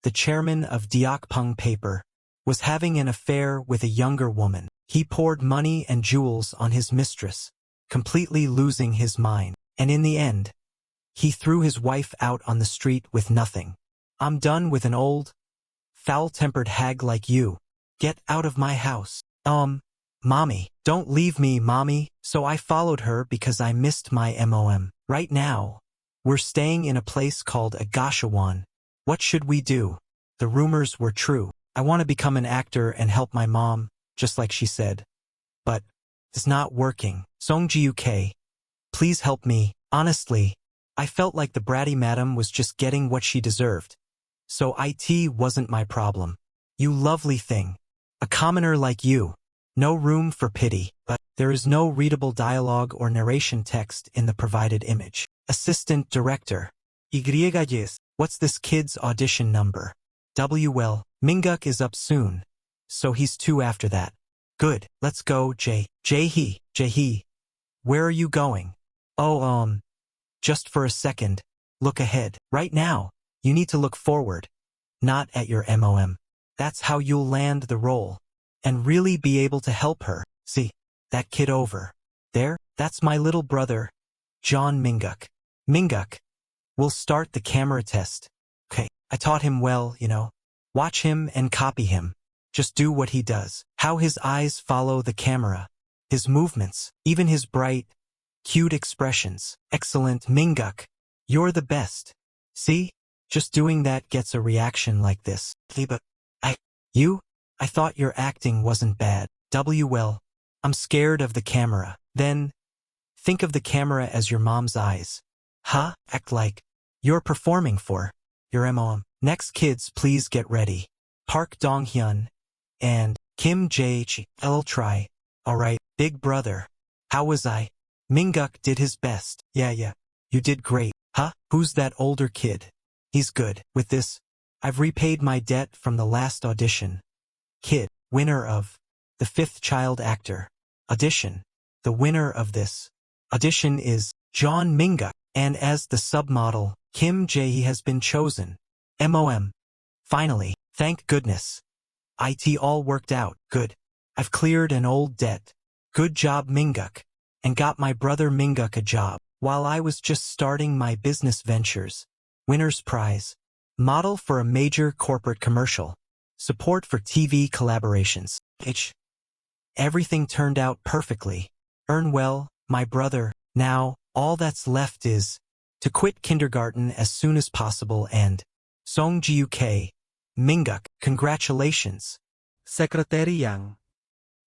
Speaker 2: the chairman of Deokpung paper, was having an affair with a younger woman. He poured money and jewels on his mistress, completely losing his mind. And in the end, he threw his wife out on the street with nothing. I'm done with an old, foul-tempered hag like you. Get out of my house. Mommy, don't leave me, Mommy. So I followed her because I missed my mom. Right now, we're staying in a place called Agashawan. What should we do? The rumors were true. I want to become an actor and help my mom, just like she said. But it's not working. Songji-uk, please help me. Honestly, I felt like the bratty madam was just getting what she deserved. So it wasn't my problem. You lovely thing. A commoner like you. No room for pity, but there is no readable dialogue or narration text in the provided image. Assistant Director.
Speaker 4: Yes.
Speaker 2: What's this kid's audition number? Well, Minguk is up soon, so he's 2 after that. Good, let's go, Jae-hee. Where are you going? Oh, just for a second. Look ahead. Right now, you need to look forward, not at your mom. That's how you'll land the role, and really be able to help her. See, that kid over there? That's my little brother, John Minguk. Minguk, we'll start the camera test. Okay, I taught him well, you know. Watch him and copy him. Just do what he does. How his eyes follow the camera. His movements, even his bright, cute expressions. Excellent, Minguk. You're the best. See? Just doing that gets a reaction like this. But I thought your acting wasn't bad. Well, I'm scared of the camera. Then, think of the camera as your mom's eyes. Act like you're performing for your mom. Next, kids, please get ready. Park Dong-hyun and Kim Jae-chi. I'll try. Alright, big brother. How was I? Minguk did his best. Yeah. You did great. Who's that older kid? He's good. With this, I've repaid my debt from the last audition. Kid, winner of the 5th Child Actor audition. The winner of this audition is John Minguk, and as the submodel, Kim Jae has been chosen. MOM. Finally, thank goodness. It all worked out. Good. I've cleared an old debt. Good job, Minguk. And got my brother Minguk a job, while I was just starting my business ventures. Winner's prize. Model for a major corporate commercial. Support for TV collaborations. Everything turned out perfectly. Earn well, my brother. Now, all that's left is to quit kindergarten as soon as possible and Songji-uk, Minguk, congratulations.
Speaker 4: Secretary Yang.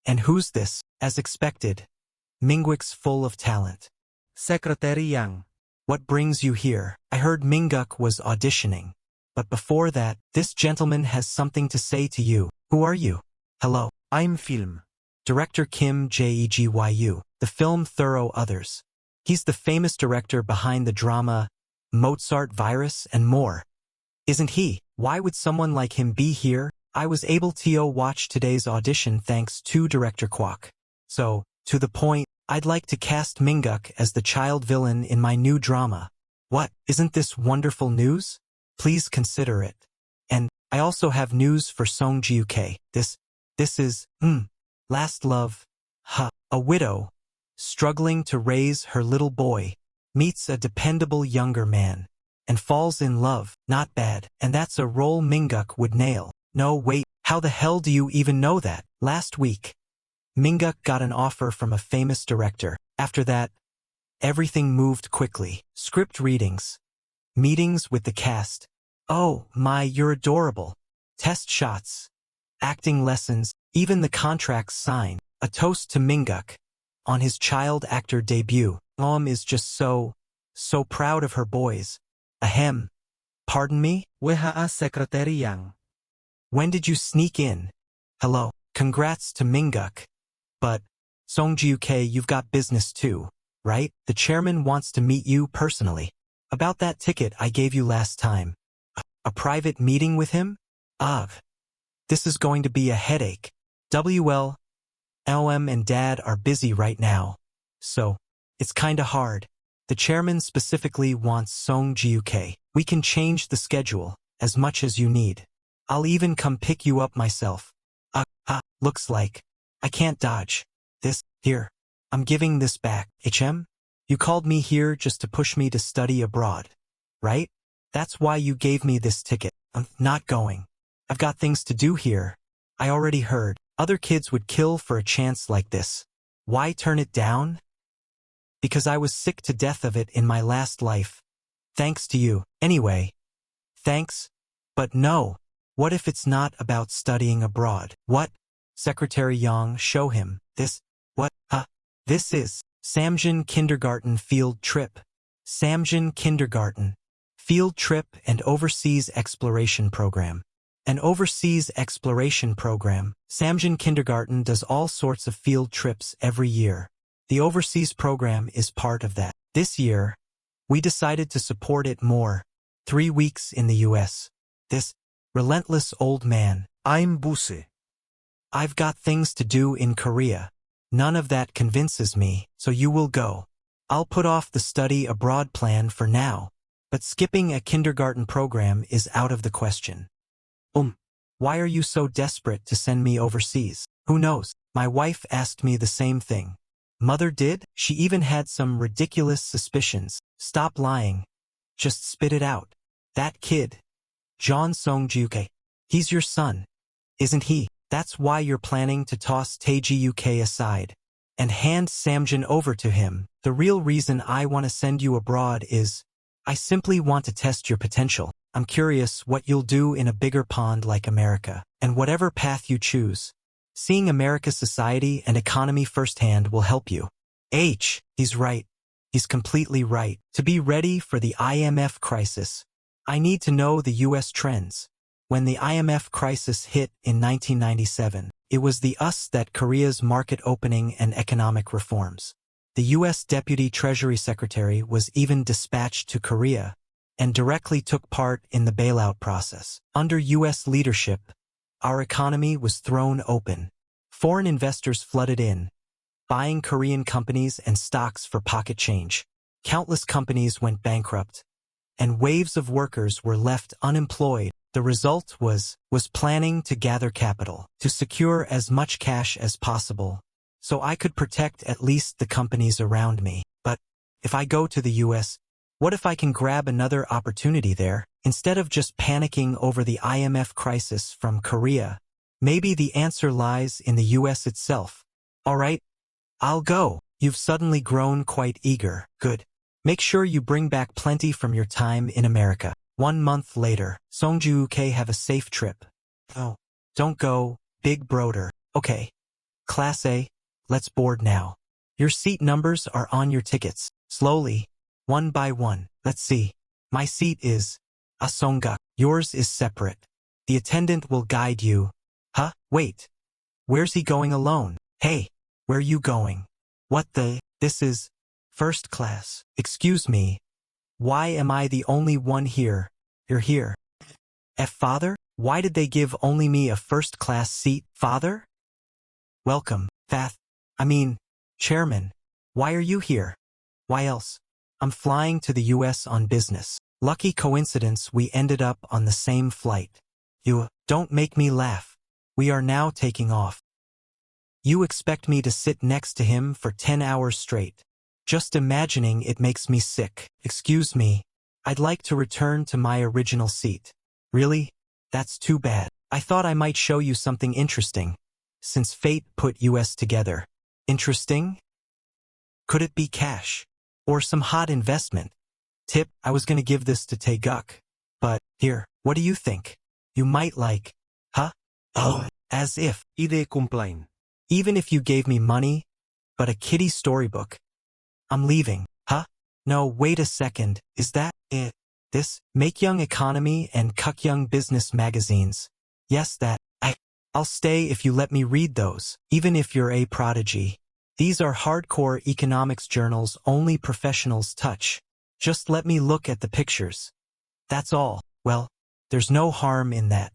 Speaker 2: And who's this? As expected, Minguk's full of talent.
Speaker 4: Secretary Yang.
Speaker 2: What brings you here? I heard Minguk was auditioning. But before that, this gentleman has something to say to you. Who are you? Hello.
Speaker 4: I'm film.
Speaker 2: Director Kim Jae-gyu, the film Thorough Others. He's the famous director behind the drama Mozart Virus and more. Isn't he? Why would someone like him be here? I was able to watch today's audition thanks to Director Kwok. So, to the point, I'd like to cast Minguk as the child villain in my new drama. What? Isn't this wonderful news? Please consider it. And I also have news for Songji-uk. This is, last love. A widow, struggling to raise her little boy, meets a dependable younger man, and falls in love. Not bad. And that's a role Minguk would nail. No, wait, how the hell do you even know that? Last week, Minguk got an offer from a famous director. After that, everything moved quickly. Script readings, meetings with the cast. Oh my, you're adorable. Test shots, acting lessons, even the contracts signed. A toast to Minguk on his child actor debut. Mom is just so proud of her boys. Ahem. Pardon me?
Speaker 4: Wehaa Secretary Yang.
Speaker 2: When did you sneak in? Hello. Congrats to Minguk. But, Songji-uk, you've got business too, right? The chairman wants to meet you personally. About that ticket I gave you last time. A private meeting with him? Ugh. This is going to be a headache. Well, LM and Dad are busy right now. So, it's kinda hard. The chairman specifically wants Songji-uk. We can change the schedule as much as you need. I'll even come pick you up myself. Looks like I can't dodge this. Here, I'm giving this back. You called me here just to push me to study abroad, right? That's why you gave me this ticket. I'm not going. I've got things to do here. I already heard other kids would kill for a chance like this. Why turn it down? Because I was sick to death of it in my last life. Thanks to you. Anyway, thanks. But no. What if it's not about studying abroad? What? Secretary Yang, show him. This. What? This is Samjin Kindergarten Field Trip. Samjin Kindergarten Field Trip and Overseas Exploration Program. An overseas exploration program. Samjin Kindergarten does all sorts of field trips every year. The overseas program is part of that. This year, we decided to support it more. 3 weeks in the US. This relentless old man.
Speaker 3: I'm Buse.
Speaker 2: I've got things to do in Korea. None of that convinces me, so you will go. I'll put off the study abroad plan for now, but skipping a kindergarten program is out of the question. Why are you so desperate to send me overseas? Who knows? My wife asked me the same thing. Mother did? She even had some ridiculous suspicions. Stop lying. Just spit it out. That kid, John Song-juke, he's your son, isn't he? That's why you're planning to toss Taiji UK aside and hand Samjin over to him. The real reason I want to send you abroad is I simply want to test your potential. I'm curious what you'll do in a bigger pond like America. And whatever path you choose, seeing America's society and economy firsthand will help you. He's right. He's completely right. To be ready for the IMF crisis, I need to know the US trends. When the IMF crisis hit in 1997, it was the US that Korea's market opening and economic reforms. The US Deputy Treasury Secretary was even dispatched to Korea and directly took part in the bailout process. Under US leadership, our economy was thrown open. Foreign investors flooded in, buying Korean companies and stocks for pocket change. Countless companies went bankrupt, and waves of workers were left unemployed. The result was planning to gather capital, to secure as much cash as possible, so I could protect at least the companies around me. But if I go to the US, what if I can grab another opportunity there? Instead of just panicking over the IMF crisis from Korea, maybe the answer lies in the US itself. All right, I'll go. You've suddenly grown quite eager. Good. Make sure you bring back plenty from your time in America. 1 month later, Songju-UK have a safe trip. Oh, don't go, big broder. Okay. Class A, let's board now. Your seat numbers are on your tickets. Slowly, one by one. Let's see. My seat is Asonggak. Yours is separate. The attendant will guide you. Wait. Where's he going alone? Hey, where you going? What the? This is first class. Excuse me. Why am I the only one here? You're here. Father? Why did they give only me a first-class seat, father? Welcome, Chairman. Why are you here? Why else? I'm flying to the US on business. Lucky coincidence we ended up on the same flight. You, don't make me laugh. We are now taking off. You expect me to sit next to him for 10 hours straight. Just imagining it makes me sick. Excuse me. I'd like to return to my original seat. Really? That's too bad. I thought I might show you something interesting, since fate put us together. Interesting? Could it be cash? Or some hot investment? Tip, I was gonna give this to Taeguk. But, here, what do you think? You might like. Oh, as if.
Speaker 4: Ide complain.
Speaker 2: Even if you gave me money, but a kiddie storybook. I'm leaving. No, wait a second. Is that it? This? Make Young Economy and Kuk Young Business magazines. Yes, that. I'll stay if you let me read those, even if you're a prodigy. These are hardcore economics journals only professionals touch. Just let me look at the pictures. That's all. Well, there's no harm in that.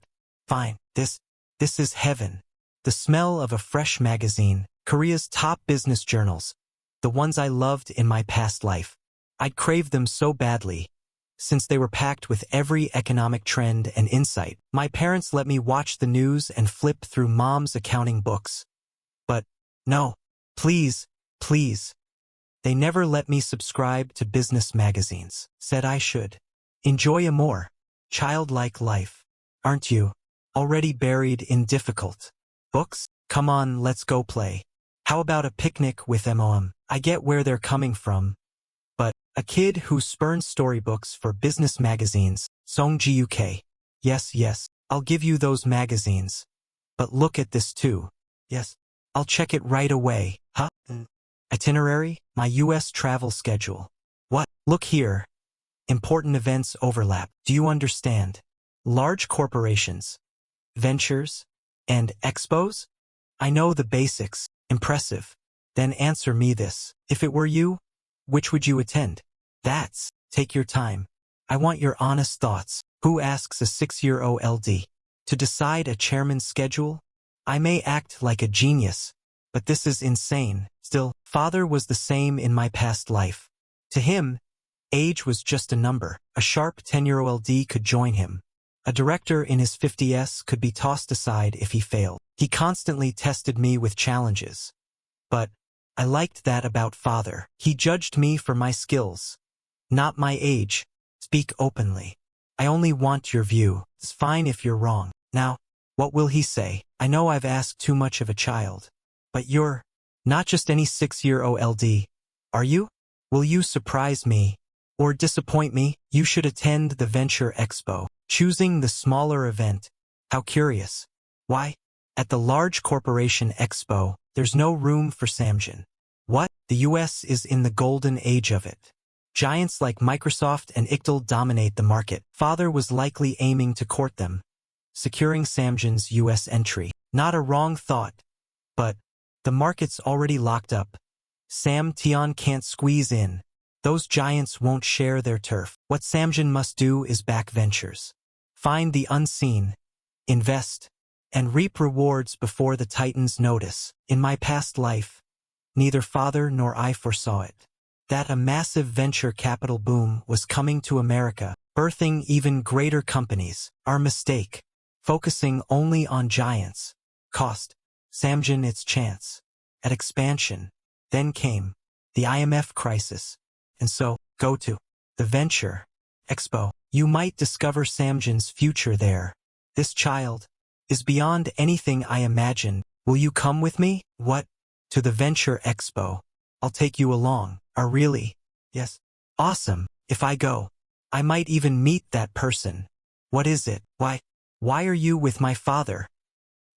Speaker 2: Fine. This is heaven. The smell of a fresh magazine, Korea's top business journals, the ones I loved in my past life. I'd crave them so badly. since they were packed with every economic trend and insight. My parents let me watch the news and flip through mom's accounting books. But, no, please, please. They never let me subscribe to business magazines. Said I should enjoy a more childlike life. Aren't you already buried in difficult books? Come on, let's go play. How about a picnic with MOM? I get where they're coming from, but a kid who spurns storybooks for business magazines, Songji UK. Yes, I'll give you those magazines. But look at this too. Yes, I'll check it right away. Huh? Itinerary? My US travel schedule. What? Look here. Important events overlap. Do you understand? Large corporations, ventures, and expos? I know the basics. Impressive. Then answer me this. If it were you, which would you attend? Take your time. I want your honest thoughts. Who asks a 6-year-old to decide a chairman's schedule? I may act like a genius, but this is insane. Still, father was the same in my past life. To him, age was just a number. A sharp 10-year-old could join him. A director in his 50s could be tossed aside if he failed. He constantly tested me with challenges. But I liked that about father. He judged me for my skills, not my age. Speak openly. I only want your view. It's fine if you're wrong. Now, what will he say? I know I've asked too much of a child. But you're not just any 6-year-old, are you? Will you surprise me or disappoint me? You should attend the Venture Expo. Choosing the smaller event. How curious. Why? At the large corporation expo, there's no room for Samjin. What? The US is in the golden age of it. Giants like Microsoft and ICTL dominate the market. Father was likely aiming to court them, securing Samjin's US entry. Not a wrong thought. But the market's already locked up. Sam Tian can't squeeze in. Those giants won't share their turf. What Samjin must do is back ventures. Find the unseen, invest, and reap rewards before the titans notice. In my past life, neither father nor I foresaw it. That a massive venture capital boom was coming to America, birthing even greater companies. Our mistake, focusing only on giants, cost Samjin its chance at expansion. Then came the IMF crisis. And so, go to the Venture Expo. You might discover Samjin's future there. This child is beyond anything I imagined. Will you come with me? What? To the Venture Expo. I'll take you along. Really? Yes. Awesome. If I go, I might even meet that person. What is it? Why are you with my father?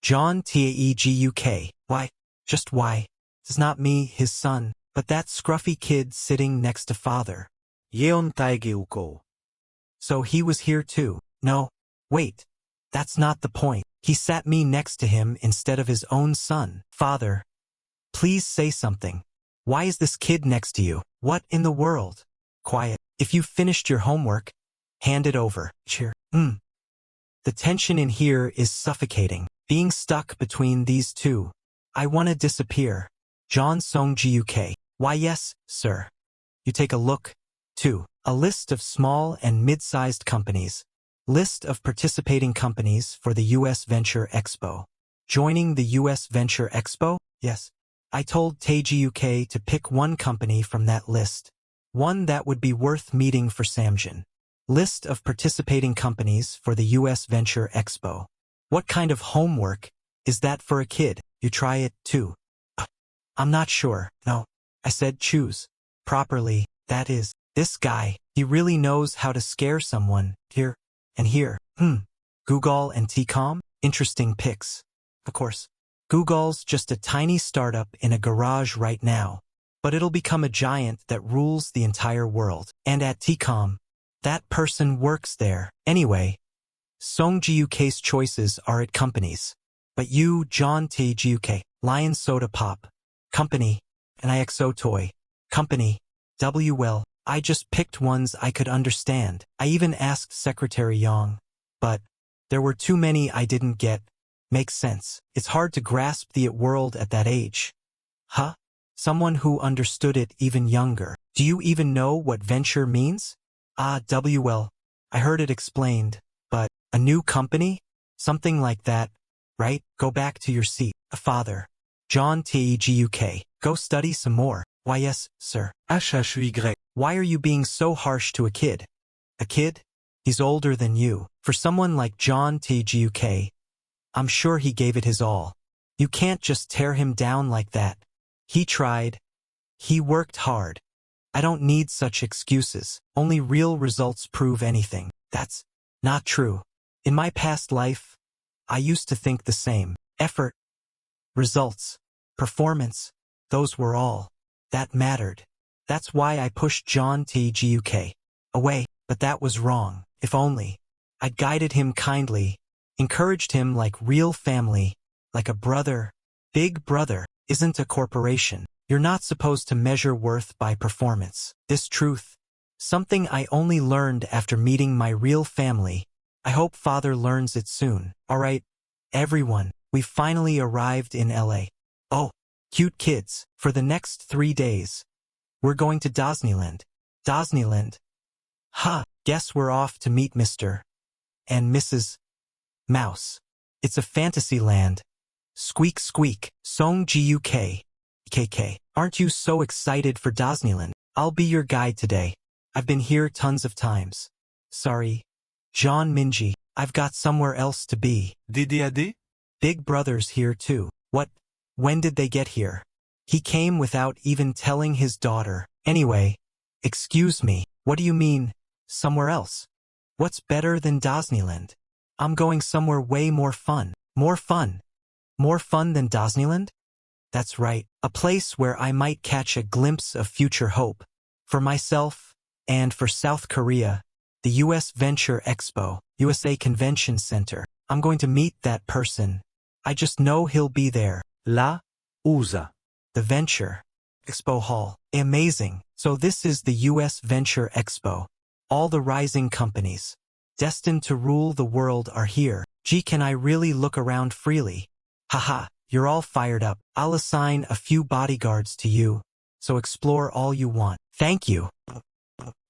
Speaker 2: John Taeguk. Why? Just why? It's not me, his son, but that scruffy kid sitting next to father.
Speaker 4: Yeon Taeguk.
Speaker 2: So he was here too. No, wait. That's not the point. He sat me next to him instead of his own son. Father, please say something. Why is this kid next to you? What in the world? Quiet. If you've finished your homework, hand it over. Cheer. The tension in here is suffocating. Being stuck between these two. I want to disappear. John Songji UK. Why yes, sir. You take a look. 2. A list of small and mid-sized companies. List of participating companies for the US Venture Expo. Joining the US Venture Expo? Yes. I told Taiji UK to pick one company from that list. One that would be worth meeting for Samjin. List of participating companies for the US Venture Expo. What kind of homework is that for a kid? You try it too. I'm not sure. No. I said choose. Properly, that is. This guy, he really knows how to scare someone. Here and here. Google and T-Com? Interesting picks. Of course. Google's just a tiny startup in a garage right now, but it'll become a giant that rules the entire world. And at T-Com, that person works there. Anyway, Songji UK's choices are at companies. But you, John Taiji UK, Lion Soda Pop, Company, and IXO Toy, Company, well, I just picked ones I could understand. I even asked Secretary Yang, but there were too many I didn't get. Makes sense. It's hard to grasp the world at that age. Huh? Someone who understood it even younger. Do you even know what venture means? Well, I heard it explained, but a new company? Something like that, right? Go back to your seat. Father. John Teguk. Go study some more. Why yes, sir.
Speaker 3: HHY.
Speaker 2: Why are you being so harsh to a kid? A kid? He's older than you. For someone like John Teguk, I'm sure he gave it his all. You can't just tear him down like that. He tried. He worked hard. I don't need such excuses. Only real results prove anything. That's not true. In my past life, I used to think the same. Effort, results, performance, those were all that mattered. That's why I pushed John Teguk away, but that was wrong. If only I'd guided him kindly, encouraged him like real family, like a brother. Big Brother isn't a corporation. You're not supposed to measure worth by performance. This truth, something I only learned after meeting my real family. I hope Father learns it soon. Alright, everyone, we finally arrived in LA. Oh, cute kids. For the next 3 days, we're going to Disneyland. Disneyland? Ha, guess we're off to meet Mr. and Mrs. Mouse. It's a fantasy land. Squeak squeak. Song Guk. KK. Aren't you so excited for Disneyland? I'll be your guide today. I've been here tons of times. Sorry. John Minji, I've got somewhere else to be.
Speaker 3: DDAD?
Speaker 2: Big Brother's here too. What? When did they get here? He came without even telling his daughter. Anyway, excuse me, what do you mean, somewhere else? What's better than Disneyland? I'm going somewhere way more fun. More fun? More fun than Disneyland? That's right, a place where I might catch a glimpse of future hope. For myself, and for South Korea, the US Venture Expo, USA Convention Center. I'm going to meet that person. I just know he'll be there.
Speaker 3: La USA.
Speaker 2: The Venture Expo Hall. Amazing. So this is the US Venture Expo. All the rising companies destined to rule the world are here. Gee, can I really look around freely? Haha, you're all fired up. I'll assign a few bodyguards to you, so explore all you want. Thank you.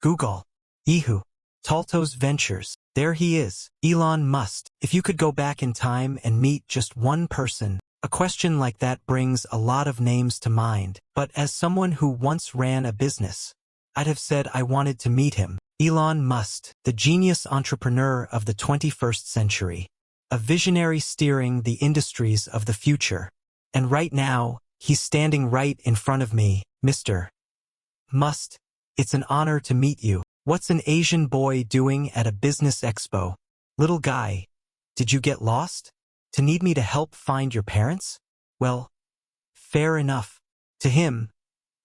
Speaker 2: Google. Yahoo. Taltos Ventures. There he is. Elon Musk. If you could go back in time and meet just one person, a question like that brings a lot of names to mind. But as someone who once ran a business, I'd have said I wanted to meet him. Elon Musk, the genius entrepreneur of the 21st century. A visionary steering the industries of the future. And right now, he's standing right in front of me. Mr. Musk, it's an honor to meet you. What's an Asian boy doing at a business expo? Little guy, did you get lost? To need me to help find your parents? Well, fair enough. To him,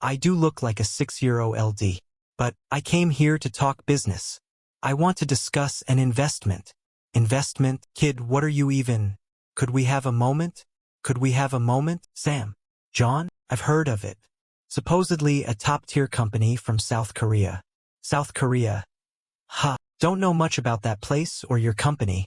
Speaker 2: I do look like a 6-year-old LD. But I came here to talk business. I want to discuss an investment. Investment? Kid, what are you even? Could we have a moment? Could we have a moment? Sam. John? I've heard of it. Supposedly a top-tier company from South Korea. South Korea. Ha, don't know much about that place or your company,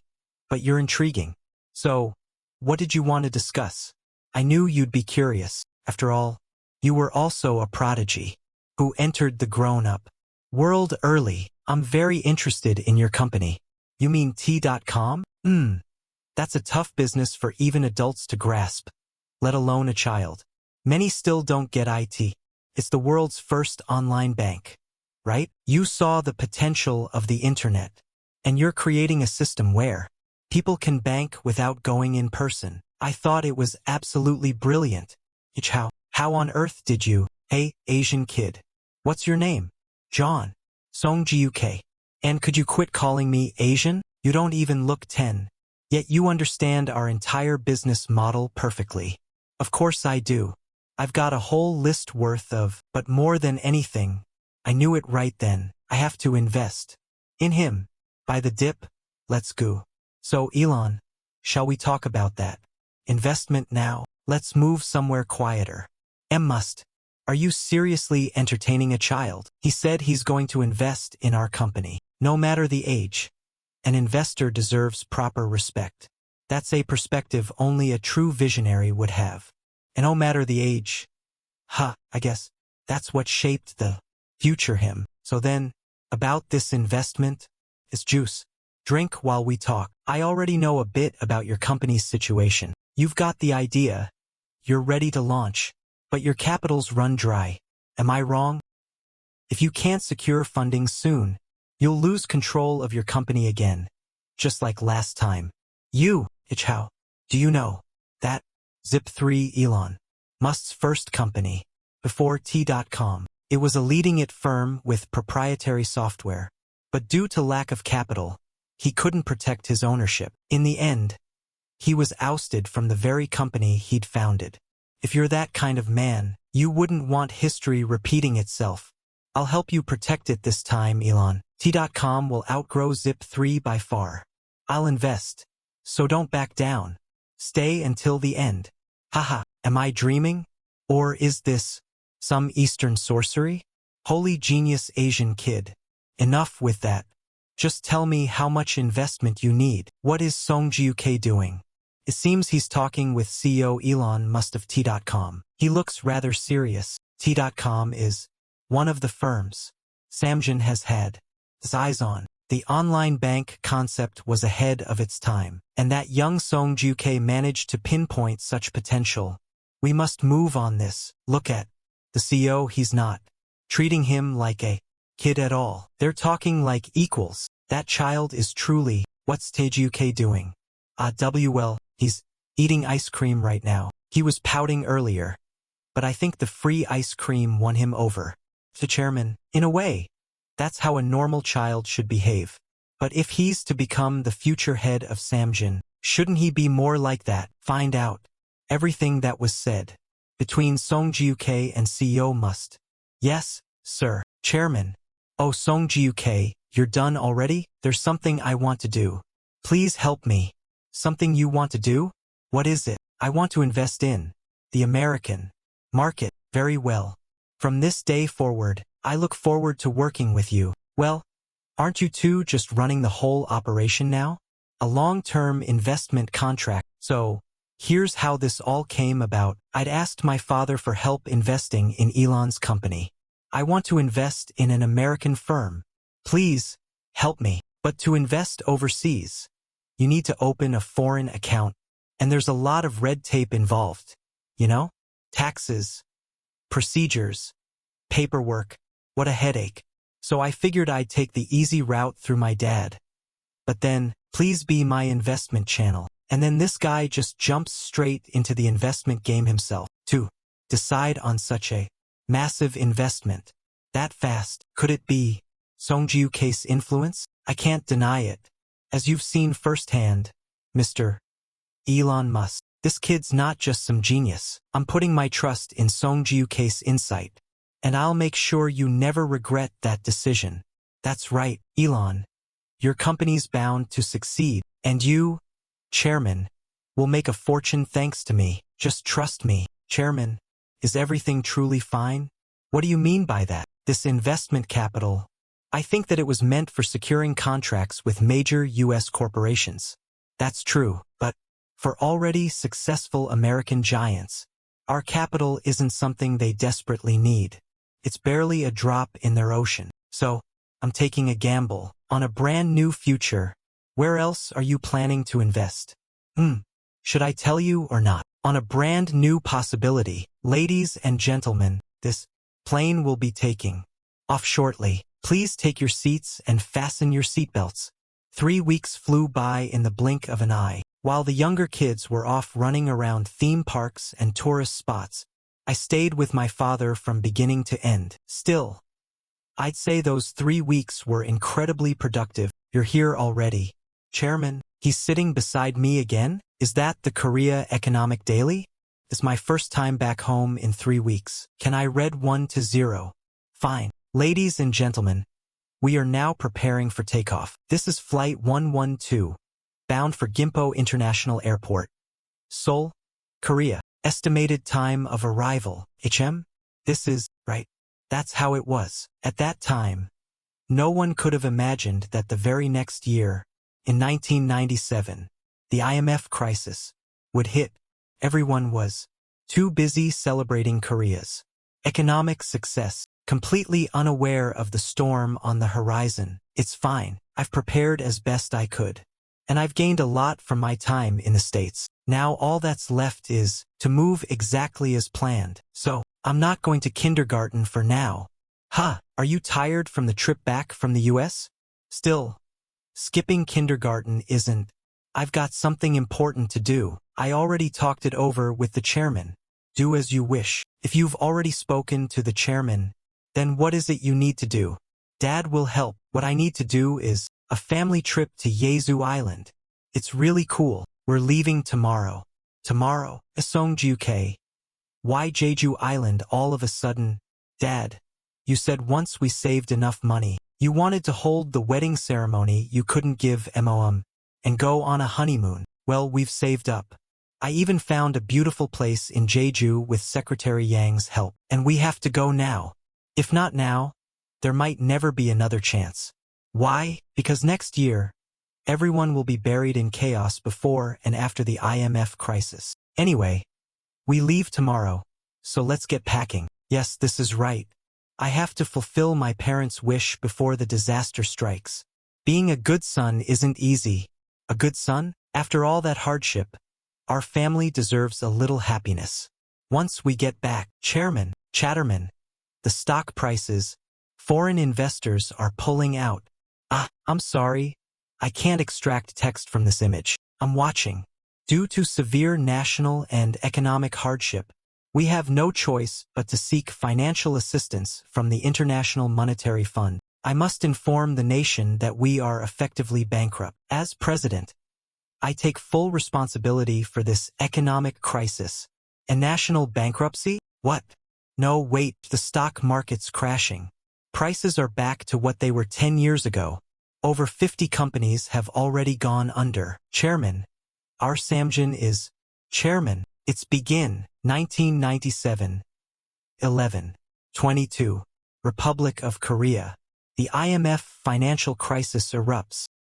Speaker 2: but you're intriguing. So, what did you want to discuss? I knew you'd be curious. After all, you were also a prodigy who entered the grown-up world early. I'm very interested in your company. You mean T.com? That's a tough business for even adults to grasp, let alone a child. Many still don't get IT. It's the world's first online bank, right? You saw the potential of the internet, and you're creating a system where people can bank without going in person. I thought it was absolutely brilliant. How on earth did you? Hey, Asian kid. What's your name? John. Song Guk. And could you quit calling me Asian? You don't even look 10. Yet you understand our entire business model perfectly. Of course I do. I've got a whole list worth of, but more than anything, I knew it right then. I have to invest in him. By the dip, let's go. So Elon, shall we talk about that? Investment now. Let's move somewhere quieter. Must. Are you seriously entertaining a child? He said he's going to invest in our company. No matter the age. An investor deserves proper respect. That's a perspective only a true visionary would have. And no matter the age. I guess that's what shaped the future him. So then, About this investment? It's juice. Drink while we talk. I already know a bit about your company's situation. You've got the idea. You're ready to launch. But your capital's run dry. Am I wrong? If you can't secure funding soon, you'll lose control of your company again. Just like last time. Ichao, do you know that Zip3 Elon Musk's first company, before T.com, it was a leading-it firm with proprietary software. But due to lack of capital, he couldn't protect his ownership. In the end, he was ousted from the very company he'd founded. If you're that kind of man, you wouldn't want history repeating itself. I'll help you protect it this time, Elon. T.com will outgrow Zip3 by far. I'll invest. So don't back down. Stay until the end. Haha, am I dreaming? Or is this some Eastern sorcery? Holy genius Asian kid. Enough with that. Just tell me how much investment you need. What is Song-Jiuk doing? It seems he's talking with CEO Elon Musk of T.com. He looks rather serious. T.com is one of the firms Samjin has had his eyes on. The online bank concept was ahead of its time, and that young Song-Jiuk managed to pinpoint such potential. We must move on this. Look at the CEO. He's not treating him like a kid at all. They're talking like equals. That child is truly, what's Taejuk doing? Well, he's eating ice cream right now. He was pouting earlier. But I think the free ice cream won him over. The chairman, in a way, that's how a normal child should behave. But if he's to become the future head of Samjin, shouldn't he be more like that? Find out everything that was said between Song-Jiuk and CEO Musk. Yes, sir. Chairman. Oh, Song-Jiuk, you're done already? There's something I want to do. Please help me. Something you want to do? What is it? I want to invest in the American market. Very well. From this day forward, I look forward to working with you. Well, aren't you two just running the whole operation now? A long-term investment contract. So, here's how this all came about. I'd asked my father for help investing in Elon's company. I want to invest in an American firm. Please, help me. But to invest overseas, you need to open a foreign account, and there's a lot of red tape involved. You know? Taxes, procedures, paperwork. What a headache. So I figured I'd take the easy route through my dad. But then, please be my investment channel. And then this guy just jumps straight into the investment game himself. To decide on such a massive investment. That fast. Could it be Song-Jiuk's influence? I can't deny it. As you've seen firsthand, Mr. Elon Musk. This kid's not just some genius. I'm putting my trust in Song-Jiuk's insight. And I'll make sure you never regret that decision. That's right, Elon. Your company's bound to succeed. And you, Chairman, will make a fortune thanks to me. Just trust me. Chairman, is everything truly fine? What do you mean by that? This investment capital, I think that it was meant for securing contracts with major U.S. corporations. That's true, but for already successful American giants, our capital isn't something they desperately need. It's barely a drop in their ocean. So, I'm taking a gamble on a brand new future. Where else are you planning to invest? Should I tell you or not? On a brand new possibility. Ladies and gentlemen, this plane will be taking off shortly. Please take your seats and fasten your seatbelts. 3 weeks flew by in the blink of an eye. While the younger kids were off running around theme parks and tourist spots, I stayed with my father from beginning to end. Still, I'd say those 3 weeks were incredibly productive. You're here already. Chairman, he's sitting beside me again? Is that the Korea Economic Daily? It's my first time back home in 3 weeks. Can I read 1-0? Fine. Ladies and gentlemen, we are now preparing for takeoff. This is Flight 112, bound for Gimpo International Airport, Seoul, Korea. Estimated time of arrival, HM? This is, right. That's how it was. At that time, no one could have imagined that the very next year, in 1997, the IMF crisis would hit. Everyone was too busy celebrating Korea's economic success. completely unaware of the storm on the horizon. It's fine. I've prepared as best I could. And I've gained a lot from my time in the States. Now all that's left is to move exactly as planned. So, I'm not going to kindergarten for now. Are you tired from the trip back from the US? Still, skipping kindergarten isn't. I've got something important to do. I already talked it over with the chairman. Do as you wish. If you've already spoken to the chairman, then what is it you need to do? Dad will help. What I need to do is a family trip to Jeju Island. It's really cool. We're leaving tomorrow. Tomorrow? Songjuk. Why Jeju Island all of a sudden? Dad, you said once we saved enough money, you wanted to hold the wedding ceremony you couldn't give MOM and go on a honeymoon. Well, we've saved up. I even found a beautiful place in Jeju with Secretary Yang's help. And we have to go now. If not now, there might never be another chance. Why? Because next year, everyone will be buried in chaos before and after the IMF crisis. Anyway, we leave tomorrow, so let's get packing. Yes, this is right. I have to fulfill my parents' wish before the disaster strikes. Being a good son isn't easy. A good son? After all that hardship, our family deserves a little happiness. Once we get back, Chatterman, the stock prices, foreign investors are pulling out. I'm sorry. I can't extract text from this image. I'm watching. Due to severe national and economic hardship, we have no choice but to seek financial assistance from the International Monetary Fund. I must inform the nation that we are effectively bankrupt. As president, I take full responsibility for this economic crisis. A national bankruptcy? What? No, wait, the stock market's crashing. Prices are back to what they were 10 years ago. Over 50 companies have already gone under. Chairman, our Samjin is Chairman. It's begin 1997. 11:22. Republic of Korea. The IMF financial crisis erupts.